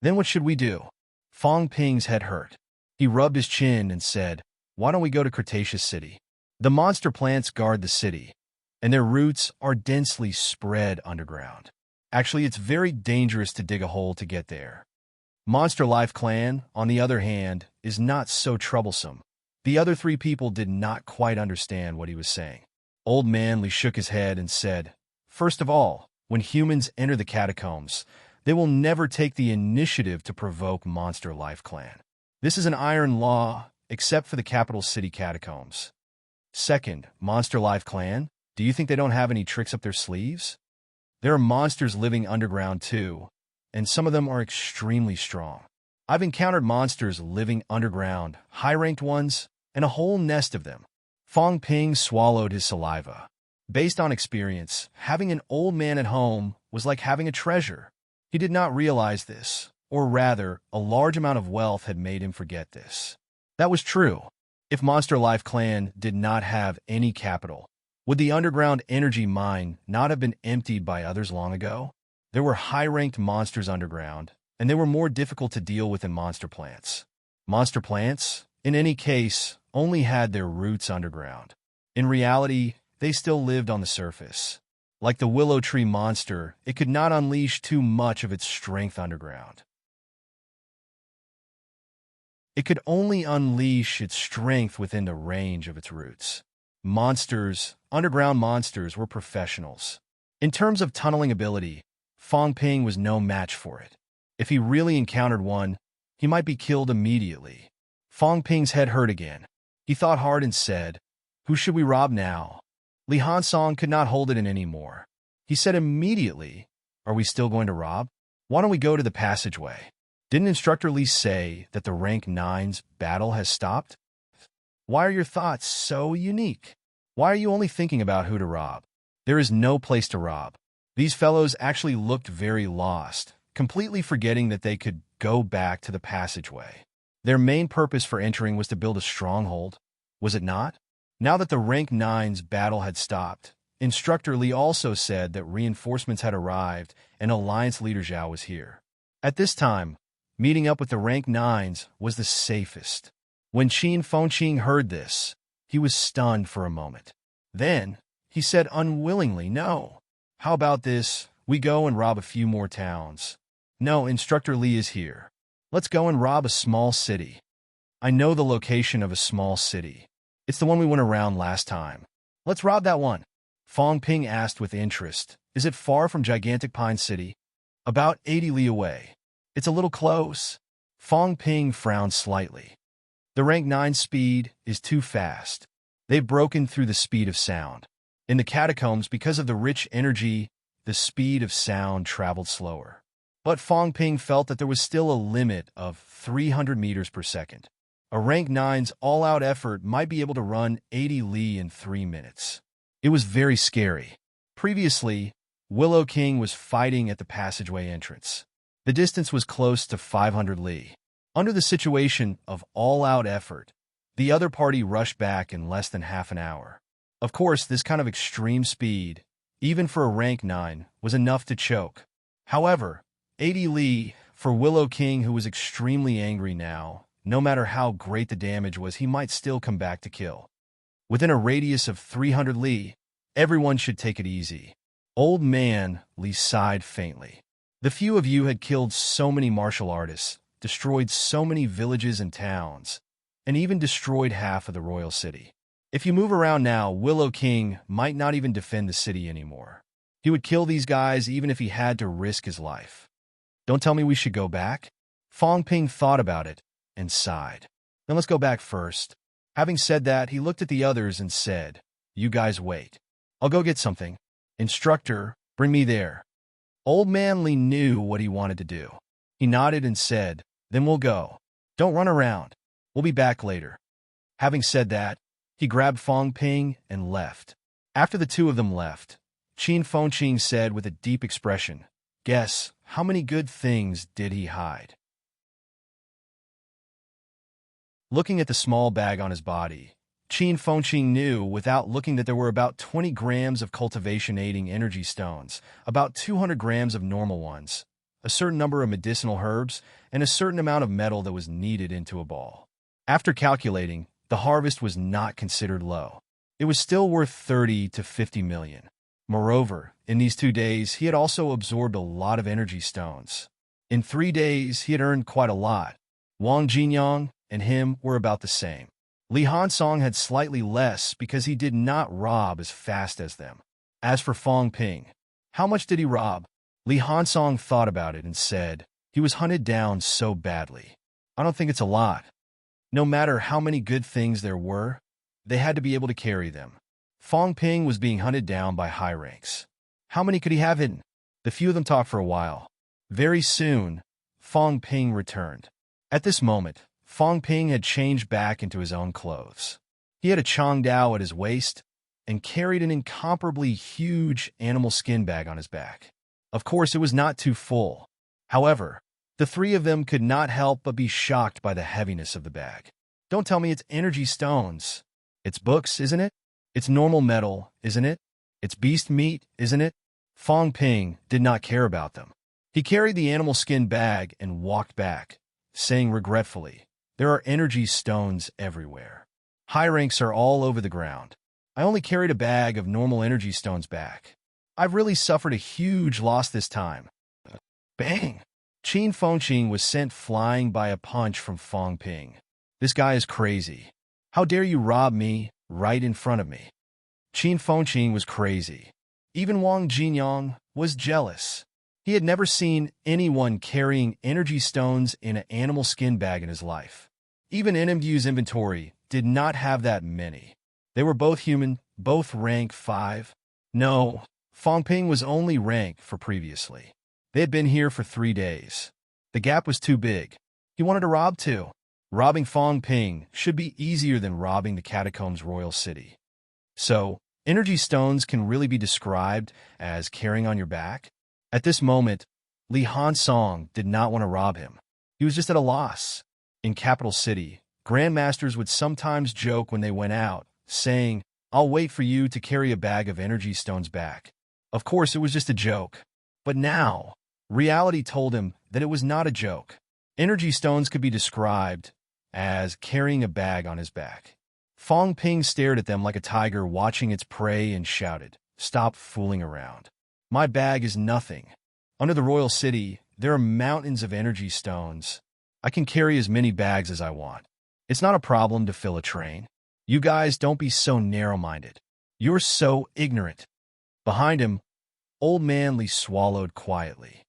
"Then what should we do?" Fong Ping's head hurt. He rubbed his chin and said, "Why don't we go to Cretaceous City? The monster plants guard the city, and their roots are densely spread underground. Actually, it's very dangerous to dig a hole to get there. Monster Life Clan, on the other hand, is not so troublesome." The other 3 people did not quite understand what he was saying. Old Man Li shook his head and said, "First of all, when humans enter the catacombs, they will never take the initiative to provoke Monster Life Clan. This is an iron law, except for the capital city catacombs. Second, Monster Life Clan, do you think they don't have any tricks up their sleeves? There are monsters living underground too, and some of them are extremely strong. I've encountered monsters living underground, high-ranked ones, and a whole nest of them." Fong Ping swallowed his saliva. Based on experience, having an old man at home was like having a treasure. He did not realize this, or rather, a large amount of wealth had made him forget this. That was true. If Monster Life Clan did not have any capital, would the underground energy mine not have been emptied by others long ago? There were high-ranked monsters underground, and they were more difficult to deal with than monster plants. Monster plants, in any case, only had their roots underground. In reality, they still lived on the surface. Like the willow tree monster, it could not unleash too much of its strength underground. It could only unleash its strength within the range of its roots. Underground monsters were professionals. In terms of tunneling ability, Fong Ping was no match for it. If he really encountered one, he might be killed immediately. Fong Ping's head hurt again. He thought hard and said, "Who should we rob now?" Li Hansong could not hold it in anymore. He said immediately, "Are we still going to rob? Why don't we go to the passageway? Didn't Instructor Li say that the Rank 9's battle has stopped? Why are your thoughts so unique? Why are you only thinking about who to rob? There is no place to rob." These fellows actually looked very lost, completely forgetting that they could go back to the passageway. Their main purpose for entering was to build a stronghold, was it not? Now that the Rank 9's battle had stopped, Instructor Li also said that reinforcements had arrived and Alliance Leader Zhao was here. At this time, meeting up with the Rank 9's was the safest. When Qin Fengqing heard this, he was stunned for a moment. Then, he said unwillingly, "No. How about this? We go and rob a few more towns." "No, Instructor Li is here. Let's go and rob a small city. I know the location of a small city. It's the one we went around last time. Let's rob that one." Fong Ping asked with interest, "Is it far from Gigantic Pine City?" "About 80 li away. It's a little close." Fong Ping frowned slightly. The Rank 9 speed is too fast. They've broken through the speed of sound. In the catacombs, because of the rich energy, the speed of sound traveled slower. But Fong Ping felt that there was still a limit of 300 meters per second. A Rank 9's all-out effort might be able to run 80 li in 3 minutes. It was very scary. Previously, Willow King was fighting at the passageway entrance. The distance was close to 500 li. Under the situation of all-out effort, the other party rushed back in less than half an hour. Of course, this kind of extreme speed, even for a Rank 9, was enough to choke. However, 80 li, for Willow King, who was extremely angry now, no matter how great the damage was, he might still come back to kill. Within a radius of 300 li, everyone should take it easy. Old man Li sighed faintly. The few of you had killed so many martial artists, destroyed so many villages and towns, and even destroyed half of the royal city. If you move around now, Willow King might not even defend the city anymore. He would kill these guys even if he had to risk his life. Don't tell me we should go back? Fong Ping thought about it and sighed. Then let's go back first. Having said that, he looked at the others and said, "You guys wait. I'll go get something. Instructor, bring me there." Old Man Li knew what he wanted to do. He nodded and said, "Then we'll go. Don't run around. We'll be back later." Having said that, he grabbed Fong Ping and left. After the two of them left, Qin Fengqing said with a deep expression, "Guess, how many good things did he hide?" Looking at the small bag on his body, Qin Fengqing knew without looking that there were about 20 grams of cultivation-aiding energy stones, about 200 grams of normal ones, a certain number of medicinal herbs, and a certain amount of metal that was kneaded into a ball. After calculating, the harvest was not considered low. It was still worth 30 to 50 million. Moreover, in these 2 days, he had also absorbed a lot of energy stones. In 3 days, he had earned quite a lot. Wang Jinyang and him were about the same. Li Hansong had slightly less because he did not rob as fast as them. As for Fong Ping, how much did he rob? Li Hansong thought about it and said, "He was hunted down so badly. I don't think it's a lot. No matter how many good things there were, they had to be able to carry them." Fong Ping was being hunted down by high ranks. How many could he have hidden? The few of them talked for a while. Very soon, Fong Ping returned. At this moment, Fong Ping had changed back into his own clothes. He had a Chongdao at his waist and carried an incomparably huge animal skin bag on his back. Of course, it was not too full. However, the three of them could not help but be shocked by the heaviness of the bag. Don't tell me it's energy stones. It's books, isn't it? It's normal metal, isn't it? It's beast meat, isn't it? Fong Ping did not care about them. He carried the animal skin bag and walked back, saying regretfully, "There are energy stones everywhere. High ranks are all over the ground. I only carried a bag of normal energy stones back. I've really suffered a huge loss this time." Bang! Qin Fengqing was sent flying by a punch from Fong Ping. "This guy is crazy. How dare you rob me right in front of me?" Qin Fengqing was crazy. Even Wang Jinyang was jealous. He had never seen anyone carrying energy stones in an animal skin bag in his life. Even NMU's inventory did not have that many. They were both human, both rank 5. No, Fong Ping was only rank for previously. They had been here for 3 days. The gap was too big. He wanted to rob too. Robbing Fong Ping should be easier than robbing the Catacombs Royal City. So, energy stones can really be described as carrying on your back? At this moment, Li Hansong did not want to rob him. He was just at a loss. In Capital City, grandmasters would sometimes joke when they went out, saying, "I'll wait for you to carry a bag of energy stones back." Of course, it was just a joke. But now, reality told him that it was not a joke. Energy stones could be described as carrying a bag on his back. Fong Ping stared at them like a tiger watching its prey and shouted, "Stop fooling around. My bag is nothing. Under the royal city, there are mountains of energy stones. I can carry as many bags as I want. It's not a problem to fill a train. You guys don't be so narrow-minded. You're so ignorant." Behind him, Old Man Li swallowed quietly.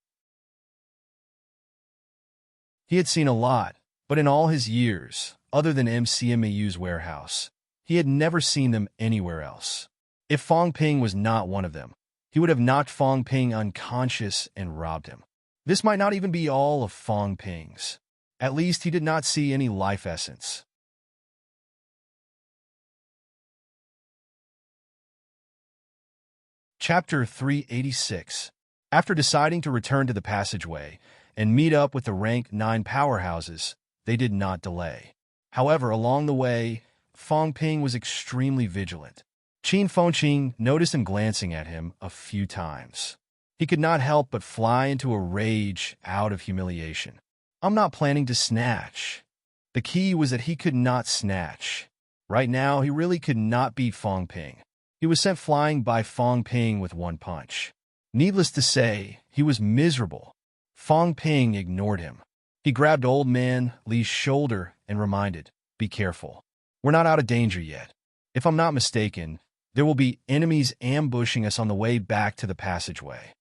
He had seen a lot, but in all his years, other than MCMAU's warehouse, he had never seen them anywhere else. If Fong Ping was not one of them, he would have knocked Fong Ping unconscious and robbed him. This might not even be all of Fong Ping's. At least he did not see any life essence. Chapter 386. After deciding to return to the passageway and meet up with the rank 9 powerhouses, they did not delay. However, along the way, Fong Ping was extremely vigilant. Qin Fengqing noticed him glancing at him a few times. He could not help but fly into a rage out of humiliation. "I'm not planning to snatch." The key was that he could not snatch. Right now, he really could not beat Fong Ping. He was sent flying by Fong Ping with one punch. Needless to say, he was miserable. Fong Ping ignored him. He grabbed Old Man Li's shoulder and reminded, "Be careful. We're not out of danger yet. If I'm not mistaken, there will be enemies ambushing us on the way back to the passageway."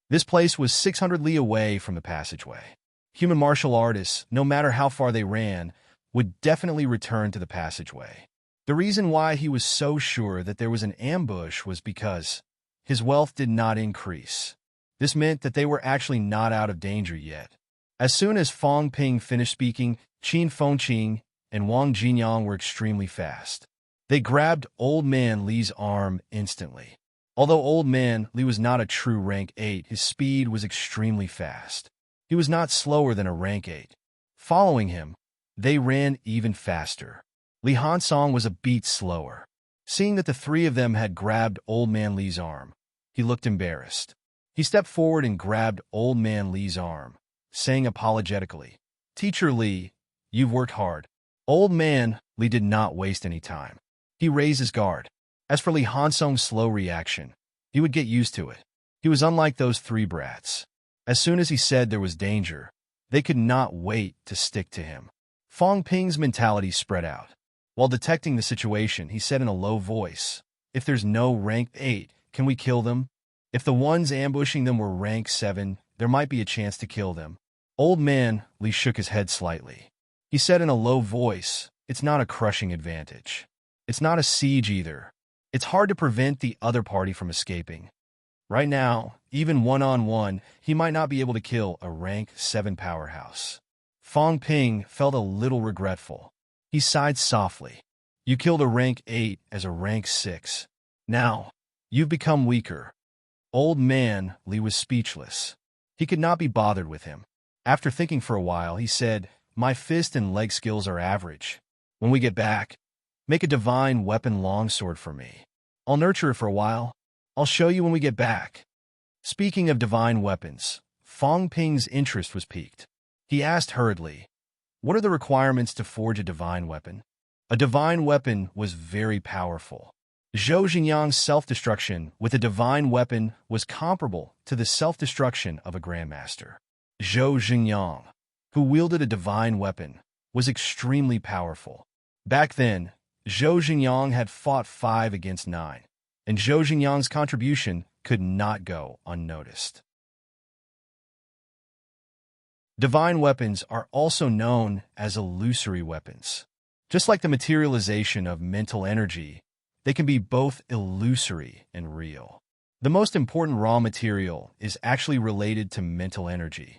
This place was 600 li away from the passageway. Human martial artists, no matter how far they ran, would definitely return to the passageway. The reason why he was so sure that there was an ambush was because his wealth did not increase. This meant that they were actually not out of danger yet. As soon as Fong Ping finished speaking, Qin Fengqing and Wang Jinyang were extremely fast. They grabbed Old Man Li's arm instantly. Although Old Man Li was not a true rank 8, his speed was extremely fast. He was not slower than a rank 8. Following him, they ran even faster. Li Hansong was a beat slower. Seeing that the 3 of them had grabbed Old Man Li's arm, he looked embarrassed. He stepped forward and grabbed Old Man Li's arm, saying apologetically, "Teacher Li, you've worked hard." Old Man Li did not waste any time. He raised his guard. As for Li Hansong's slow reaction, he would get used to it. He was unlike those 3 brats. As soon as he said there was danger, they could not wait to stick to him. Fong Ping's mentality spread out. While detecting the situation, he said in a low voice, "If there's no rank 8, can we kill them? If the ones ambushing them were rank 7, there might be a chance to kill them." Old Man Li shook his head slightly. He said in a low voice, "It's not a crushing advantage. It's not a siege either. It's hard to prevent the other party from escaping. Right now, even one-on-one, he might not be able to kill a rank 7 powerhouse." Fong Ping felt a little regretful. He sighed softly. "You killed a rank 8 as a rank 6. Now, you've become weaker." Old Man Li was speechless. He could not be bothered with him. After thinking for a while, he said, "My fist and leg skills are average. When we get back, make a divine weapon longsword for me. I'll nurture it for a while. I'll show you when we get back." Speaking of divine weapons, Fong Ping's interest was piqued. He asked hurriedly, "What are the requirements to forge a divine weapon?" A divine weapon was very powerful. Zhou Xingyang's self-destruction with a divine weapon was comparable to the self-destruction of a grandmaster. Zhou Xingyang, who wielded a divine weapon, was extremely powerful. Back then, Zhou Xingyang had fought 5 against 9, and Zhou Xingyang's contribution could not go unnoticed. Divine weapons are also known as illusory weapons. Just like the materialization of mental energy, they can be both illusory and real. The most important raw material is actually related to mental energy.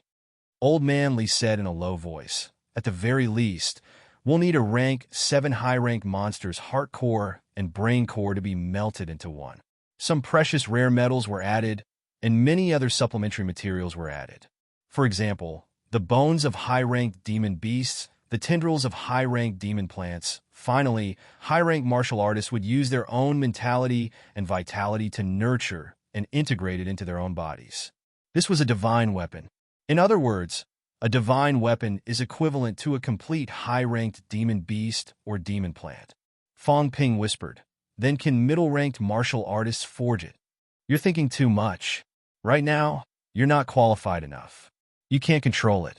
Old Man Li said in a low voice, "At the very least, we'll need a rank 7 high-rank monster's heart core and brain core to be melted into one. Some precious rare metals were added, and many other supplementary materials were added. For example, the bones of high-ranked demon beasts, the tendrils of high-ranked demon plants. Finally, high-ranked martial artists would use their own mentality and vitality to nurture and integrate it into their own bodies. This was a divine weapon. In other words, a divine weapon is equivalent to a complete high-ranked demon beast or demon plant." Fong Ping whispered, "Then can middle-ranked martial artists forge it?" "You're thinking too much. Right now, you're not qualified enough. You can't control it."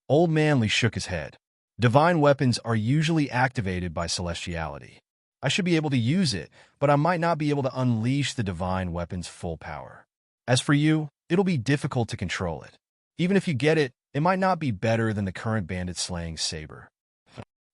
Old Man Li shook his head. "Divine weapons are usually activated by celestiality. I should be able to use it, but I might not be able to unleash the divine weapon's full power. As for you, it'll be difficult to control it. Even if you get it, it might not be better than the current bandit-slaying saber.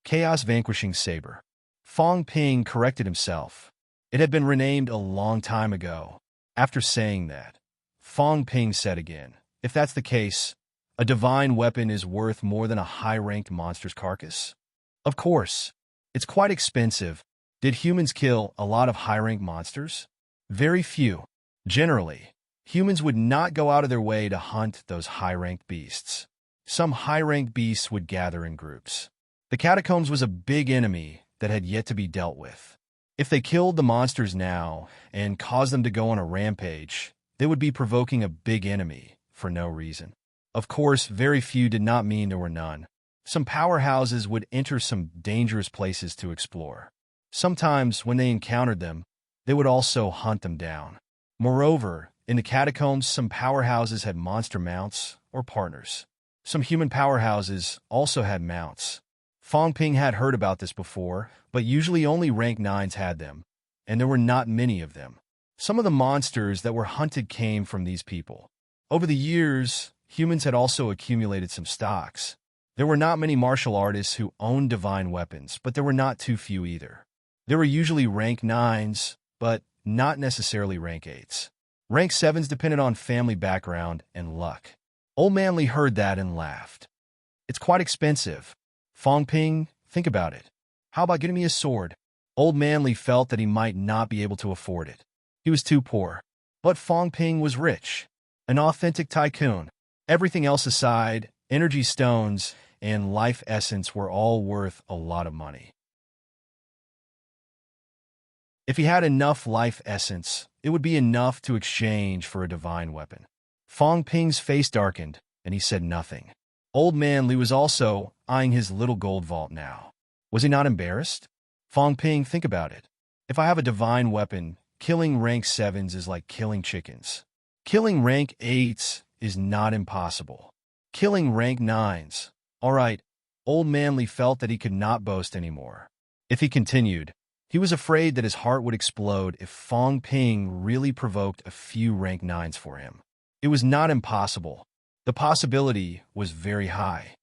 Chaos-vanquishing saber." Fong Ping corrected himself. It had been renamed a long time ago. After saying that, Fong Ping said again, "If that's the case, a divine weapon is worth more than a high-ranked monster's carcass?" "Of course. It's quite expensive. Did humans kill a lot of high-ranked monsters? Very few. Generally, humans would not go out of their way to hunt those high-ranked beasts. Some high-ranked beasts would gather in groups. The catacombs was a big enemy that had yet to be dealt with. If they killed the monsters now and caused them to go on a rampage, they would be provoking a big enemy for no reason. Of course, very few did not mean there were none. Some powerhouses would enter some dangerous places to explore. Sometimes, when they encountered them, they would also hunt them down. Moreover, in the catacombs, some powerhouses had monster mounts or partners. Some human powerhouses also had mounts. Fong Ping had heard about this before, but usually only rank 9s had them, and there were not many of them. Some of the monsters that were hunted came from these people. Over the years, humans had also accumulated some stocks. There were not many martial artists who owned divine weapons, but there were not too few either. There were usually rank 9s, but not necessarily rank 8s. Rank 7s depended on family background and luck. Old Man Li heard that and laughed. "It's quite expensive. Fong Ping, think about it. How about getting me a sword?" Old Man Li felt that he might not be able to afford it. He was too poor. But Fong Ping was rich. An authentic tycoon. Everything else aside, energy stones and life essence were all worth a lot of money. If he had enough life essence, it would be enough to exchange for a divine weapon. Fong Ping's face darkened, and he said nothing. Old Man Li was also eyeing his little gold vault now. Was he not embarrassed? "Fong Ping, think about it. If I have a divine weapon, killing rank 7s is like killing chickens. Killing rank 8s is not impossible. Killing rank 9s. All right." Old Man Li felt that he could not boast anymore. If he continued, he was afraid that his heart would explode if Fong Ping really provoked a few rank 9s for him. It was not impossible. The possibility was very high.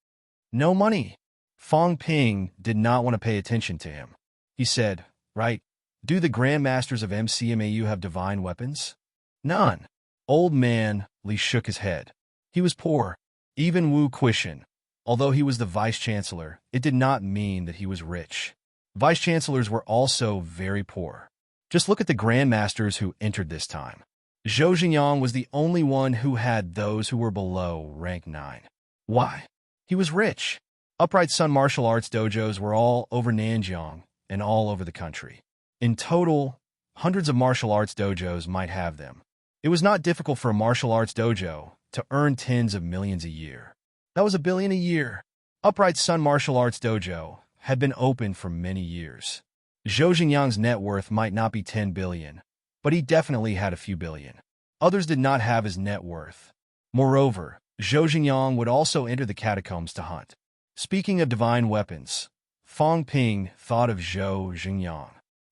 No money. Fong Ping did not want to pay attention to him. He said, "Right, do the Grandmasters of MCMAU have divine weapons?" "None." Old Man Li shook his head. He was poor. Even Wu Quishan, although he was the vice-chancellor, it did not mean that he was rich. Vice-chancellors were also very poor. Just look at the grandmasters who entered this time. Zhou Xingyang was the only one who had those who were below rank 9. Why? He was rich. Upright Sun martial arts dojos were all over Nanjiang and all over the country. In total, hundreds of martial arts dojos might have them. It was not difficult for a martial arts dojo to earn tens of millions a year. That was $1 billion a year. Upright Sun Martial Arts Dojo had been open for many years. Zhou Xingyang's net worth might not be 10 billion, but he definitely had a few billion. Others did not have his net worth. Moreover, Zhou Xingyang would also enter the catacombs to hunt. Speaking of divine weapons, Fang Ping thought of Zhou Xingyang.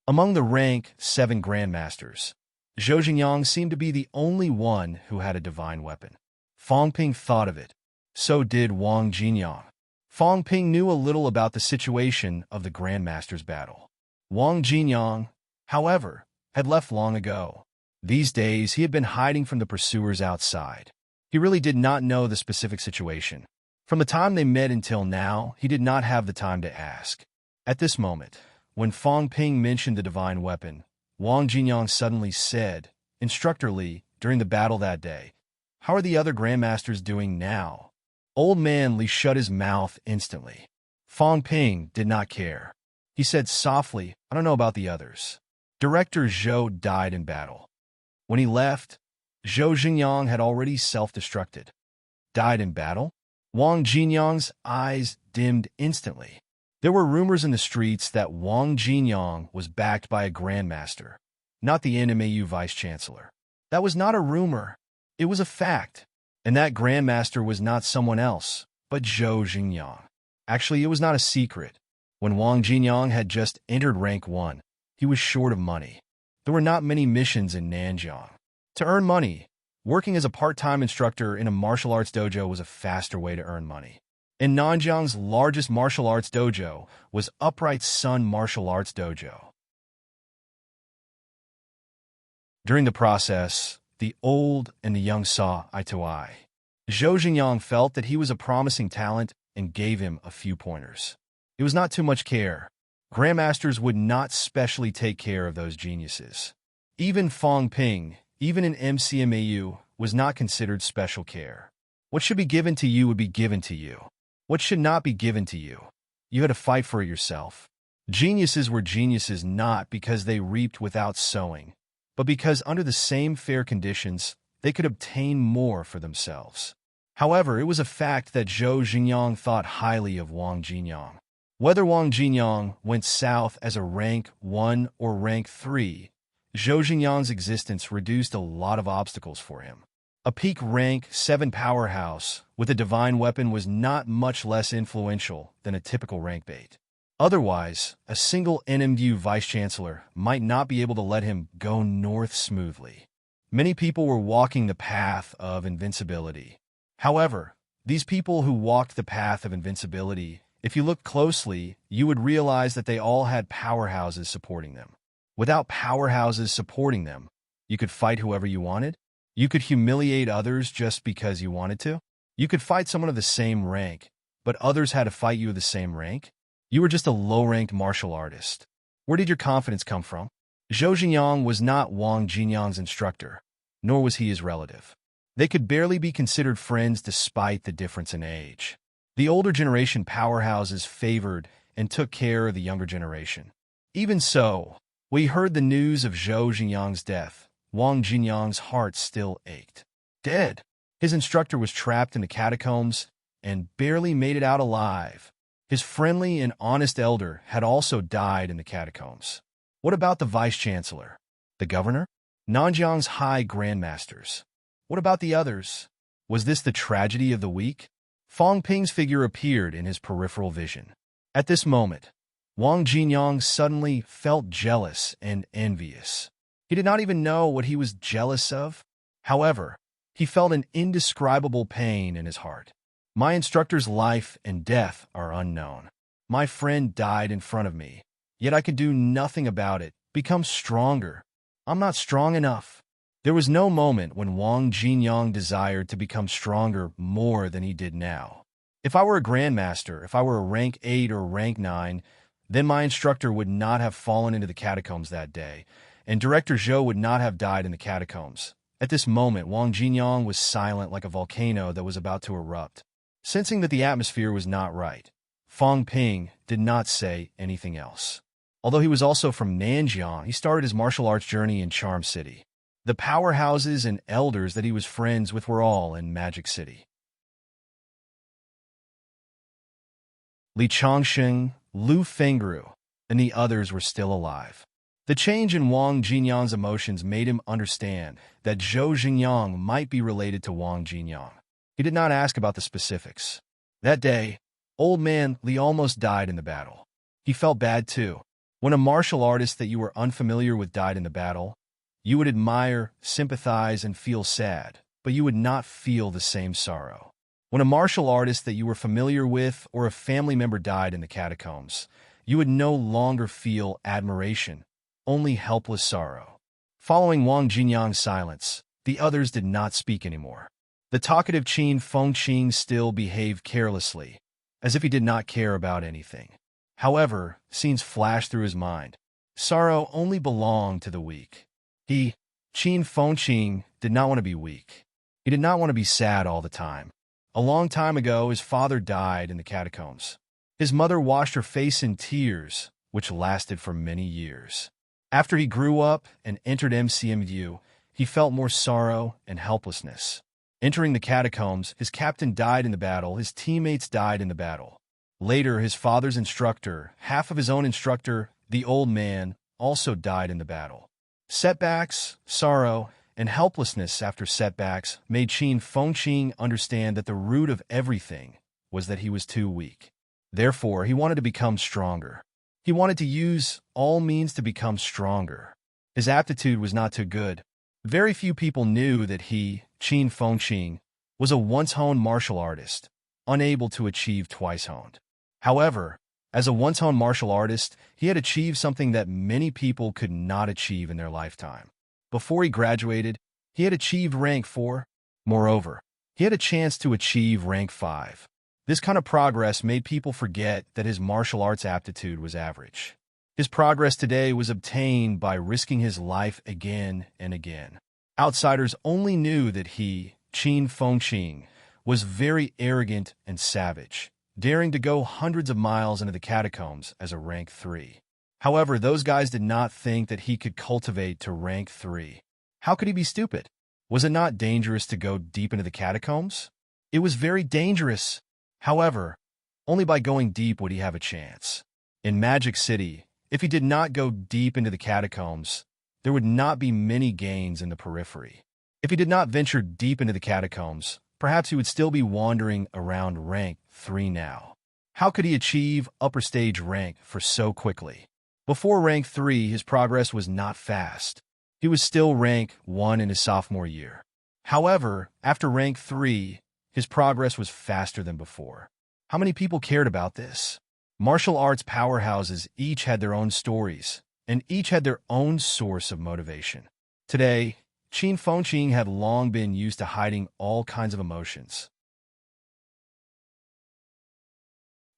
Among the rank 7 grandmasters, Zhou Xingyang seemed to be the only one who had a divine weapon. Fang Ping thought of it. So did Wang Jinyang. Fang Ping knew a little about the situation of the grandmasters' battle. Wang Jinyang, however, had left long ago. These days, he had been hiding from the pursuers outside. He really did not know the specific situation. From the time they met until now, he did not have the time to ask. At this moment, when Fang Ping mentioned the divine weapon, Wang Jinyang suddenly said, instructorly, during the battle that day, "How are the other grandmasters doing now?" Old Man Li shut his mouth instantly. Fang Ping did not care. He said softly, "I don't know about the others. Director Zhou died in battle." When he left, Zhou Xingyang had already self-destructed. Died in battle? Wang Jinyang's eyes dimmed instantly. There were rumors in the streets that Wang Jinyang was backed by a grandmaster, not the NMAU vice-chancellor. That was not a rumor. It was a fact. And that grandmaster was not someone else, but Zhou Xingyang. Actually, it was not a secret. When Wang Jinyang had just entered rank 1, he was short of money. There were not many missions in Nanjiang. To earn money, working as a part-time instructor in a martial arts dojo was a faster way to earn money. And Nanjiang's largest martial arts dojo was Upright Sun Martial Arts Dojo. During the process, the old and the young saw eye to eye. Zhou Xingyang felt that he was a promising talent and gave him a few pointers. It was not too much care. Grandmasters would not specially take care of those geniuses. Even Fang Ping, even in MCMAU, was not considered special care. What should be given to you would be given to you. What should not be given to you? You had to fight for it yourself. Geniuses were geniuses not because they reaped without sowing, but because under the same fair conditions, they could obtain more for themselves. However, it was a fact that Zhou Xingyang thought highly of Wang Jinyang. Whether Wang Jinyang went south as a rank 1 or rank 3, Zhou Xingyang's existence reduced a lot of obstacles for him. A peak rank 7 powerhouse with a divine weapon was not much less influential than a typical rank 8. Otherwise, a single NMU vice-chancellor might not be able to let him go north smoothly. Many people were walking the path of invincibility. However, these people who walked the path of invincibility, if you looked closely, you would realize that they all had powerhouses supporting them. Without powerhouses supporting them, you could fight whoever you wanted. You could humiliate others just because you wanted to. You could fight someone of the same rank, but others had to fight you of the same rank. You were just a low-ranked martial artist. Where did your confidence come from? Zhou Xingyang was not Wang Jinyang's instructor, nor was he his relative. They could barely be considered friends despite the difference in age. The older generation powerhouses favored and took care of the younger generation. Even so, when he heard the news of Zhou Xingyang's death, Wang Jinyang's heart still ached. Dead. His instructor was trapped in the catacombs and barely made it out alive. His friendly and honest elder had also died in the catacombs. What about the vice-chancellor? The governor? Nanjiang's high grandmasters? What about the others? Was this the tragedy of the week? Fang Ping's figure appeared in his peripheral vision. At this moment, Wang Jinyang suddenly felt jealous and envious. He did not even know what he was jealous of. However, he felt an indescribable pain in his heart. My instructor's life and death are unknown. My friend died in front of me, yet I could do nothing about it, become stronger. I'm not strong enough. There was no moment when Wang Jinyang desired to become stronger more than he did now. If I were a grandmaster, if I were a rank 8 or rank 9, then my instructor would not have fallen into the catacombs that day, and Director Zhou would not have died in the catacombs. At this moment, Wang Jinyang was silent like a volcano that was about to erupt. Sensing that the atmosphere was not right, Fang Ping did not say anything else. Although he was also from Nanjiang, he started his martial arts journey in Charm City. The powerhouses and elders that he was friends with were all in Magic City. Li Chongsheng, Lu Fengru, and the others were still alive. The change in Wang Jinyang's emotions made him understand that Zhou Xingyang might be related to Wang Jinyang. He did not ask about the specifics. That day, old man Li almost died in the battle. He felt bad too. When a martial artist that you were unfamiliar with died in the battle, you would admire, sympathize, and feel sad, but you would not feel the same sorrow. When a martial artist that you were familiar with or a family member died in the catacombs, you would no longer feel admiration, only helpless sorrow. Following Wang Jinyang's silence, the others did not speak anymore. The talkative Qin Fengqing still behaved carelessly, as if he did not care about anything. However, scenes flashed through his mind. Sorrow only belonged to the weak. He, Qin Fengqing, did not want to be weak. He did not want to be sad all the time. A long time ago, his father died in the catacombs. His mother washed her face in tears, which lasted for many years. After he grew up and entered MCMU, he felt more sorrow and helplessness. Entering the catacombs, his captain died in the battle, his teammates died in the battle. Later, his father's instructor, half of his own instructor, the old man, also died in the battle. Setbacks, sorrow, and helplessness after setbacks made Qin Fengqing understand that the root of everything was that he was too weak. Therefore, he wanted to become stronger. He wanted to use all means to become stronger. His aptitude was not too good. Very few people knew that he, Qin Fengqing, was a once-honed martial artist, unable to achieve twice-honed. However, as a once-honed martial artist, he had achieved something that many people could not achieve in their lifetime. Before he graduated, he had achieved rank 4. Moreover, he had a chance to achieve rank 5. This kind of progress made people forget that his martial arts aptitude was average. His progress today was obtained by risking his life again and again. Outsiders only knew that he, Qin Fengqing, was very arrogant and savage, daring to go hundreds of miles into the catacombs as a rank 3. However, those guys did not think that he could cultivate to rank 3. How could he be stupid? Was it not dangerous to go deep into the catacombs? It was very dangerous. However, only by going deep would he have a chance. In Magic City, if he did not go deep into the catacombs, there would not be many gains in the periphery. If he did not venture deep into the catacombs, perhaps he would still be wandering around rank 3 now. How could he achieve upper stage rank for so quickly? Before rank 3, his progress was not fast. He was still rank 1 in his sophomore year. However, after rank 3, his progress was faster than before. How many people cared about this? Martial arts powerhouses each had their own stories, and each had their own source of motivation. Today, Qin Fengqing had long been used to hiding all kinds of emotions.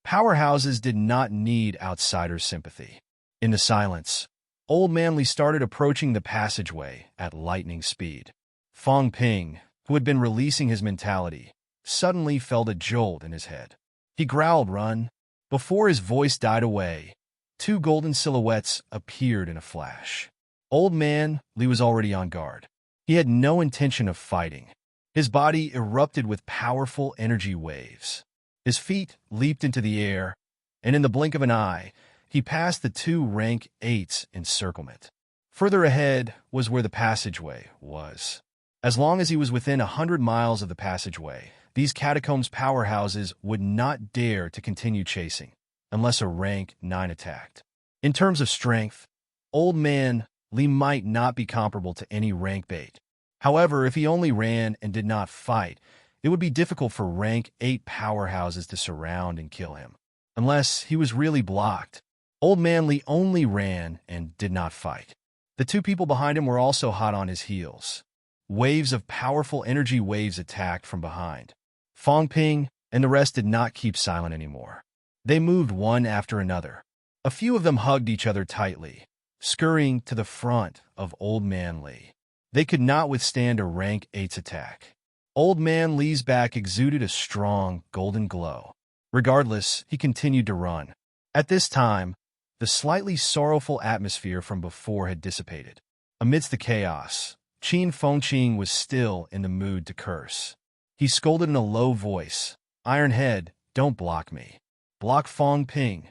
Powerhouses did not need outsiders' sympathy. In the silence, Old Man Li started approaching the passageway at lightning speed. Fang Ping, who had been releasing his mentality, suddenly felt a jolt in his head. He growled, "Run!" Before his voice died away, 2 golden silhouettes appeared in a flash. Old Man Li was already on guard. He had no intention of fighting. His body erupted with powerful energy waves. His feet leaped into the air, and in the blink of an eye, he passed the 2 rank 8's encirclement. Further ahead was where the passageway was. As long as he was within 100 miles of the passageway, these catacombs powerhouses would not dare to continue chasing, unless a rank 9 attacked. In terms of strength, Old Man Li might not be comparable to any rank 8. However, if he only ran and did not fight, it would be difficult for rank 8 powerhouses to surround and kill him, unless he was really blocked. Old Man Li only ran and did not fight. The 2 people behind him were also hot on his heels. Waves of powerful energy waves attacked from behind. Fang Ping and the rest did not keep silent anymore. They moved one after another. A few of them hugged each other tightly, scurrying to the front of Old Man Li. They could not withstand a rank 8's attack. Old Man Li's back exuded a strong golden glow. Regardless, he continued to run. At this time, the slightly sorrowful atmosphere from before had dissipated. Amidst the chaos, Qin Fengqing was still in the mood to curse. He scolded in a low voice, "Iron Head, don't block me. Block Fong Ping."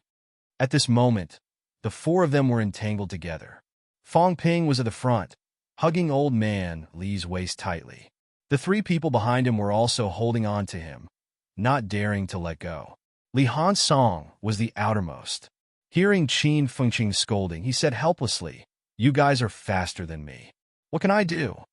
At this moment, the four of them were entangled together. Fong Ping was at the front, hugging old man Li's waist tightly. The three people behind him were also holding on to him, not daring to let go. Li Hansong was the outermost. Hearing Qin Fengqing scolding, he said helplessly, "You guys are faster than me. What can I do?"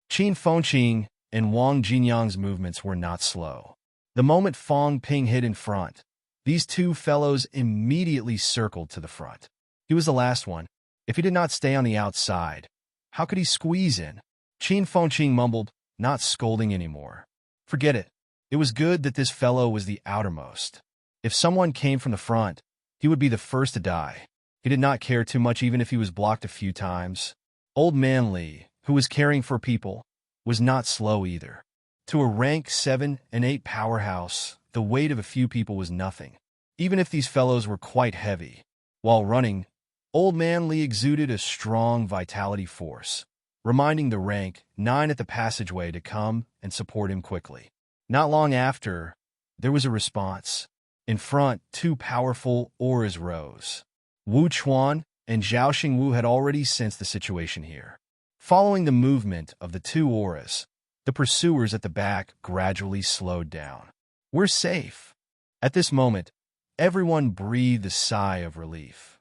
Qin Fengqing and Wang Jinyang's movements were not slow. The moment Fong Ping hit in front, these two fellows immediately circled to the front. He was the last one. If he did not stay on the outside, how could he squeeze in? Qin Fengqing mumbled, not scolding anymore. Forget it. It was good that this fellow was the outermost. If someone came from the front, he would be the first to die. He did not care too much even if he was blocked a few times. Old man Li, who was caring for people, was not slow either. To a rank 7 and 8 powerhouse, the weight of a few people was nothing, even if these fellows were quite heavy. While running, Old man Li exuded a strong vitality force, reminding the rank 9 at the passageway to come and support him quickly. Not long after, there was a response. In front, two powerful auras rose. Wu Chuan and Zhao Xingwu had already sensed the situation here. Following the movement of the two auras, the pursuers at the back gradually slowed down. We're safe. At this moment, everyone breathed a sigh of relief.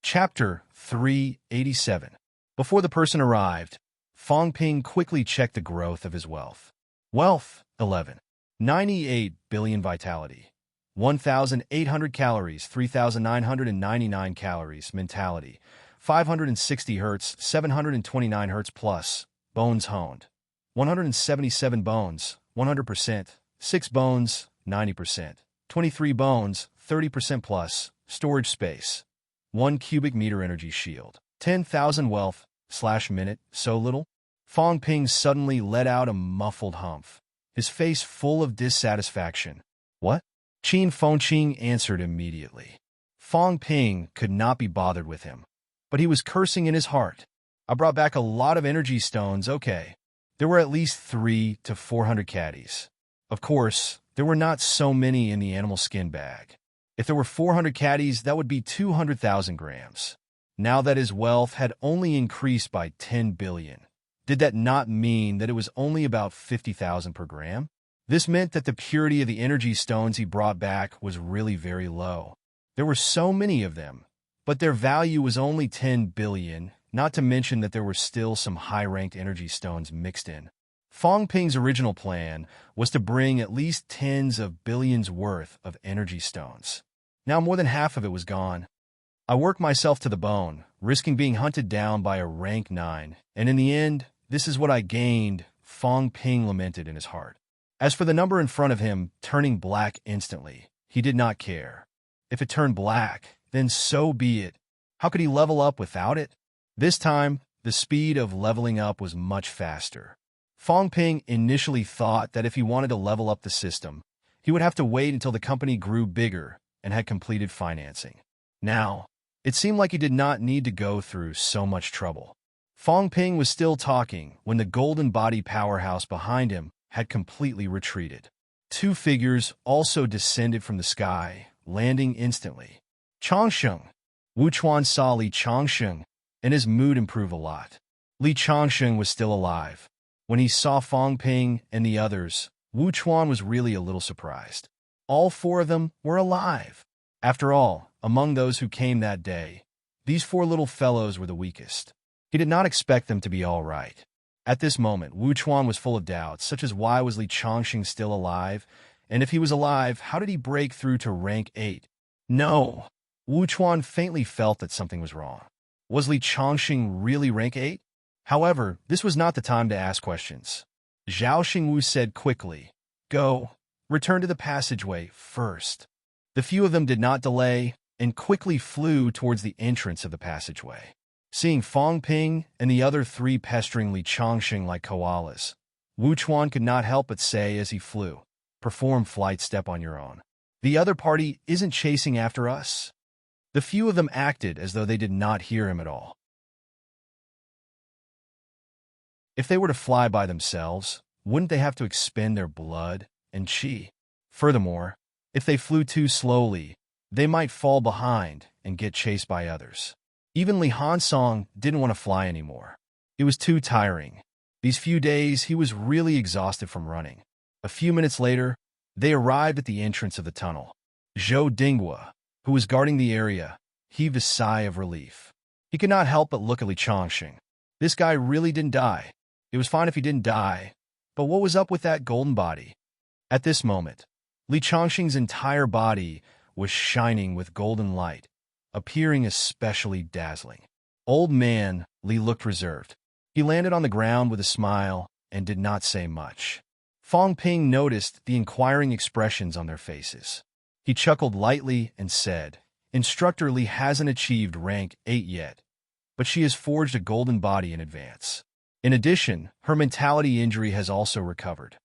Chapter 387. Before the person arrived, Fong Ping quickly checked the growth of his wealth. Wealth, 11. 98 billion vitality. 1,800 calories, 3,999 calories, mentality. 560 hertz, 729 hertz plus, bones honed. 177 bones, 100%. 6 bones, 90%. 23 bones, 30% plus, storage space. 1 cubic meter energy shield. 10,000 wealth, /minute, so little? Fong Ping suddenly let out a muffled humph, his face full of dissatisfaction. What? Qin Fengqing answered immediately. Fong Ping could not be bothered with him, but he was cursing in his heart. I brought back a lot of energy stones, okay. There were at least 300 to 400 caddies. Of course, there were not so many in the animal skin bag. If there were 400 caddies, that would be 200,000 grams. Now that his wealth had only increased by 10 billion, did that not mean that it was only about 50,000 per gram? This meant that the purity of the energy stones he brought back was really very low. There were so many of them, but their value was only 10 billion, not to mention that there were still some high-ranked energy stones mixed in. Fong Ping's original plan was to bring at least tens of billions worth of energy stones. Now more than half of it was gone. I worked myself to the bone, risking being hunted down by a rank 9, and in the end, this is what I gained, Fong Ping lamented in his heart. As for the number in front of him turning black instantly, he did not care. If it turned black, then so be it. How could he level up without it? This time, the speed of leveling up was much faster. Fong Ping initially thought that if he wanted to level up the system, he would have to wait until the company grew bigger and had completed financing. Now, it seemed like he did not need to go through so much trouble. Fong Ping was still talking when the golden body powerhouse behind him had completely retreated. Two figures also descended from the sky, landing instantly. Changsheng. Wu Chuan saw Li Changsheng, and his mood improved a lot. Li Changsheng was still alive. When he saw Fong Ping and the others, Wu Chuan was really a little surprised. All four of them were alive. After all, among those who came that day, these four little fellows were the weakest. He did not expect them to be all right. At this moment, Wu Chuan was full of doubts, such as why was Li Changsheng still alive, and if he was alive, how did he break through to rank 8? No! Wu Chuan faintly felt that something was wrong. Was Li Changsheng really rank 8? However, this was not the time to ask questions. Zhao Xingwu said quickly, "Go. Return to the passageway first." The few of them did not delay and quickly flew towards the entrance of the passageway. Seeing Fong Ping and the other three pestering Li Changsheng like koalas, Wu Chuan could not help but say as he flew, "Perform flight step on your own. The other party isn't chasing after us." The few of them acted as though they did not hear him at all. If they were to fly by themselves, wouldn't they have to expend their blood and chi? Furthermore, if they flew too slowly, they might fall behind and get chased by others. Even Li Hansong didn't want to fly anymore. It was too tiring. These few days, he was really exhausted from running. A few minutes later, they arrived at the entrance of the tunnel. Zhou Dinghua, who was guarding the area, heaved a sigh of relief. He could not help but look at Li Changxing. This guy really didn't die. It was fine if he didn't die, but what was up with that golden body? At this moment, Li Changxing's entire body was shining with golden light, appearing especially dazzling. Old man Li looked reserved. He landed on the ground with a smile and did not say much. Fong Ping noticed the inquiring expressions on their faces. He chuckled lightly and said, "Instructor Li hasn't achieved rank 8 yet, but she has forged a golden body in advance. In addition, her mentality injury has also recovered."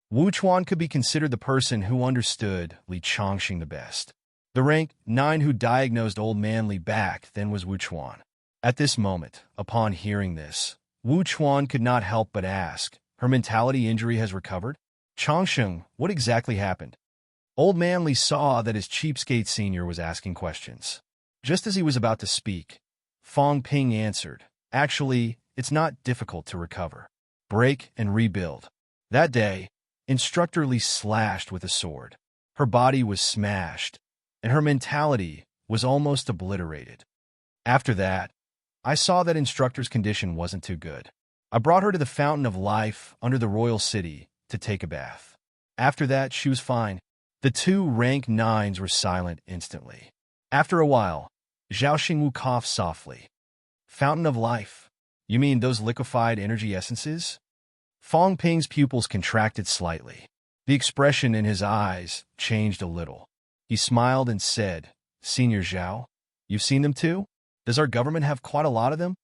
Wu Chuan could be considered the person who understood Li Changxing the best. The rank 9 who diagnosed old man Li back then was Wu Chuan. At this moment, upon hearing this, Wu Chuan could not help but ask, "Her mentality injury has recovered? Changsheng, what exactly happened?" Old man Li saw that his cheapskate senior was asking questions. Just as he was about to speak, Fong Ping answered, "Actually, it's not difficult to recover. Break and rebuild." That day, Instructor Li slashed with a sword. Her body was smashed, and her mentality was almost obliterated. After that, I saw that Instructor's condition wasn't too good. I brought her to the Fountain of Life under the royal city to take a bath. After that, she was fine. The two rank 9s were silent instantly. After a while, Zhao Xingwu coughed softly. "Fountain of Life? You mean those liquefied energy essences?" Fong Ping's pupils contracted slightly. The expression in his eyes changed a little. He smiled and said, "Senior Zhao, you've seen them too? Does our government have quite a lot of them?"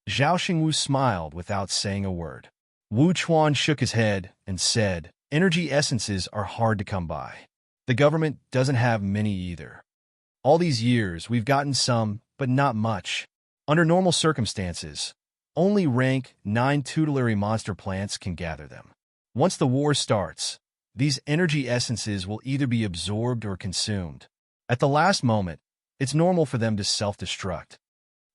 Zhao Xingwu smiled without saying a word. Wu Chuan shook his head and said, "Energy essences are hard to come by. The government doesn't have many either. All these years, we've gotten some, but not much. Under normal circumstances, only rank 9 tutelary monster plants can gather them. Once the war starts, these energy essences will either be absorbed or consumed. At the last moment, it's normal for them to self-destruct.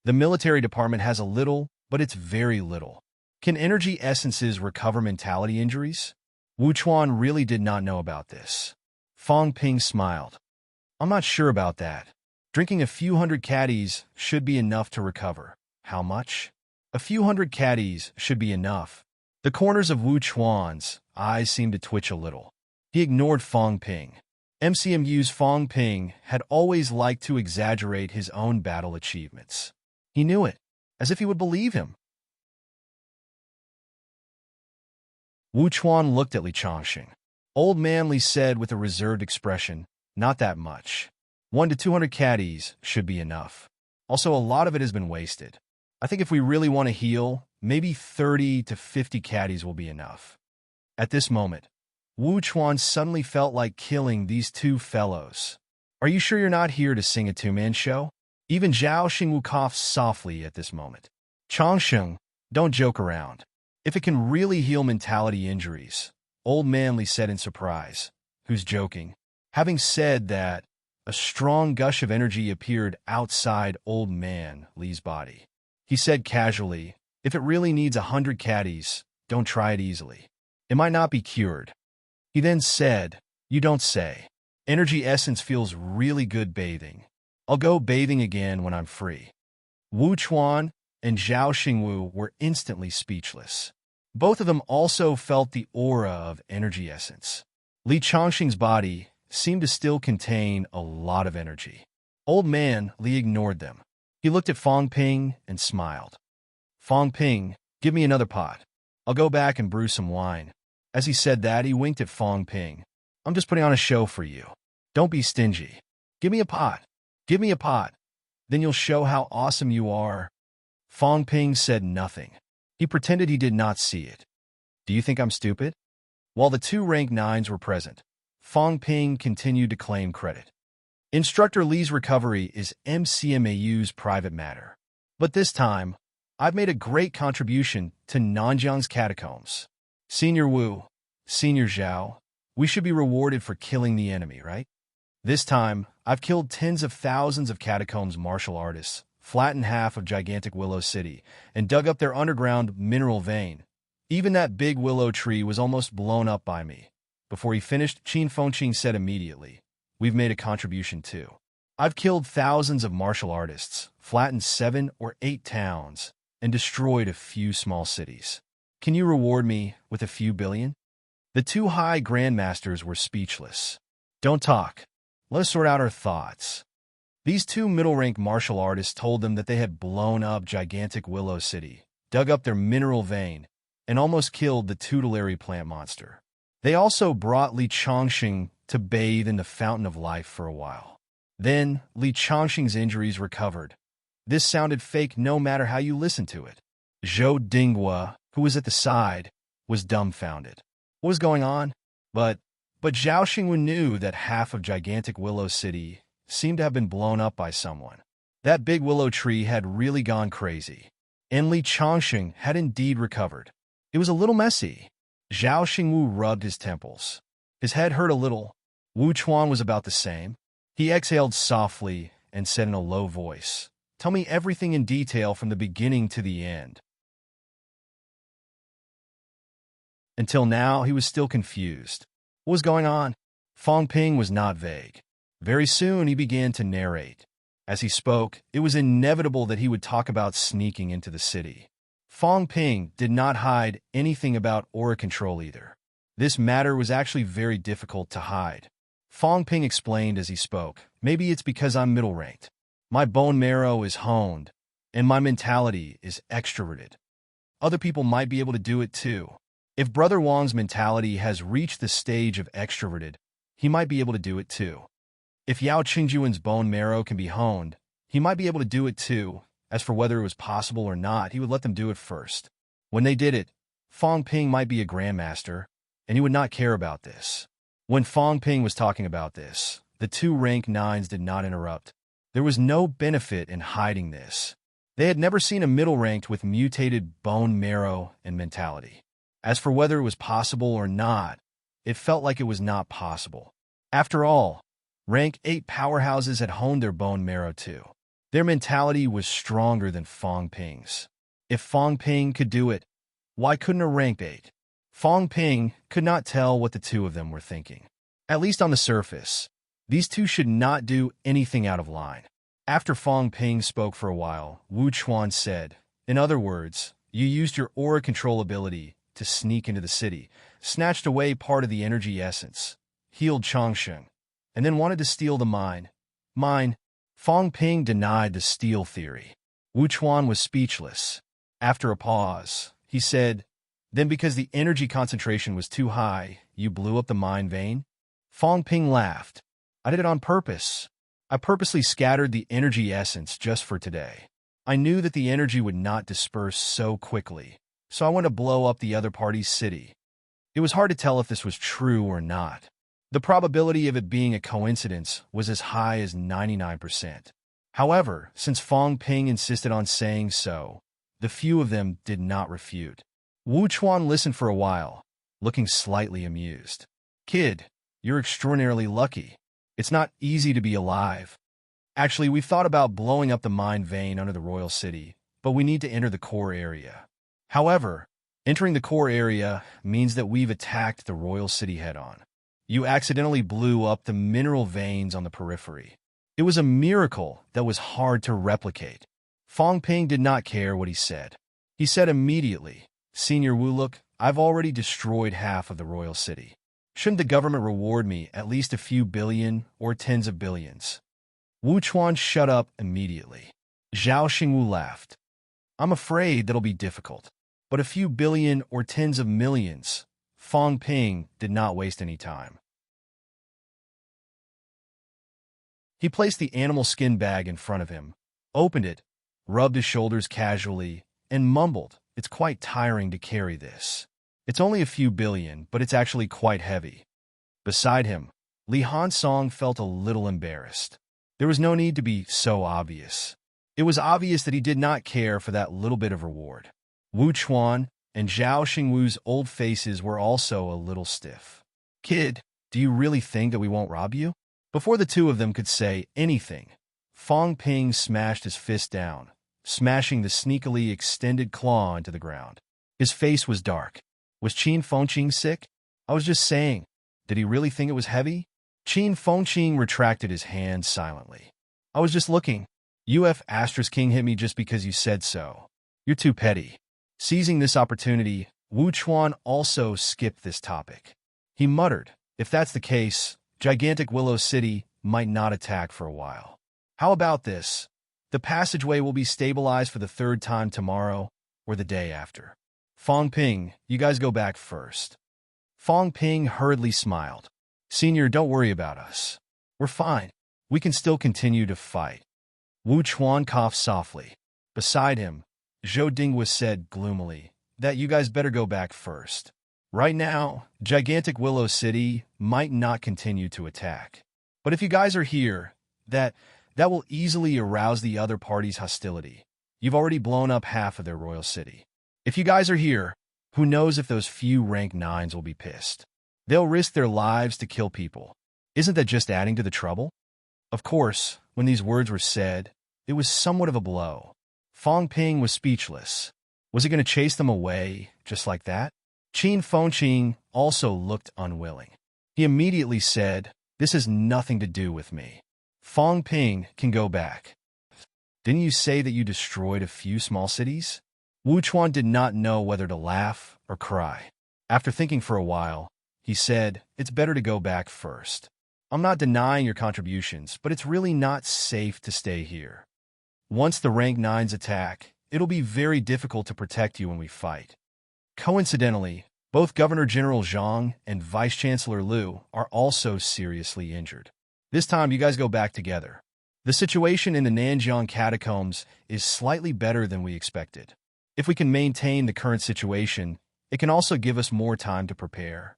The military department has a little, but it's very little. Can energy essences recover mentality injuries?" Wu Chuan really did not know about this. Fong Ping smiled. "I'm not sure about that. Drinking a few hundred caddies should be enough to recover." "How much?" "A few hundred caddies should be enough." The corners of Wu Chuan's eyes seemed to twitch a little. He ignored Fong Ping. MCMU's Fong Ping had always liked to exaggerate his own battle achievements. He knew it, as if he would believe him. Wu Chuan looked at Li Changxing. Old man Li said with a reserved expression, "Not that much. 1 to 200 caddies should be enough. Also, a lot of it has been wasted. I think if we really want to heal, maybe 30 to 50 caddies will be enough." At this moment, Wu Chuan suddenly felt like killing these two fellows. "Are you sure you're not here to sing a two-man show?" Even Zhao Xingwu coughed softly at this moment. "Changsheng, don't joke around. If it can really heal mentality injuries," Old man Li said in surprise. "Who's joking?" Having said that, a strong gush of energy appeared outside Old man Li's body. He said casually, "If it really needs 100 caddies, don't try it easily. It might not be cured." He then said, "You don't say. Energy essence feels really good bathing. I'll go bathing again when I'm free." Wu Chuan and Zhao Xingwu were instantly speechless. Both of them also felt the aura of energy essence. Li Changxing's body seemed to still contain a lot of energy. Old man Li ignored them. He looked at Fong Ping and smiled. "Fong Ping, give me another pot. I'll go back and brew some wine." As he said that, he winked at Fong Ping. "I'm just putting on a show for you. Don't be stingy. Give me a pot. Give me a pot. Then you'll show how awesome you are." Fong Ping said nothing. He pretended he did not see it. "Do you think I'm stupid?" While the two rank 9s were present, Fong Ping continued to claim credit. Instructor Lee's recovery is MCMAU's private matter. But this time, I've made a great contribution to Nanjiang's catacombs. Senior Wu, Senior Zhao, we should be rewarded for killing the enemy, right? This time, I've killed tens of thousands of catacombs martial artists, flattened half of gigantic Willow City, and dug up their underground mineral vein. Even that big willow tree was almost blown up by me. Before he finished, Qin Fengqing said immediately, "We've made a contribution too. I've killed thousands of martial artists, flattened 7 or 8 towns, and destroyed a few small cities. Can you reward me with a few billion?" The two high grandmasters were speechless. "Don't talk. Let us sort out our thoughts." These two middle-rank martial artists told them that they had blown up gigantic Willow City, dug up their mineral vein, and almost killed the tutelary plant monster. They also brought Li Chongqing to bathe in the fountain of life for a while. Then, Li Chongqing's injuries recovered. This sounded fake no matter how you listened to it. Zhou Dinghua, who was at the side, was dumbfounded. What was going on? But Zhao Xingwen knew that half of gigantic Willow City seemed to have been blown up by someone. That big willow tree had really gone crazy, and Li Chongqing had indeed recovered. It was a little messy. Zhao Xingwu rubbed his temples. His head hurt a little. Wu Chuan was about the same. He exhaled softly and said in a low voice, "Tell me everything in detail from the beginning to the end." Until now, he was still confused. What was going on? Fang Ping was not vague. Very soon, he began to narrate. As he spoke, it was inevitable that he would talk about sneaking into the city. Fang Ping did not hide anything about aura control either. This matter was actually very difficult to hide. Fang Ping explained as he spoke, "Maybe it's because I'm middle-ranked. My bone marrow is honed, and my mentality is extroverted. Other people might be able to do it too. If Brother Wang's mentality has reached the stage of extroverted, he might be able to do it too. If Yao Qingjuan's bone marrow can be honed, he might be able to do it too. As for whether it was possible or not, he would let them do it first. When they did it, Fang Ping might be a grandmaster, and he would not care about this." When Fang Ping was talking about this, the two rank 9s did not interrupt. There was no benefit in hiding this. They had never seen a middle ranked with mutated bone marrow and mentality. As for whether it was possible or not, it felt like it was not possible. After all, rank 8 powerhouses had honed their bone marrow too. Their mentality was stronger than Fang Ping's. If Fang Ping could do it, why couldn't a rank 8? Fang Ping could not tell what the two of them were thinking. At least on the surface, these two should not do anything out of line. After Fang Ping spoke for a while, Wu Chuan said, "In other words, you used your aura control ability to sneak into the city, snatched away part of the energy essence, healed Chongsheng, and then wanted to steal the mine." Mine. Fang Ping denied the steal theory. Wu Chuan was speechless. After a pause, he said, "Then because the energy concentration was too high, you blew up the mine vein?" Fang Ping laughed. "I did it on purpose. I purposely scattered the energy essence just for today. I knew that the energy would not disperse so quickly, so I went to blow up the other party's city." It was hard to tell if this was true or not. The probability of it being a coincidence was as high as 99%. However, since Fang Ping insisted on saying so, the few of them did not refute. Wu Chuan listened for a while, looking slightly amused. "Kid, you're extraordinarily lucky. It's not easy to be alive. Actually, we've thought about blowing up the mine vein under the royal city, but we need to enter the core area. However, entering the core area means that we've attacked the royal city head-on. You accidentally blew up the mineral veins on the periphery. It was a miracle that was hard to replicate." Fang Ping did not care what he said. He said immediately, "Senior Wu, look, I've already destroyed half of the royal city. Shouldn't the government reward me at least a few billion or tens of billions?" Wu Chuan shut up immediately. Zhao Xingwu laughed. "I'm afraid that'll be difficult, but a few billion or tens of millions." Fang Ping did not waste any time. He placed the animal skin bag in front of him, opened it, rubbed his shoulders casually, and mumbled, "It's quite tiring to carry this. It's only a few billion, but it's actually quite heavy." Beside him, Li Hansong felt a little embarrassed. There was no need to be so obvious. It was obvious that he did not care for that little bit of reward. Wu Chuan and Zhao Xingwu's old faces were also a little stiff. Kid, do you really think that we won't rob you? Before the two of them could say anything, Fong Ping smashed his fist down, smashing the sneakily extended claw into the ground. His face was dark. Was Qin Fengqing sick? I was just saying. Did he really think it was heavy? Qin Fengqing retracted his hand silently. I was just looking. King hit me just because you said so. You're too petty. Seizing this opportunity, Wu Chuan also skipped this topic. He muttered, if that's the case, gigantic Willow City might not attack for a while. How about this? The passageway will be stabilized for the third time tomorrow or the day after. Fong Ping, you guys go back first. Fong Ping hurriedly smiled. Senior, don't worry about us. We're fine. We can still continue to fight. Wu Chuan coughed softly. Beside him, Zhou Dinghua said gloomily that you guys better go back first. Right now, gigantic Willow City might not continue to attack. But if you guys are here, that will easily arouse the other party's hostility. You've already blown up half of their royal city. If you guys are here, who knows if those few rank 9s will be pissed. They'll risk their lives to kill people. Isn't that just adding to the trouble? Of course, when these words were said, it was somewhat of a blow. Fong Ping was speechless. Was he going to chase them away, just like that? Qin Fengqing also looked unwilling. He immediately said, this has nothing to do with me. Fong Ping can go back. Didn't you say that you destroyed a few small cities? Wu Chuan did not know whether to laugh or cry. After thinking for a while, he said, it's better to go back first. I'm not denying your contributions, but it's really not safe to stay here. Once the rank 9s attack, it'll be very difficult to protect you when we fight. Coincidentally, both Governor General Zhang and Vice Chancellor Liu are also seriously injured. This time you guys go back together. The situation in the Nanjiang catacombs is slightly better than we expected. If we can maintain the current situation, it can also give us more time to prepare.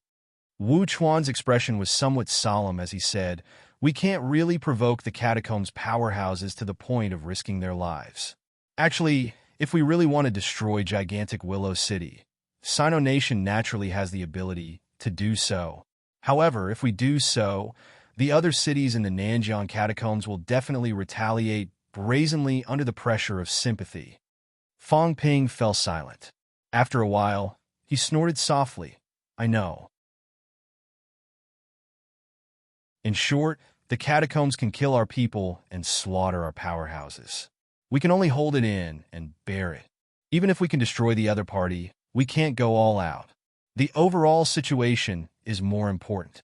Wu Chuan's expression was somewhat solemn as he said, we can't really provoke the catacombs' powerhouses to the point of risking their lives. Actually, if we really want to destroy gigantic Willow City, Sino Nation naturally has the ability to do so. However, if we do so, the other cities in the Nanjiang catacombs will definitely retaliate brazenly under the pressure of sympathy. Fong Ping fell silent. After a while, he snorted softly. I know. In short, the catacombs can kill our people and slaughter our powerhouses. We can only hold it in and bear it. Even if we can destroy the other party, we can't go all out. The overall situation is more important.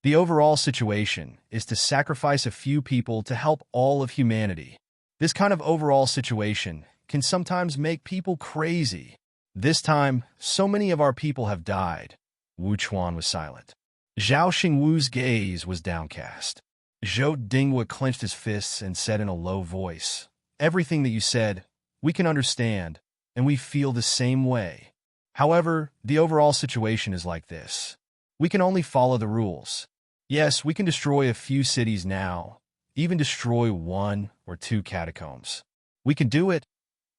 The overall situation is to sacrifice a few people to help all of humanity. This kind of overall situation can sometimes make people crazy. This time, so many of our people have died. Wu Chuan was silent. Zhao Xingwu's gaze was downcast. Zhou Dinghua clenched his fists and said in a low voice, everything that you said, we can understand, and we feel the same way. However, the overall situation is like this. We can only follow the rules. Yes, we can destroy a few cities now, even destroy 1 or 2 catacombs. We can do it,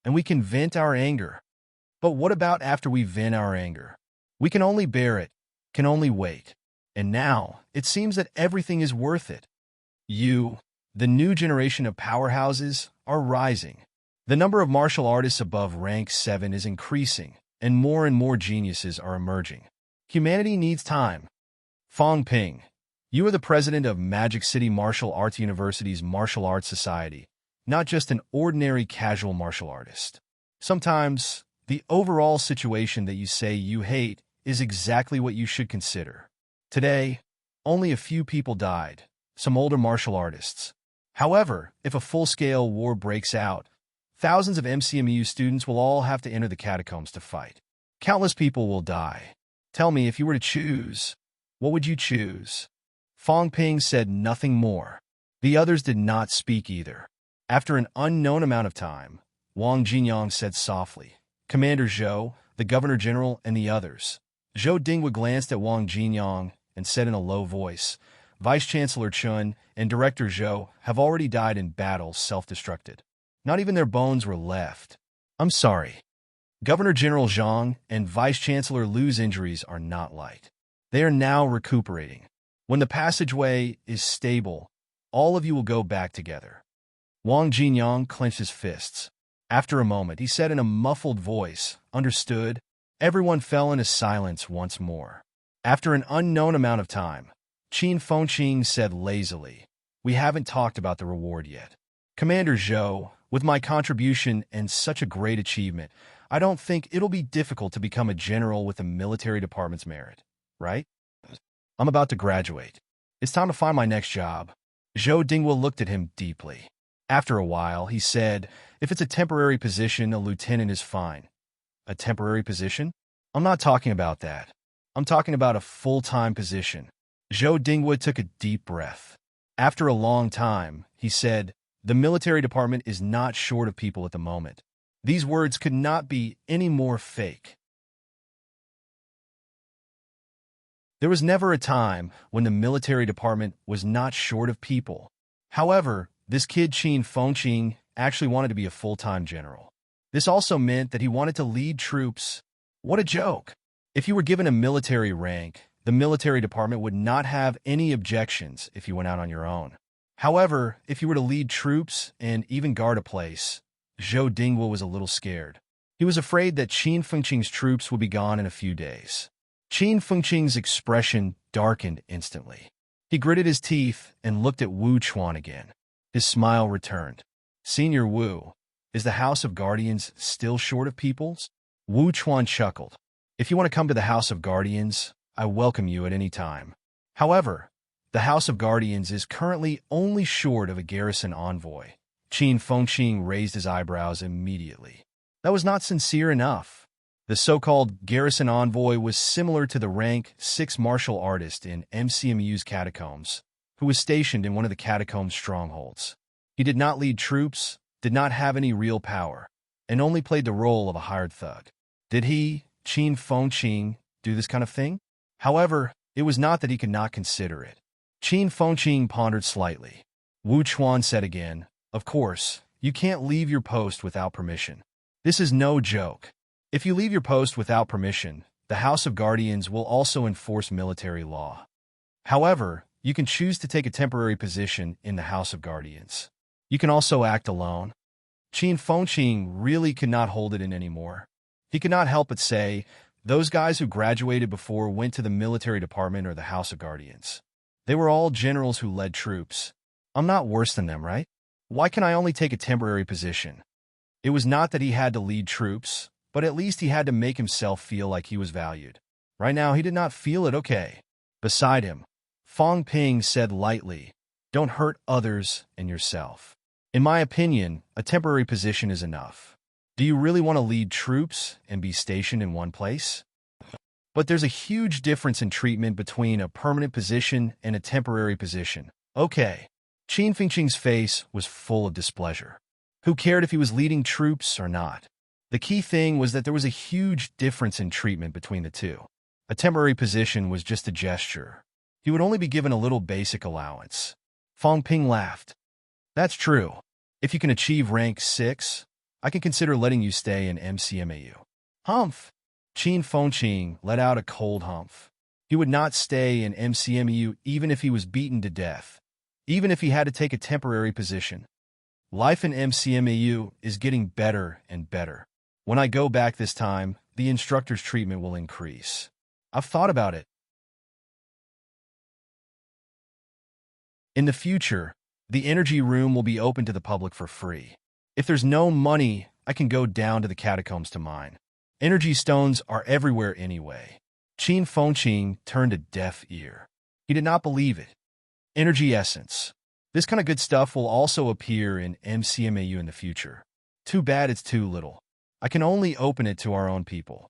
and we can vent our anger. But what about after we vent our anger? We can only bear it, can only wait. And now, it seems that everything is worth it. You, the new generation of powerhouses, are rising. The number of martial artists above rank 7 is increasing, and more geniuses are emerging. Humanity needs time. Fong Ping, you are the president of Magic City Martial Arts University's Martial Arts Society, not just an ordinary casual martial artist. Sometimes, the overall situation that you say you hate is exactly what you should consider. Today, only a few people died, some older martial artists. However, if a full-scale war breaks out, thousands of MCMU students will all have to enter the catacombs to fight. Countless people will die. Tell me, if you were to choose, what would you choose? Fong Ping said nothing more. The others did not speak either. After an unknown amount of time, Wang Jinyang said softly, Commander Zhou, the Governor General, and the others. Zhou Dinghua glanced at Wang Jinyang and said in a low voice, Vice Chancellor Chun and Director Zhou have already died in battle self-destructed. Not even their bones were left. I'm sorry. Governor General Zhang and Vice Chancellor Lu's injuries are not light. They are now recuperating. When the passageway is stable, all of you will go back together. Wang Jinyang clenched his fists. After a moment, he said in a muffled voice, "Understood." Everyone fell into silence once more. After an unknown amount of time, Qin Fengqing said lazily, "We haven't talked about the reward yet. Commander Zhou, with my contribution and such a great achievement, I don't think it'll be difficult to become a general with the military department's merit, right? I'm about to graduate. It's time to find my next job." Zhou Dingwa looked at him deeply. After a while, he said, "If it's a temporary position, a lieutenant is fine." A temporary position? I'm not talking about that. I'm talking about a full-time position. Zhou Dingwa took a deep breath. After a long time, he said, "The military department is not short of people at the moment." These words could not be any more fake. There was never a time when the military department was not short of people. However, this kid Qin Fengqing actually wanted to be a full-time general. This also meant that he wanted to lead troops. What a joke! If you were given a military rank, the military department would not have any objections if you went out on your own. However, if you were to lead troops and even guard a place, Zhou Dingwa was a little scared. He was afraid that Qin Fengqing's troops would be gone in a few days. Qin Fengqing's expression darkened instantly. He gritted his teeth and looked at Wu Chuan again. His smile returned. "Senior Wu, is the House of Guardians still short of peoples?" Wu Chuan chuckled. "If you want to come to the House of Guardians, I welcome you at any time. However, the House of Guardians is currently only short of a garrison envoy." Qin Fengqing raised his eyebrows immediately. That was not sincere enough. The so-called garrison envoy was similar to the rank 6 martial artist in MCMU's catacombs, who was stationed in one of the catacombs' strongholds. He did not lead troops, did not have any real power, and only played the role of a hired thug. Did he, Qin Fengqing, do this kind of thing? However, it was not that he could not consider it. Qin Fengqing pondered slightly. Wu Chuan said again, "Of course, you can't leave your post without permission. This is no joke. If you leave your post without permission, the House of Guardians will also enforce military law. However, you can choose to take a temporary position in the House of Guardians. You can also act alone." Qin Fengqing really could not hold it in anymore. He could not help but say, "Those guys who graduated before went to the military department or the House of Guardians. They were all generals who led troops. I'm not worse than them, right? Why can I only take a temporary position?" It was not that he had to lead troops, but at least he had to make himself feel like he was valued. Right now, he did not feel it okay. Beside him, Fang Ping said lightly, "Don't hurt others and yourself. In my opinion, a temporary position is enough. Do you really want to lead troops and be stationed in one place?" But there's a huge difference in treatment between a permanent position and a temporary position. Okay. Qin Fengqing's face was full of displeasure. Who cared if he was leading troops or not? The key thing was that there was a huge difference in treatment between the two. A temporary position was just a gesture. He would only be given a little basic allowance. Fang Ping laughed. "That's true. If you can achieve rank 6, I can consider letting you stay in MCMAU." Humph! Qin Fengqing let out a cold humph. He would not stay in MCMAU even if he was beaten to death, even if he had to take a temporary position. Life in MCMAU is getting better and better. When I go back this time, the instructor's treatment will increase. I've thought about it. In the future, the energy room will be open to the public for free. If there's no money, I can go down to the catacombs to mine. Energy stones are everywhere anyway. Qin Fengqing turned a deaf ear. He did not believe it. Energy essence. This kind of good stuff will also appear in MCMAU in the future. Too bad it's too little. I can only open it to our own people.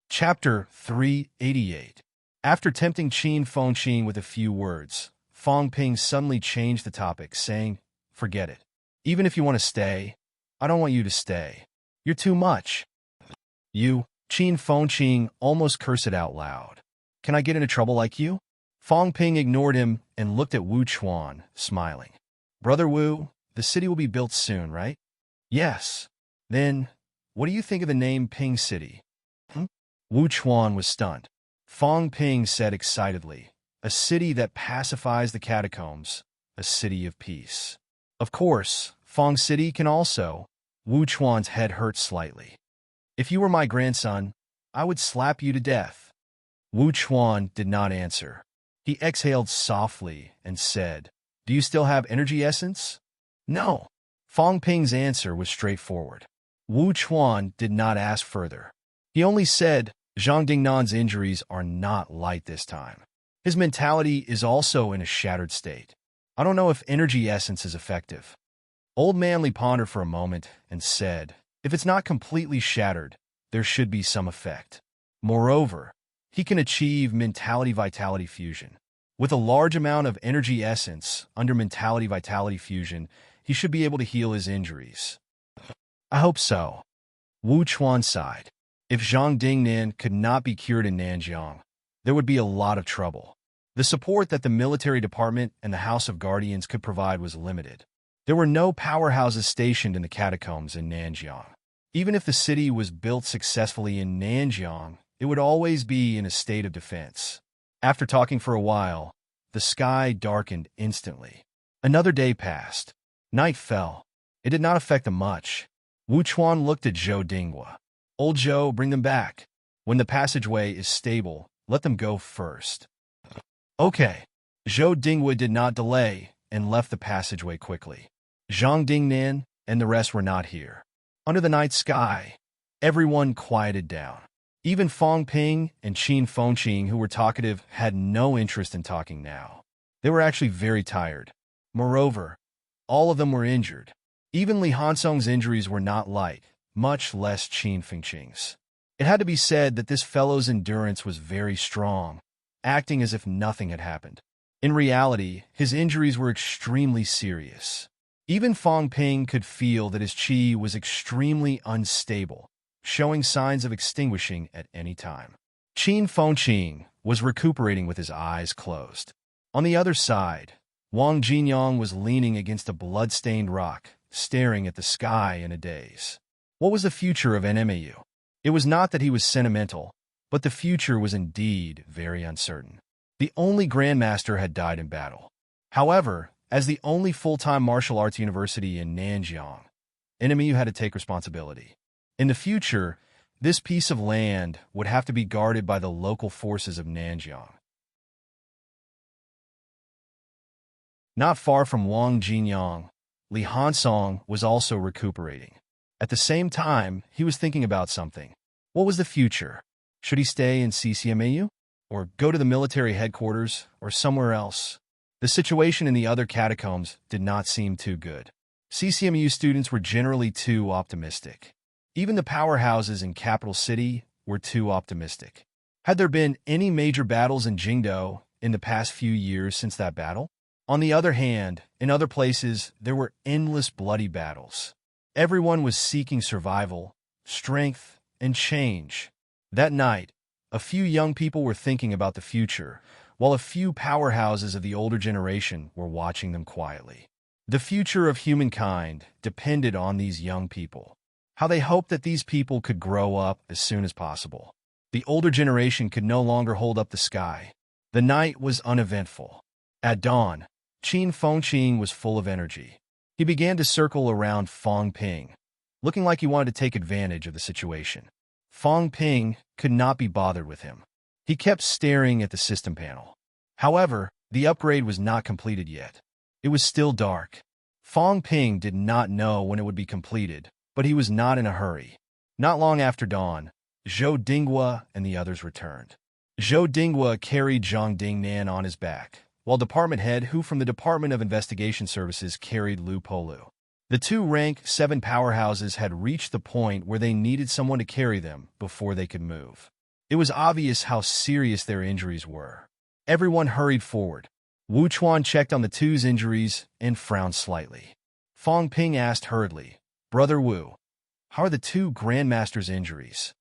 Chapter 388. After tempting Qin Fengqing with a few words, Fang Ping suddenly changed the topic, saying, "Forget it. Even if you want to stay, I don't want you to stay. You're too much." You, Qin Fengqing almost cursed out loud. Can I get into trouble like you? Fong Ping ignored him and looked at Wu Chuan, smiling. Brother Wu, the city will be built soon, right? Yes. Then, what do you think of the name Ping City? Wu Chuan was stunned. Fong Ping said excitedly, a city that pacifies the catacombs, a city of peace. Of course, Fong City can also. Wu Chuan's head hurt slightly. If you were my grandson, I would slap you to death. Wu Chuan did not answer. He exhaled softly and said, Do you still have energy essence? No. Fong Ping's answer was straightforward. Wu Chuan did not ask further. He only said, Zhang Dingnan's injuries are not light this time. His mentality is also in a shattered state. I don't know if energy essence is effective. Old Man Li pondered for a moment and said, If it's not completely shattered, there should be some effect. Moreover, he can achieve mentality-vitality fusion. With a large amount of energy essence under mentality-vitality fusion, he should be able to heal his injuries. I hope so. Wu Chuan sighed. If Zhang Dingnan could not be cured in Nanjiang, there would be a lot of trouble. The support that the military department and the House of Guardians could provide was limited. There were no powerhouses stationed in the catacombs in Nanjiang. Even if the city was built successfully in Nanjiang, it would always be in a state of defense. After talking for a while, the sky darkened instantly. Another day passed. Night fell. It did not affect them much. Wu Chuan looked at Zhou Dinghua. Old Zhou, bring them back. When the passageway is stable, let them go first. Okay. Zhou Dinghua did not delay and left the passageway quickly. Zhang Dingnan and the rest were not here. Under the night sky, everyone quieted down. Even Fong Ping and Qin Fengqing, who were talkative, had no interest in talking now. They were actually very tired. Moreover, all of them were injured. Even Li Hansong's injuries were not light, much less Qin Fengqing's. It had to be said that this fellow's endurance was very strong, acting as if nothing had happened. In reality, his injuries were extremely serious. Even Fong Ping could feel that his qi was extremely unstable, showing signs of extinguishing at any time. Qin Fengqing was recuperating with his eyes closed. On the other side, Wang Jinyang was leaning against a blood-stained rock, staring at the sky in a daze. What was the future of NMAU? It was not that he was sentimental, but the future was indeed very uncertain. The only Grandmaster had died in battle. However, as the only full-time martial arts university in Nanjiang, NMAU had to take responsibility. In the future, this piece of land would have to be guarded by the local forces of Nanjiang. Not far from Wang Jinyang, Li Hansong was also recuperating. At the same time, he was thinking about something. What was the future? Should he stay in CCMAU? Or go to the military headquarters, or somewhere else? The situation in the other catacombs did not seem too good. CCMU students were generally too optimistic. Even the powerhouses in Capital City were too optimistic. Had there been any major battles in Jingdo in the past few years since that battle? On the other hand, in other places, there were endless bloody battles. Everyone was seeking survival, strength, and change. That night, a few young people were thinking about the future, while a few powerhouses of the older generation were watching them quietly. The future of humankind depended on these young people. How they hoped that these people could grow up as soon as possible. The older generation could no longer hold up the sky. The night was uneventful. At dawn, Qin Fengqing was full of energy. He began to circle around Fong Ping, looking like he wanted to take advantage of the situation. Fong Ping could not be bothered with him. He kept staring at the system panel. However, the upgrade was not completed yet. It was still dark. Fong Ping did not know when it would be completed, but he was not in a hurry. Not long after dawn, Zhou Dinghua and the others returned. Zhou Dinghua carried Zhang Dingnan on his back, while department head Hu from the Department of Investigation Services carried Lu Polu. The two rank 7 powerhouses had reached the point where they needed someone to carry them before they could move. It was obvious how serious their injuries were. Everyone hurried forward. Wu Chuan checked on the two's injuries and frowned slightly. Fong Ping asked hurriedly, Brother Wu, how are the two Grandmasters' injuries?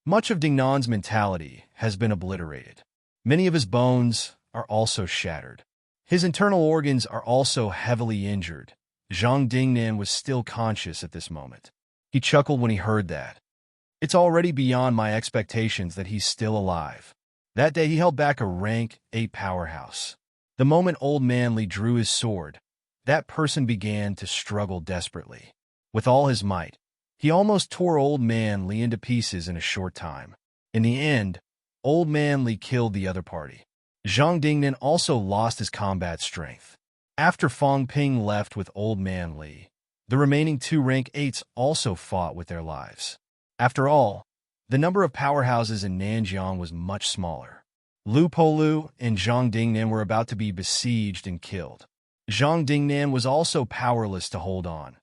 Much of Dingnan's mentality has been obliterated. Many of his bones are also shattered. His internal organs are also heavily injured. Zhang Dingnan was still conscious at this moment. He chuckled when he heard that. It's already beyond my expectations that he's still alive. That day he held back a rank 8 powerhouse. The moment Old Man Li drew his sword, that person began to struggle desperately. With all his might, he almost tore Old Man Li into pieces in a short time. In the end, Old Man Li killed the other party. Zhang Dingnan also lost his combat strength. After Fang Ping left with Old Man Li, the remaining 2 rank 8s also fought with their lives. After all, the number of powerhouses in Nanjiang was much smaller. Lu Polu and Zhang Dingnan were about to be besieged and killed. Zhang Dingnan was also powerless to hold on.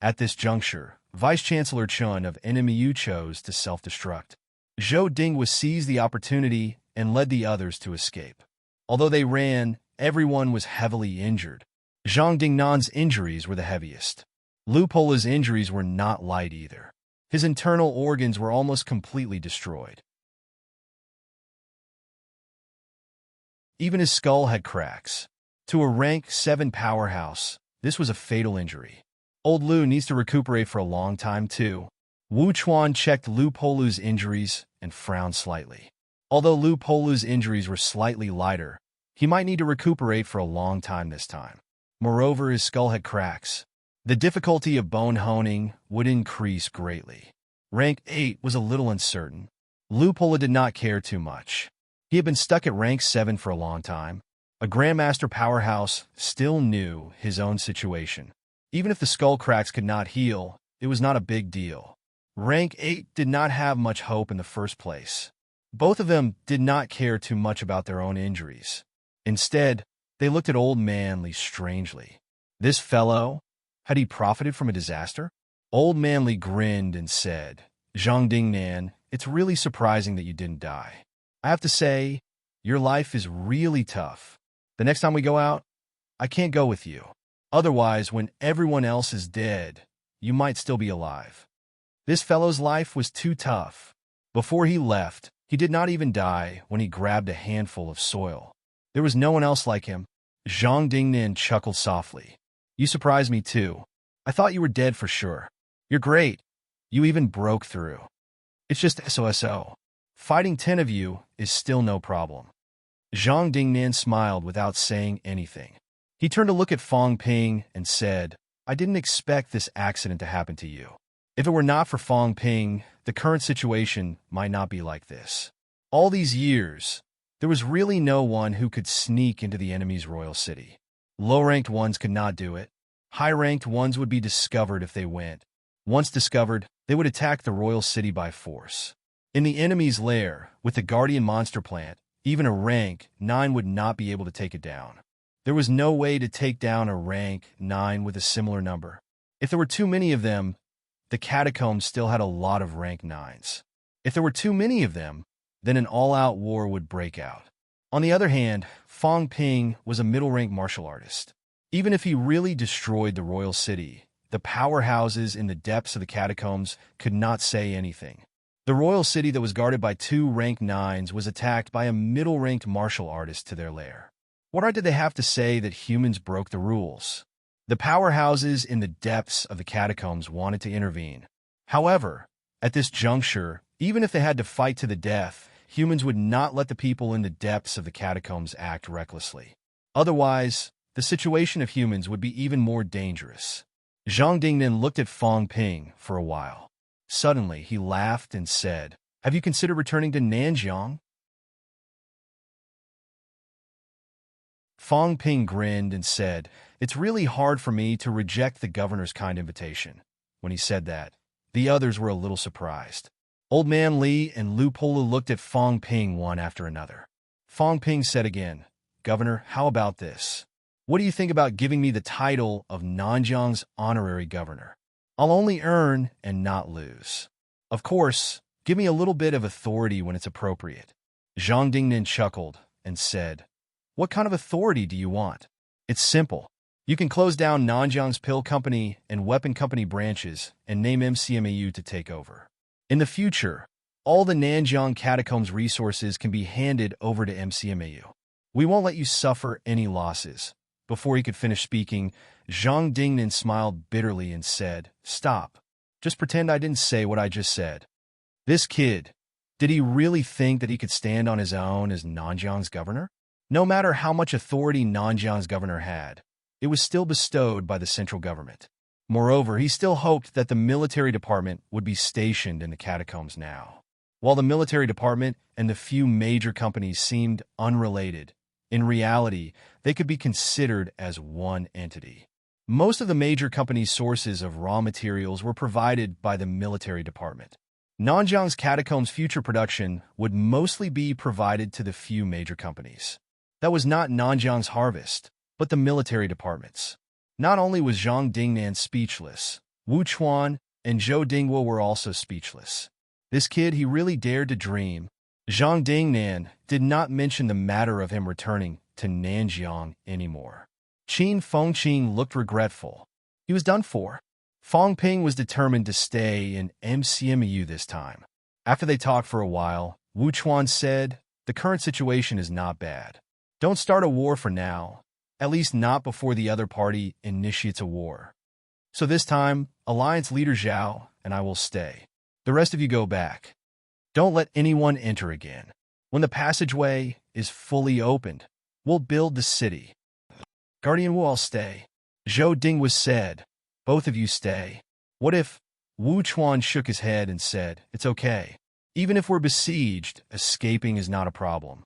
At this juncture, Vice-Chancellor Chun of NMU chose to self-destruct. Zhou Ding was seized the opportunity and led the others to escape. Although they ran, everyone was heavily injured. Zhang Dingnan's injuries were the heaviest. Lu Pola's injuries were not light either. His internal organs were almost completely destroyed. Even his skull had cracks. To a rank 7 powerhouse, this was a fatal injury. Old Lu needs to recuperate for a long time too. Wu Chuan checked Lu Polu's injuries and frowned slightly. Although Lu Polu's injuries were slightly lighter, he might need to recuperate for a long time this time. Moreover, his skull had cracks. The difficulty of bone honing would increase greatly. Rank 8 was a little uncertain. Lu Polu did not care too much. He had been stuck at rank 7 for a long time. A Grandmaster powerhouse still knew his own situation. Even if the skull cracks could not heal, it was not a big deal. Rank 8 did not have much hope in the first place. Both of them did not care too much about their own injuries. Instead, they looked at Old Man Li strangely. This fellow, had he profited from a disaster? Old Man Li grinned and said, Zhang Dingnan, it's really surprising that you didn't die. I have to say, your life is really tough. The next time we go out, I can't go with you. Otherwise, when everyone else is dead, you might still be alive. This fellow's life was too tough. Before he left, he did not even die when he grabbed a handful of soil. There was no one else like him. Zhang Dingnan chuckled softly. You surprised me too. I thought you were dead for sure. You're great. You even broke through. It's just SOSO. Fighting 10 of you is still no problem. Zhang Dingnan smiled without saying anything. He turned to look at Fang Ping and said, I didn't expect this accident to happen to you. If it were not for Fang Ping, the current situation might not be like this. All these years, there was really no one who could sneak into the enemy's royal city. Low-ranked ones could not do it. High-ranked ones would be discovered if they went. Once discovered, they would attack the royal city by force. In the enemy's lair, with the guardian monster plant, even a rank 9 would not be able to take it down. There was no way to take down a rank 9 with a similar number. If there were too many of them, the catacombs still had a lot of rank 9s. If there were too many of them, then an all-out war would break out. On the other hand, Fang Ping was a middle-rank martial artist. Even if he really destroyed the royal city, the powerhouses in the depths of the catacombs could not say anything. The royal city that was guarded by 2 rank 9s was attacked by a middle-ranked martial artist to their lair. What right did they have to say that humans broke the rules? The powerhouses in the depths of the catacombs wanted to intervene. However, at this juncture, even if they had to fight to the death, humans would not let the people in the depths of the catacombs act recklessly. Otherwise, the situation of humans would be even more dangerous. Zhang Dingnan looked at Fang Ping for a while. Suddenly, he laughed and said, Have you considered returning to Nanjiang? Fang Ping grinned and said, It's really hard for me to reject the governor's kind invitation. When he said that, the others were a little surprised. Old Man Li and Lu Polu looked at Fang Ping one after another. Fang Ping said again, Governor, how about this? What do you think about giving me the title of Nanjiang's honorary governor? I'll only earn and not lose. Of course, give me a little bit of authority when it's appropriate. Zhang Dingnan chuckled and said, What kind of authority do you want? It's simple. You can close down Nanjiang's pill company and weapon company branches and name MCMAU to take over. In the future, All the Nanjiang catacombs resources can be handed over to MCMAU. We won't let you suffer any losses. Before he could finish speaking, Zhang Dingnan smiled bitterly and said, "Stop. Just pretend I didn't say what I just said." This kid, did he really think that he could stand on his own as Nanjiang's governor? No matter how much authority Nanjiang's governor had, it was still bestowed by the central government. Moreover, he still hoped that the military department would be stationed in the catacombs now. While the military department and the few major companies seemed unrelated, in reality, they could be considered as one entity. Most of the major companies' sources of raw materials were provided by the military department. Nanjiang's catacombs' future production would mostly be provided to the few major companies. That was not Nanjiang's harvest, but the military department's. Not only was Zhang Dingnan speechless, Wu Chuan and Zhou Dingguo were also speechless. This kid, he really dared to dream. Zhang Dingnan did not mention the matter of him returning to Nanjiang anymore. Qin Fengqing looked regretful. He was done for. Fang Ping was determined to stay in MCMU this time. After they talked for a while, Wu Chuan said, "The current situation is not bad. Don't start a war for now, at least not before the other party initiates a war. So this time, Alliance Leader Zhao and I will stay. The rest of you go back. Don't let anyone enter again. When the passageway is fully opened, we'll build the city. Guardian Wu, I'll stay." Zhou Dingguo said, "Both of you stay." What if? Wu Chuan shook his head and said, "It's okay. Even if we're besieged, escaping is not a problem."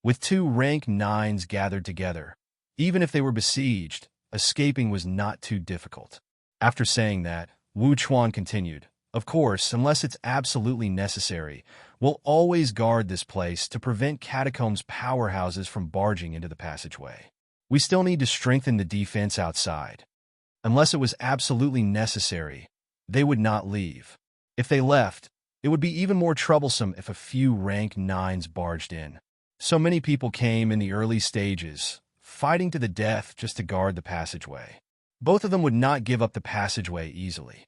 With two rank 9s gathered together, even if they were besieged, escaping was not too difficult. After saying that, Wu Chuan continued, "Of course, unless it's absolutely necessary, we'll always guard this place to prevent catacombs powerhouses from barging into the passageway. We still need to strengthen the defense outside. Unless it was absolutely necessary, they would not leave. If they left, it would be even more troublesome if a few rank 9s barged in. So many people came in the early stages, fighting to the death just to guard the passageway. Both of them would not give up the passageway easily."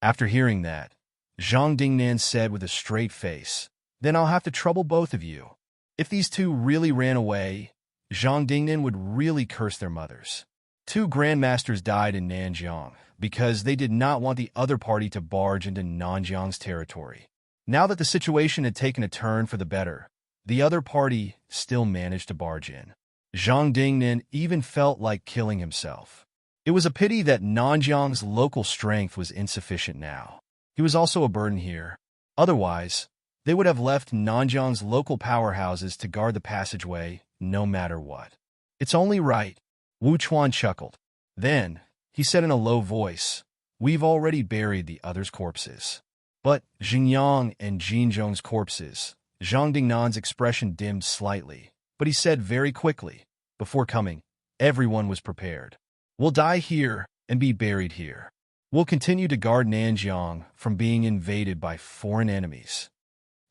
After hearing that, Zhang Dingnan said with a straight face, "Then I'll have to trouble both of you." If these two really ran away, Zhang Dingnan would really curse their mothers. 2 grandmasters died in Nanjiang because they did not want the other party to barge into Nanjiang's territory. Now that the situation had taken a turn for the better, the other party still managed to barge in. Zhang Dingnan even felt like killing himself. It was a pity that Nanjiang's local strength was insufficient now. He was also a burden here. Otherwise, they would have left Nanjiang's local powerhouses to guard the passageway no matter what. "It's only right," Wu Chuan chuckled. Then, he said in a low voice, "We've already buried the others' corpses." But Xingyang and Jinzhong's corpses. Zhang Dingnan's expression dimmed slightly, but he said very quickly, "Before coming, everyone was prepared. We'll die here and be buried here. We'll continue to guard Nanjiang from being invaded by foreign enemies."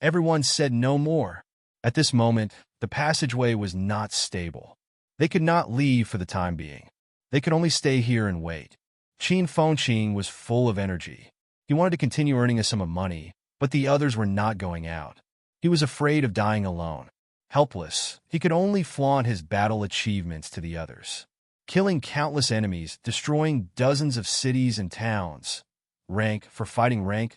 Everyone said no more. At this moment, the passageway was not stable. They could not leave for the time being. They could only stay here and wait. Qin Fengqing was full of energy. He wanted to continue earning a sum of money, but the others were not going out. He was afraid of dying alone. Helpless, he could only flaunt his battle achievements to the others. Killing countless enemies, destroying dozens of cities and towns. Rank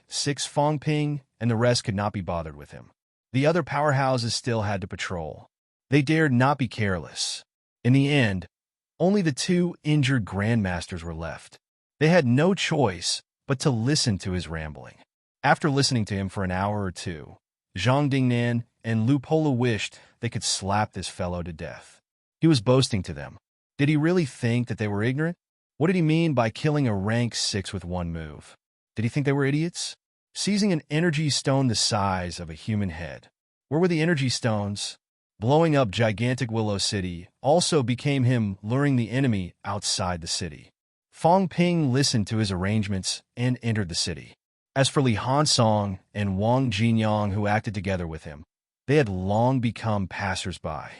6 Fang Ping, and the rest could not be bothered with him. The other powerhouses still had to patrol. They dared not be careless. In the end, only the 2 injured grandmasters were left. They had no choice but to listen to his rambling. After listening to him for an hour or two, Zhang Dingnan and Lu Pola wished they could slap this fellow to death. He was boasting to them. Did he really think that they were ignorant? What did he mean by killing a rank 6 with one move? Did he think they were idiots? Seizing an energy stone the size of a human head. Where were the energy stones? Blowing up gigantic Willow City also became him luring the enemy outside the city. Fang Ping listened to his arrangements and entered the city. As for Li Hansong and Wang Jinyang, who acted together with him, they had long become passers-by.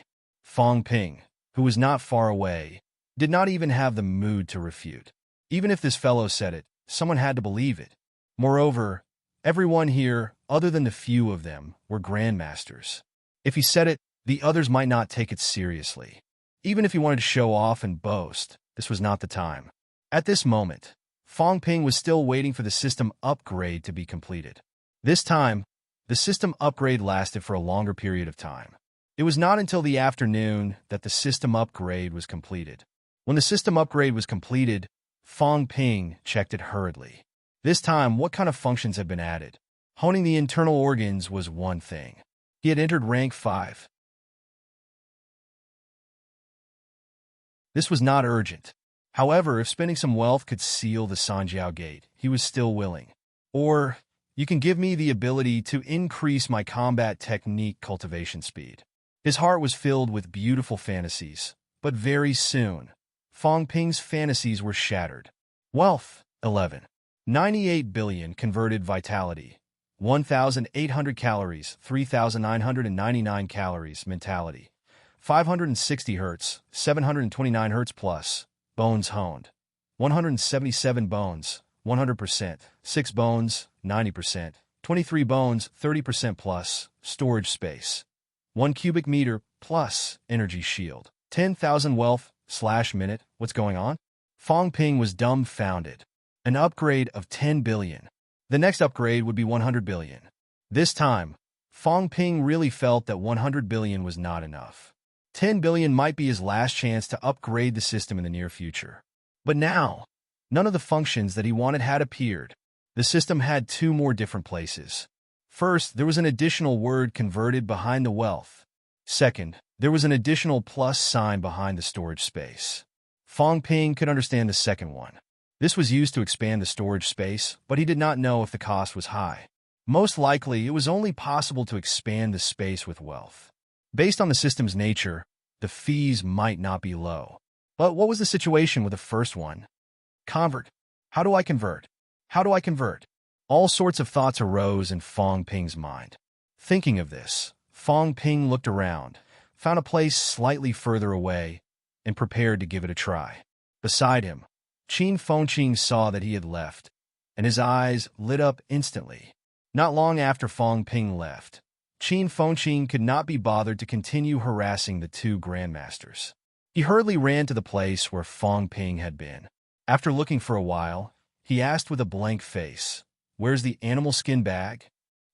Fang Ping, who was not far away, did not even have the mood to refute. Even if this fellow said it, someone had to believe it. Moreover, everyone here, other than the few of them, were grandmasters. If he said it, the others might not take it seriously. Even if he wanted to show off and boast, this was not the time. At this moment, Fong Ping was still waiting for the system upgrade to be completed. This time, the system upgrade lasted for a longer period of time. It was not until the afternoon that the system upgrade was completed. When the system upgrade was completed, Fong Ping checked it hurriedly. This time, what kind of functions had been added? Honing the internal organs was one thing. He had entered rank 5. This was not urgent. However, if spending some wealth could seal the Sanjiao gate, he was still willing. Or, you can give me the ability to increase my combat technique cultivation speed. His heart was filled with beautiful fantasies, but very soon, Fong Ping's fantasies were shattered. Wealth, 11. 98 billion converted vitality. 1,800 calories, 3,999 calories mentality. 560 hertz, 729 hertz plus. Bones honed. 177 bones, 100%. 6 bones, 90%. 23 bones, 30% plus. Storage space. 1 cubic meter plus energy shield. 10,000 wealth/minute. What's going on? Fong Ping was dumbfounded. An upgrade of 10 billion. The next upgrade would be 100 billion. This time, Fong Ping really felt that 100 billion was not enough. 10 billion might be his last chance to upgrade the system in the near future. But now, none of the functions that he wanted had appeared. The system had 2 more different places. First, there was an additional word converted behind the wealth. Second, there was an additional plus sign behind the storage space. Fong Ping could understand the second one. This was used to expand the storage space, but he did not know if the cost was high. Most likely, it was only possible to expand the space with wealth. Based on the system's nature, the fees might not be low. But what was the situation with the first one? Convert. How do I convert? How do I convert? All sorts of thoughts arose in Fong Ping's mind. Thinking of this, Fong Ping looked around, found a place slightly further away, and prepared to give it a try. Beside him, Qin Fengqing saw that he had left, and his eyes lit up instantly. Not long after Fong Ping left, Qin Fengqing could not be bothered to continue harassing the 2 grandmasters. He hurriedly ran to the place where Fong Ping had been. After looking for a while, he asked with a blank face, "Where's the animal skin bag?"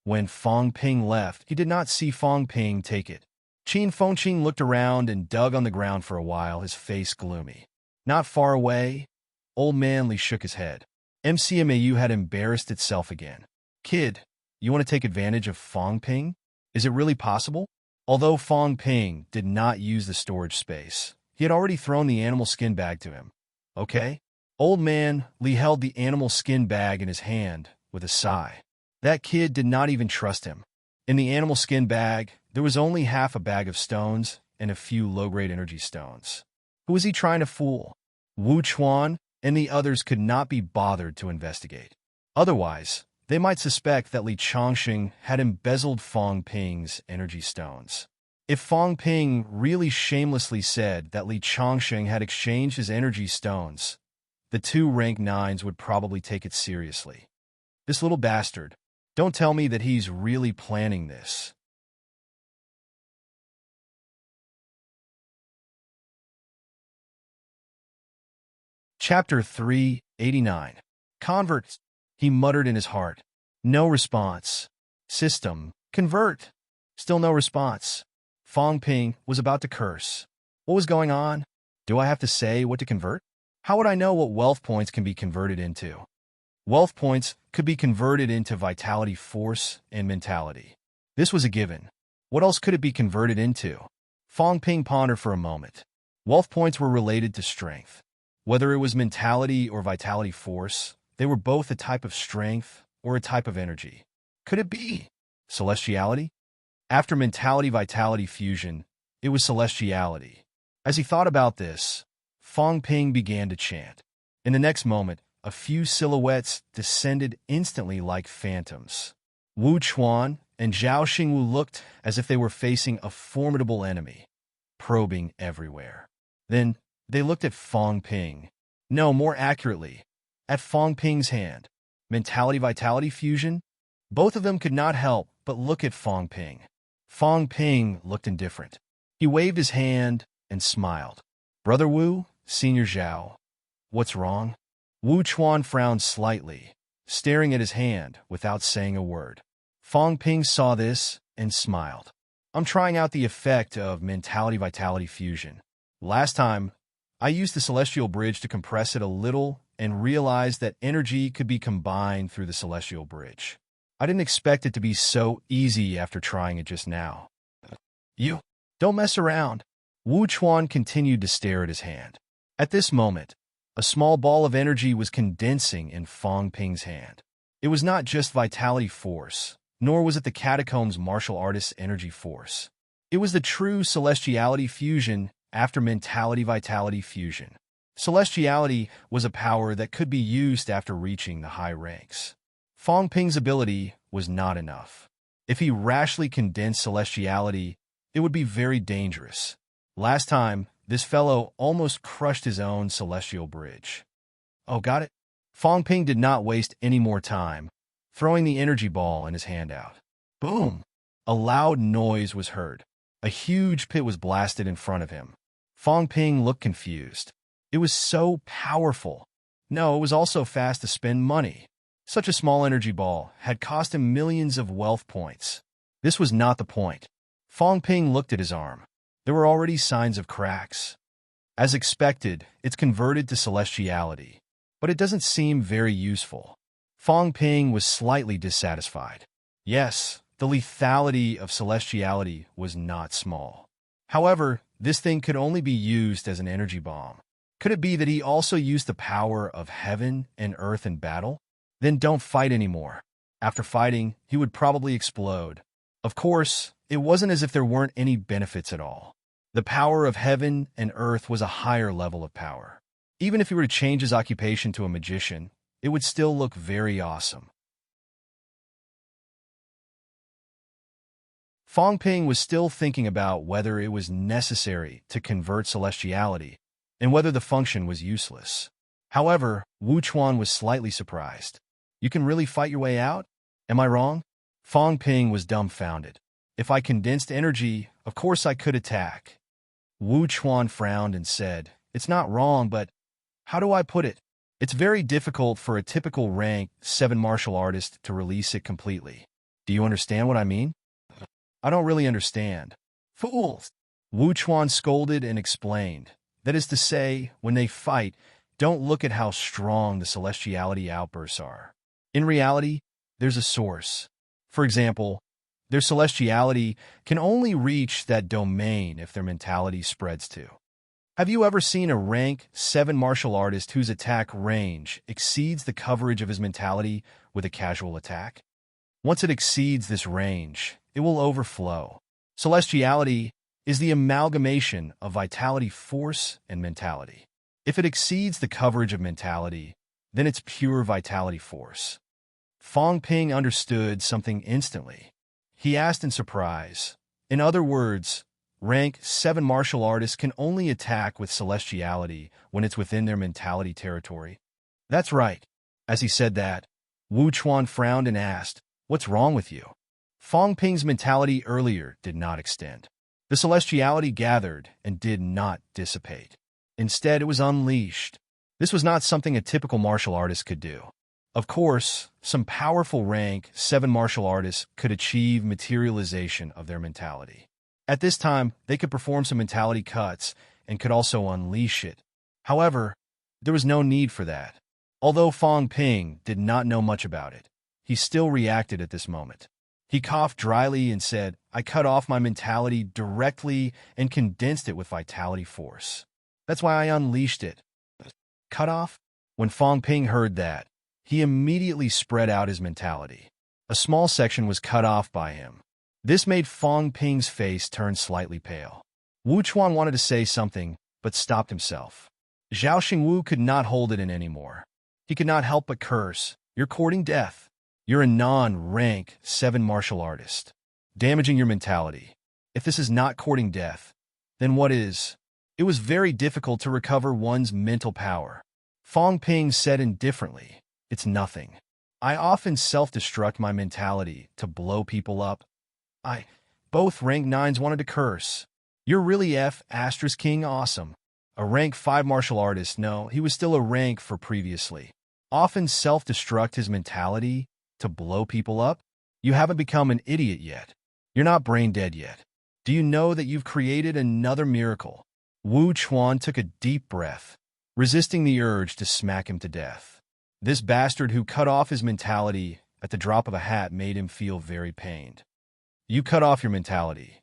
When Fong Ping left, he did not see Fong Ping take it. Qin Fengqing looked around and dug on the ground for a while, his face gloomy. Not far away, Old Man Li shook his head. MCMAU had embarrassed itself again. "Kid, you want to take advantage of Fong Ping? Is it really possible?" Although Fong Ping did not use the storage space, he had already thrown the animal skin bag to him. Okay. Old Man Li held the animal skin bag in his hand with a sigh. That kid did not even trust him. In the animal skin bag, there was only half a bag of stones and a few low-grade energy stones. Who was he trying to fool? Wu Chuan and the others could not be bothered to investigate. Otherwise, they might suspect that Li Chongqing had embezzled Fong Ping's energy stones. If Fong Ping really shamelessly said that Li Chongqing had exchanged his energy stones, the 2 rank 9s would probably take it seriously. This little bastard, don't tell me that he's really planning this. Chapter 389. Converts. He muttered in his heart. No response. System. Convert. Still no response. Fong Ping was about to curse. What was going on? Do I have to say what to convert? How would I know what wealth points can be converted into? Wealth points could be converted into vitality, force, and mentality. This was a given. What else could it be converted into? Fong Ping pondered for a moment. Wealth points were related to strength. Whether it was mentality or vitality force, they were both a type of strength or a type of energy. Could it be celestiality? After mentality-vitality fusion, it was celestiality. As he thought about this, Fong Ping began to chant. In the next moment, a few silhouettes descended instantly like phantoms. Wu Chuan and Zhao Xingwu looked as if they were facing a formidable enemy, probing everywhere. Then, they looked at Fong Ping. No, more accurately, at Fong Ping's hand. Mentality-vitality fusion? Both of them could not help but look at Fong Ping. Fong Ping looked indifferent. He waved his hand and smiled. Brother Wu, Senior Zhao. What's wrong? Wu Chuan frowned slightly, staring at his hand without saying a word. Fong Ping saw this and smiled. I'm trying out the effect of mentality-vitality fusion. Last time, I used the celestial bridge to compress it a little and realized that energy could be combined through the celestial bridge. I didn't expect it to be so easy after trying it just now. You, don't mess around. Wu Chuan continued to stare at his hand. At this moment, a small ball of energy was condensing in Fong Ping's hand. It was not just vitality force, nor was it the catacombs martial artist's energy force. It was the true celestiality fusion after mentality-vitality fusion. Celestiality was a power that could be used after reaching the high ranks. Fong Ping's ability was not enough. If he rashly condensed celestiality, it would be very dangerous. Last time, this fellow almost crushed his own celestial bridge. Oh, got it? Fong Ping did not waste any more time, throwing the energy ball in his hand out. Boom! A loud noise was heard. A huge pit was blasted in front of him. Fong Ping looked confused. It was so powerful. No, it was also fast to spend money. Such a small energy ball had cost him millions of wealth points. This was not the point. Fong Ping looked at his arm. There were already signs of cracks. As expected, it's converted to celestiality, but it doesn't seem very useful. Fong Ping was slightly dissatisfied. Yes, the lethality of celestiality was not small. However, this thing could only be used as an energy bomb. Could it be that he also used the power of heaven and earth in battle? Then don't fight anymore. After fighting, he would probably explode. Of course, it wasn't as if there weren't any benefits at all. The power of heaven and earth was a higher level of power. Even if he were to change his occupation to a magician, it would still look very awesome. Fong Ping was still thinking about whether it was necessary to convert celestiality and whether the function was useless. However, Wu Chuan was slightly surprised. You can really fight your way out? Am I wrong? Fong Ping was dumbfounded. If I condensed energy, of course I could attack. Wu Chuan frowned and said, It's not wrong, but how do I put it? It's very difficult for a typical rank 7 martial artist to release it completely. Do you understand what I mean? I don't really understand. Fools! Wu Chuan scolded and explained. That is to say, when they fight, don't look at how strong the celestiality outbursts are. In reality, there's a source. For example, their celestiality can only reach that domain if their mentality spreads to. Have you ever seen a rank 7 martial artist whose attack range exceeds the coverage of his mentality with a casual attack? Once it exceeds this range, it will overflow. Celestiality is the amalgamation of vitality force and mentality. If it exceeds the coverage of mentality, then it's pure vitality force. Fong Ping understood something instantly. He asked in surprise. In other words, rank 7 martial artists can only attack with celestiality when it's within their mentality territory. That's right. As he said that, Wu Chuan frowned and asked, What's wrong with you? Fong Ping's mentality earlier did not extend. The celestiality gathered and did not dissipate. Instead, it was unleashed. This was not something a typical martial artist could do. Of course, some powerful rank 7 martial artists could achieve materialization of their mentality. At this time, they could perform some mentality cuts and could also unleash it. However, there was no need for that. Although Fong Ping did not know much about it, he still reacted at this moment. He coughed dryly and said, I cut off my mentality directly and condensed it with vitality force. That's why I unleashed it. Cut off? When Fong Ping heard that, he immediately spread out his mentality. A small section was cut off by him. This made Fong Ping's face turn slightly pale. Wu Chuan wanted to say something, but stopped himself. Zhao Xingwu could not hold it in anymore. He could not help but curse. You're courting death. You're a non-rank 7 martial artist, damaging your mentality. If this is not courting death, then what is? It was very difficult to recover one's mental power. Fong Ping said indifferently, It's nothing. I often self-destruct my mentality to blow people up. I, both rank 9s wanted to curse. You're really F asterisk king awesome. A rank 5 martial artist, no, he was still a rank for previously. Often self-destruct his mentality to blow people up. You haven't become an idiot yet. You're not brain dead yet. Do you know that you've created another miracle? Wu Chuan took a deep breath, resisting the urge to smack him to death. This bastard who cut off his mentality at the drop of a hat made him feel very pained. You cut off your mentality.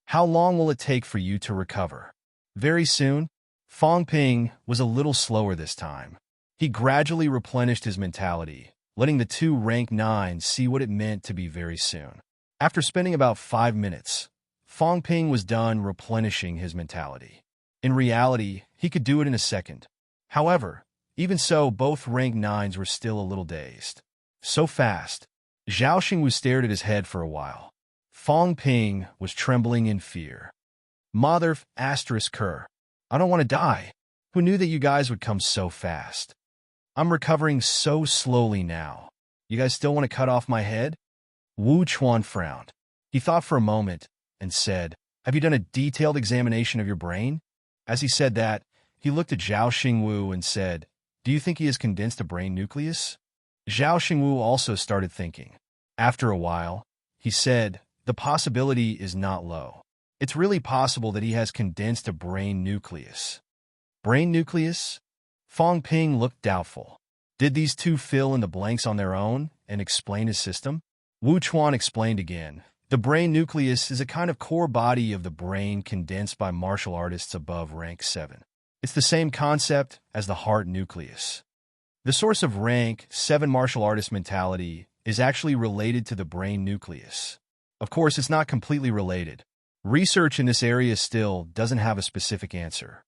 How long will it take for you to recover? Very soon. Fong Ping was a little slower this time. He gradually replenished his mentality, letting the two rank 9s see what it meant to be very soon. After spending about 5 minutes, Fong Ping was done replenishing his mentality. In reality, he could do it in a second. However, even so, both rank 9s were still a little dazed. So fast. Zhao Xingwu stared at his head for a while. Fong Ping was trembling in fear. Mother asterisk cur. I don't want to die. Who knew that you guys would come so fast? I'm recovering so slowly now. You guys still want to cut off my head? Wu Chuan frowned. He thought for a moment and said, have you done a detailed examination of your brain? As he said that, he looked at Zhao Xingwu and said, do you think he has condensed a brain nucleus? Zhao Xingwu also started thinking. After a while, he said, the possibility is not low. It's really possible that he has condensed a brain nucleus. Brain nucleus? Fong Ping looked doubtful. Did these two fill in the blanks on their own and explain his system? Wu Chuan explained again. The brain nucleus is a kind of core body of the brain condensed by martial artists above rank 7. It's the same concept as the heart nucleus. The source of rank 7 martial artist mentality is actually related to the brain nucleus. Of course, it's not completely related. Research in this area still doesn't have a specific answer.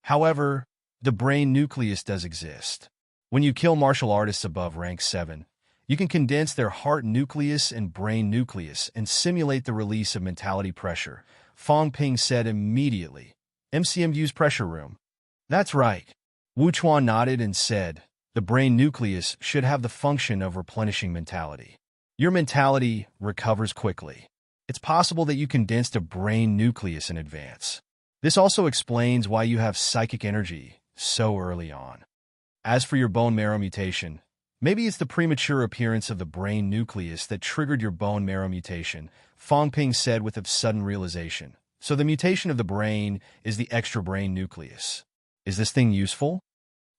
However, the brain nucleus does exist. When you kill martial artists above rank 7, you can condense their heart nucleus and brain nucleus and simulate the release of mentality pressure, Fong Ping said immediately. MCMU's pressure room. That's right. Wu Chuan nodded and said, the brain nucleus should have the function of replenishing mentality. Your mentality recovers quickly. It's possible that you condensed a brain nucleus in advance. This also explains why you have psychic energy so early on. As for your bone marrow mutation, maybe it's the premature appearance of the brain nucleus that triggered your bone marrow mutation, Fong Ping said with a sudden realization. So the mutation of the brain is the extra brain nucleus. Is this thing useful?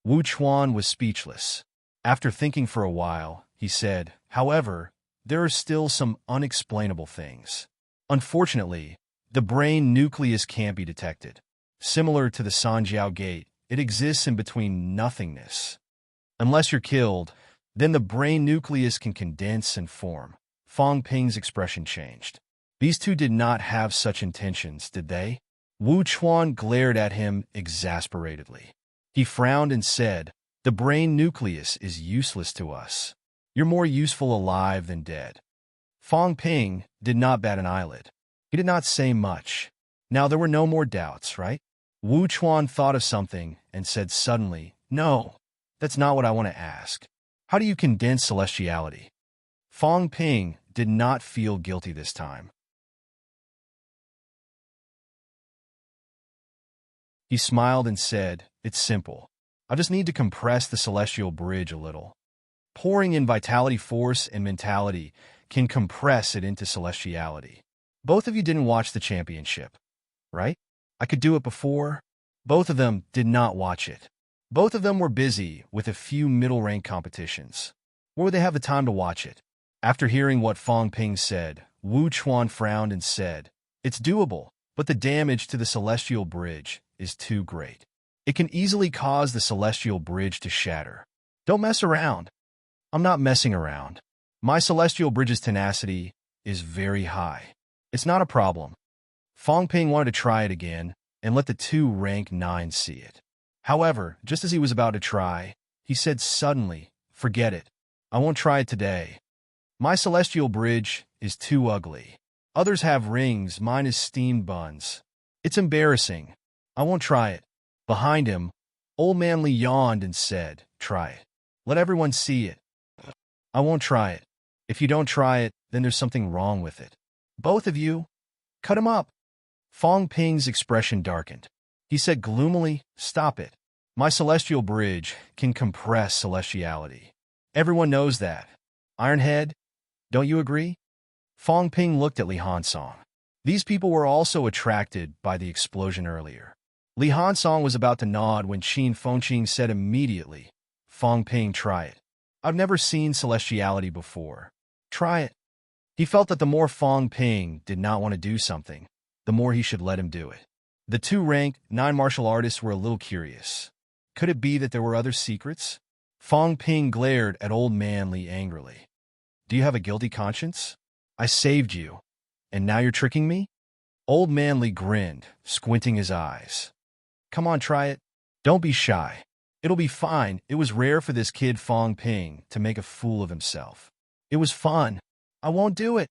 Wu Chuan was speechless. After thinking for a while, he said, however, there are still some unexplainable things. Unfortunately, the brain nucleus can't be detected. Similar to the Sanjiao Gate, it exists in between nothingness. Unless you're killed, then the brain nucleus can condense and form. Fong Ping's expression changed. These two did not have such intentions, did they? Wu Chuan glared at him exasperatedly. He frowned and said, the brain nucleus is useless to us. You're more useful alive than dead. Fong Ping did not bat an eyelid. He did not say much. Now there were no more doubts, right? Wu Chuan thought of something and said suddenly, no, that's not what I want to ask. How do you condense celestiality? Fong Ping did not feel guilty this time. He smiled and said, it's simple. I just need to compress the celestial bridge a little. Pouring in vitality force and mentality can compress it into celestiality. Both of you didn't watch the championship, right? I could do it before. Both of them did not watch it. Both of them were busy with a few middle-rank competitions. Where would they have the time to watch it? After hearing what Fong Ping said, Wu Chuan frowned and said, it's doable, but the damage to the celestial bridge is too great. It can easily cause the celestial bridge to shatter. Don't mess around. I'm not messing around. My celestial bridge's tenacity is very high. It's not a problem. Fong Ping wanted to try it again and let the two rank 9 see it. However, just as he was about to try, he said suddenly, forget it. I won't try it today. My celestial bridge is too ugly. Others have rings, mine is steamed buns. It's embarrassing. I won't try it. Behind him, Old Man Li yawned and said, "Try it. Let everyone see it." "I won't try it. If you don't try it, then there's something wrong with it. Both of you, cut him up." Fong Ping's expression darkened. He said gloomily, "Stop it. My celestial bridge can compress celestiality. Everyone knows that. Ironhead, don't you agree?" Fong Ping looked at Li Hansong. These people were also attracted by the explosion earlier. Li Hansong was about to nod when Qin Fengqing said immediately, "Fong Ping, try it. I've never seen celestiality before. Try it." He felt that the more Fong Ping did not want to do something, the more he should let him do it. The two rank 9 martial artists were a little curious. Could it be that there were other secrets? Fong Ping glared at Old Man Li angrily. "Do you have a guilty conscience? I saved you, and now you're tricking me?" Old Man Li grinned, squinting his eyes. "Come on, try it. Don't be shy. It'll be fine." It was rare for this kid Fong Ping to make a fool of himself. "It was fun. I won't do it."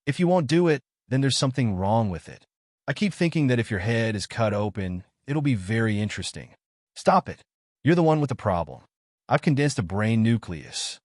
"If you won't do it, then there's something wrong with it. I keep thinking that if your head is cut open, it'll be very interesting." "Stop it. You're the one with the problem. I've condensed a brain nucleus."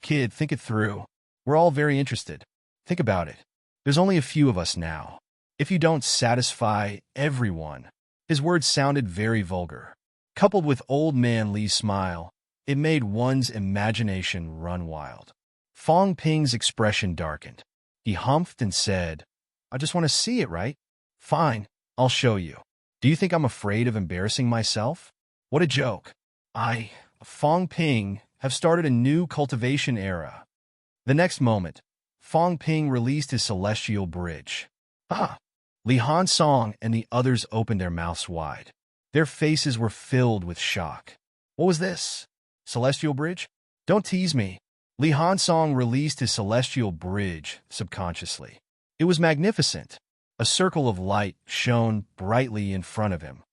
"Kid, think it through. We're all very interested. Think about it. There's only a few of us now. If you don't satisfy everyone." His words sounded very vulgar. Coupled with Old Man Li's smile, it made one's imagination run wild. Fong Ping's expression darkened. He humphed and said, "I just want to see it, right? Fine, I'll show you. Do you think I'm afraid of embarrassing myself? What a joke. I, Fong Ping, have started a new cultivation era." The next moment, Fong Ping released his celestial bridge. "Ah!" Li Hansong and the others opened their mouths wide. Their faces were filled with shock. "What was this? Celestial bridge? Don't tease me." Li Hansong released his celestial bridge subconsciously. It was magnificent. A circle of light shone brightly in front of him.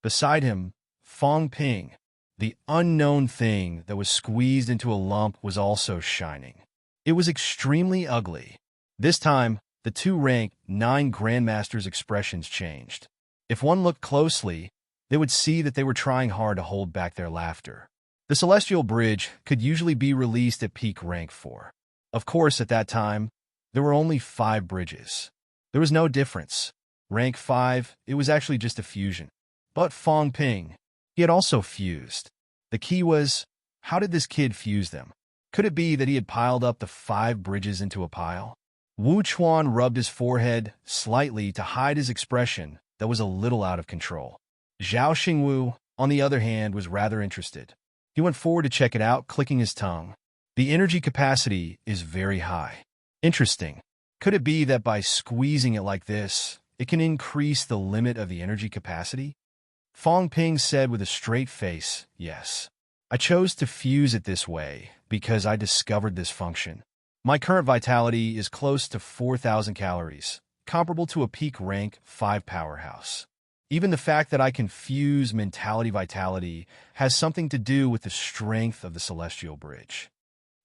Beside him, Fong Ping, the unknown thing that was squeezed into a lump, was also shining. It was extremely ugly. This time, the two rank 9 grandmasters' expressions changed. If one looked closely, they would see that they were trying hard to hold back their laughter. The celestial bridge could usually be released at peak rank 4. Of course, at that time, there were only 5 bridges. There was no difference. Rank 5, it was actually just a fusion. But Fong Ping, he had also fused. The key was, how did this kid fuse them? Could it be that he had piled up the 5 bridges into a pile? Wu Chuan rubbed his forehead slightly to hide his expression that was a little out of control. Zhao Xingwu, on the other hand, was rather interested. He went forward to check it out, clicking his tongue. The energy capacity is very high. Interesting. Could it be that by squeezing it like this, it can increase the limit of the energy capacity? Fong Ping said with a straight face, "Yes. I chose to fuse it this way because I discovered this function. My current vitality is close to 4,000 calories, comparable to a peak rank 5 powerhouse. Even the fact that I can fuse mentality vitality has something to do with the strength of the celestial bridge.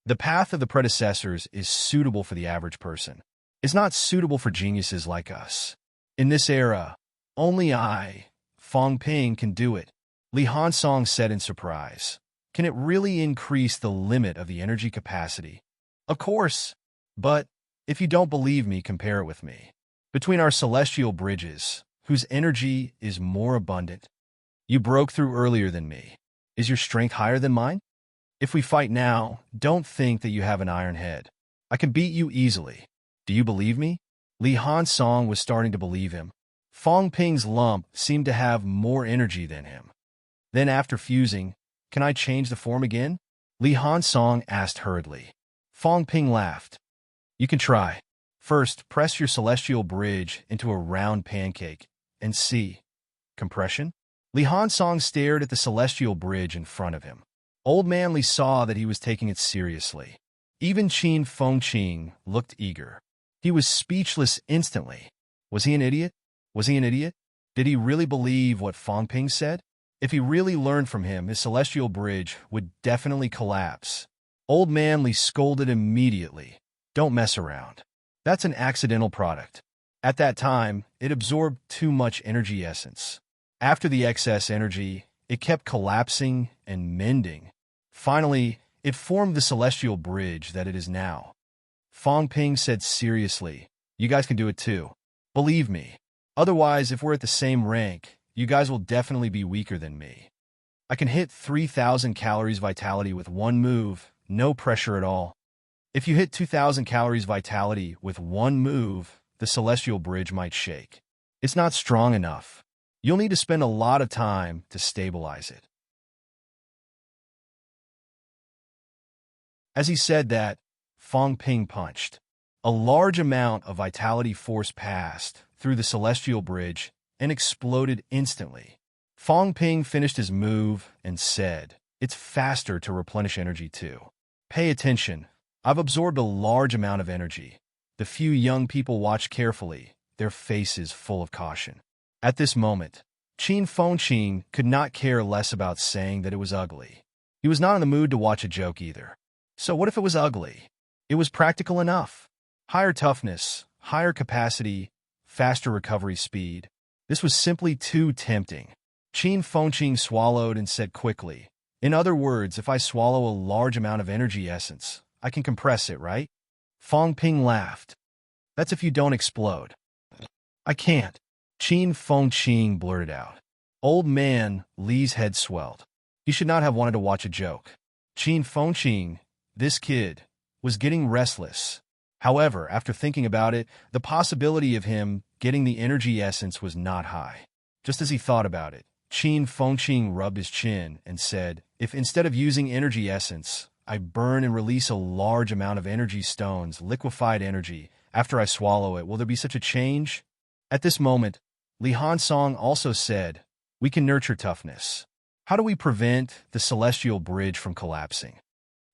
The path of the predecessors is suitable for the average person. It's not suitable for geniuses like us. In this era, only I, Fong Ping, can do it." Li Hansong said in surprise. "Can it really increase the limit of the energy capacity?" "Of course. But if you don't believe me, compare it with me. Between our celestial bridges, whose energy is more abundant, you broke through earlier than me. Is your strength higher than mine? If we fight now, don't think that you have an iron head. I can beat you easily. Do you believe me?" Li Hansong was starting to believe him. Fong Ping's lump seemed to have more energy than him. Then after fusing, "Can I change the form again?" Li Hansong asked hurriedly. Fong Ping laughed. "You can try. First, press your celestial bridge into a round pancake and see. Compression?" Li Hansong stared at the celestial bridge in front of him. Old Man Li saw that he was taking it seriously. Even Qin Fengqing looked eager. He was speechless instantly. Was he an idiot? Was he an idiot? Did he really believe what Fong Ping said? If he really learned from him, his celestial bridge would definitely collapse. Old Man Li scolded immediately. "Don't mess around. That's an accidental product. At that time, it absorbed too much energy essence. After the excess energy, it kept collapsing and mending. Finally, it formed the celestial bridge that it is now. Fong Ping said seriously, "You guys can do it too. Believe me. Otherwise, if we're at the same rank, you guys will definitely be weaker than me. I can hit 3,000 calories vitality with one move, no pressure at all. If you hit 2,000 calories vitality with one move, the celestial bridge might shake. It's not strong enough. You'll need to spend a lot of time to stabilize it." As he said that, Fong Ping punched. A large amount of vitality force passed through the celestial bridge and exploded instantly. Fong Ping finished his move and said, "It's faster to replenish energy too. Pay attention. I've absorbed a large amount of energy." The few young people watched carefully, their faces full of caution. At this moment, Qin Fengqing could not care less about saying that it was ugly. He was not in the mood to watch a joke either. So what if it was ugly? It was practical enough. Higher toughness, higher capacity, faster recovery speed. This was simply too tempting. Qin Fengqing swallowed and said quickly, "In other words, if I swallow a large amount of energy essence, I can compress it, right?" Fong Ping laughed. "That's if you don't explode." "I can't," Qin Fengqing blurted out. Old man Li's head swelled. He should not have wanted to watch a joke. Qin Fengqing, this kid, was getting restless. However, after thinking about it, the possibility of him getting the energy essence was not high. Just as he thought about it, Qin Fengqing rubbed his chin and said, "If instead of using energy essence, I burn and release a large amount of energy stones, liquefied energy, after I swallow it, will there be such a change?" At this moment, Li Hansong also said, "We can nurture toughness. How do we prevent the celestial bridge from collapsing?"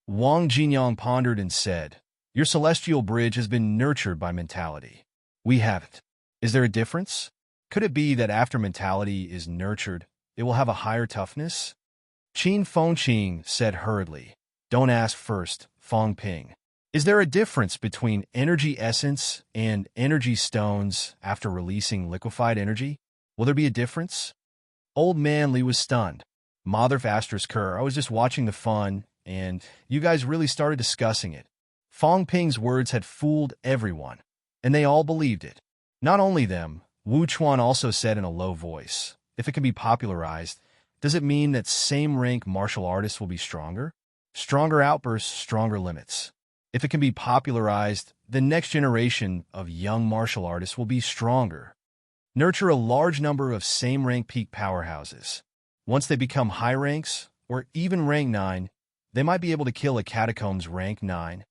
Wang Jinyang pondered and said, "Your celestial bridge has been nurtured by mentality. We haven't. Is there a difference? Could it be that after mentality is nurtured, it will have a higher toughness?" Qin Fengqing said hurriedly, "Don't ask first, Fong Ping. Is there a difference between energy essence and energy stones after releasing liquefied energy? Will there be a difference?" Old man Li was stunned. "Mother Kerr, I was just watching the fun, and you guys really started discussing it." Fong Ping's words had fooled everyone, and they all believed it. Not only them, Wu Chuan also said in a low voice, "If it can be popularized, does it mean that same-rank martial artists will be stronger? Stronger outbursts, stronger limits. If it can be popularized, the next generation of young martial artists will be stronger. Nurture a large number of same-rank peak powerhouses. Once they become high ranks, or even rank 9, they might be able to kill a catacombs rank 9.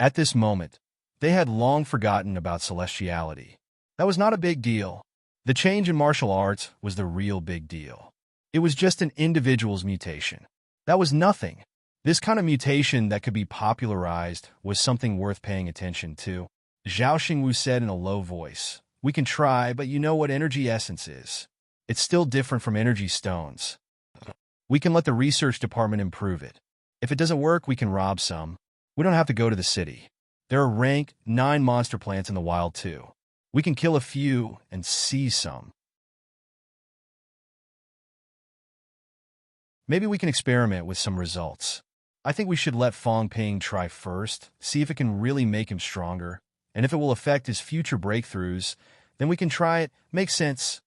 At this moment, they had long forgotten about celestiality. That was not a big deal. The change in martial arts was the real big deal. It was just an individual's mutation. That was nothing. This kind of mutation that could be popularized was something worth paying attention to. Zhao Xingwu said in a low voice, "We can try, but you know what energy essence is. It's still different from energy stones. We can let the research department improve it. If it doesn't work, we can rob some. We don't have to go to the city. There are rank 9 monster plants in the wild too. We can kill a few and seize some. Maybe we can experiment with some results. I think we should let Fong Ping try first, see if it can really make him stronger, and if it will affect his future breakthroughs, then we can try it. Makes sense."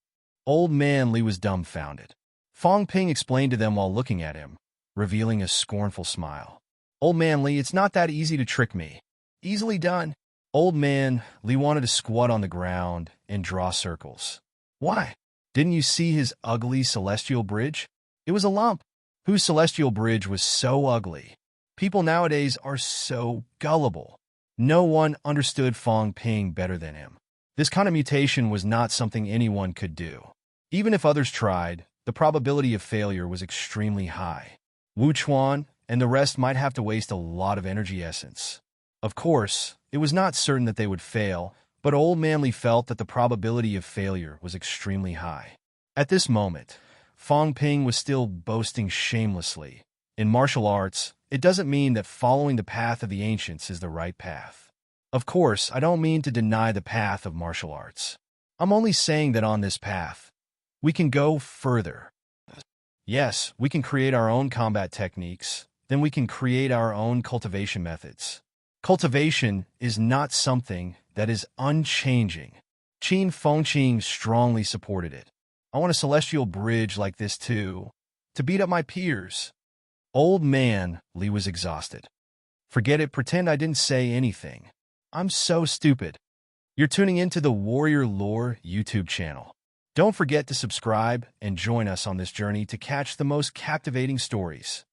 Old man Li was dumbfounded. Fong Ping explained to them while looking at him, revealing a scornful smile. "Old man Li, it's not that easy to trick me." "Easily done." Old man Li wanted to squat on the ground and draw circles. "Why? Didn't you see his ugly celestial bridge? It was a lump. Whose celestial bridge was so ugly? People nowadays are so gullible." No one understood Fong Ping better than him. This kind of mutation was not something anyone could do. Even if others tried, the probability of failure was extremely high. Wu Chuan and the rest might have to waste a lot of energy essence. Of course, it was not certain that they would fail, but Old Man Li felt that the probability of failure was extremely high. At this moment, Fong Ping was still boasting shamelessly. In martial arts, it doesn't mean that following the path of the ancients is the right path. Of course, I don't mean to deny the path of martial arts. I'm only saying that on this path, we can go further. Yes, we can create our own combat techniques, then we can create our own cultivation methods. Cultivation is not something that is unchanging. Qin Fengqing strongly supported it. I want a celestial bridge like this too, to beat up my peers. Old man, Li was exhausted. Forget it, pretend I didn't say anything. I'm so stupid. You're tuning into the Warrior Lore YouTube channel. Don't forget to subscribe and join us on this journey to catch the most captivating stories.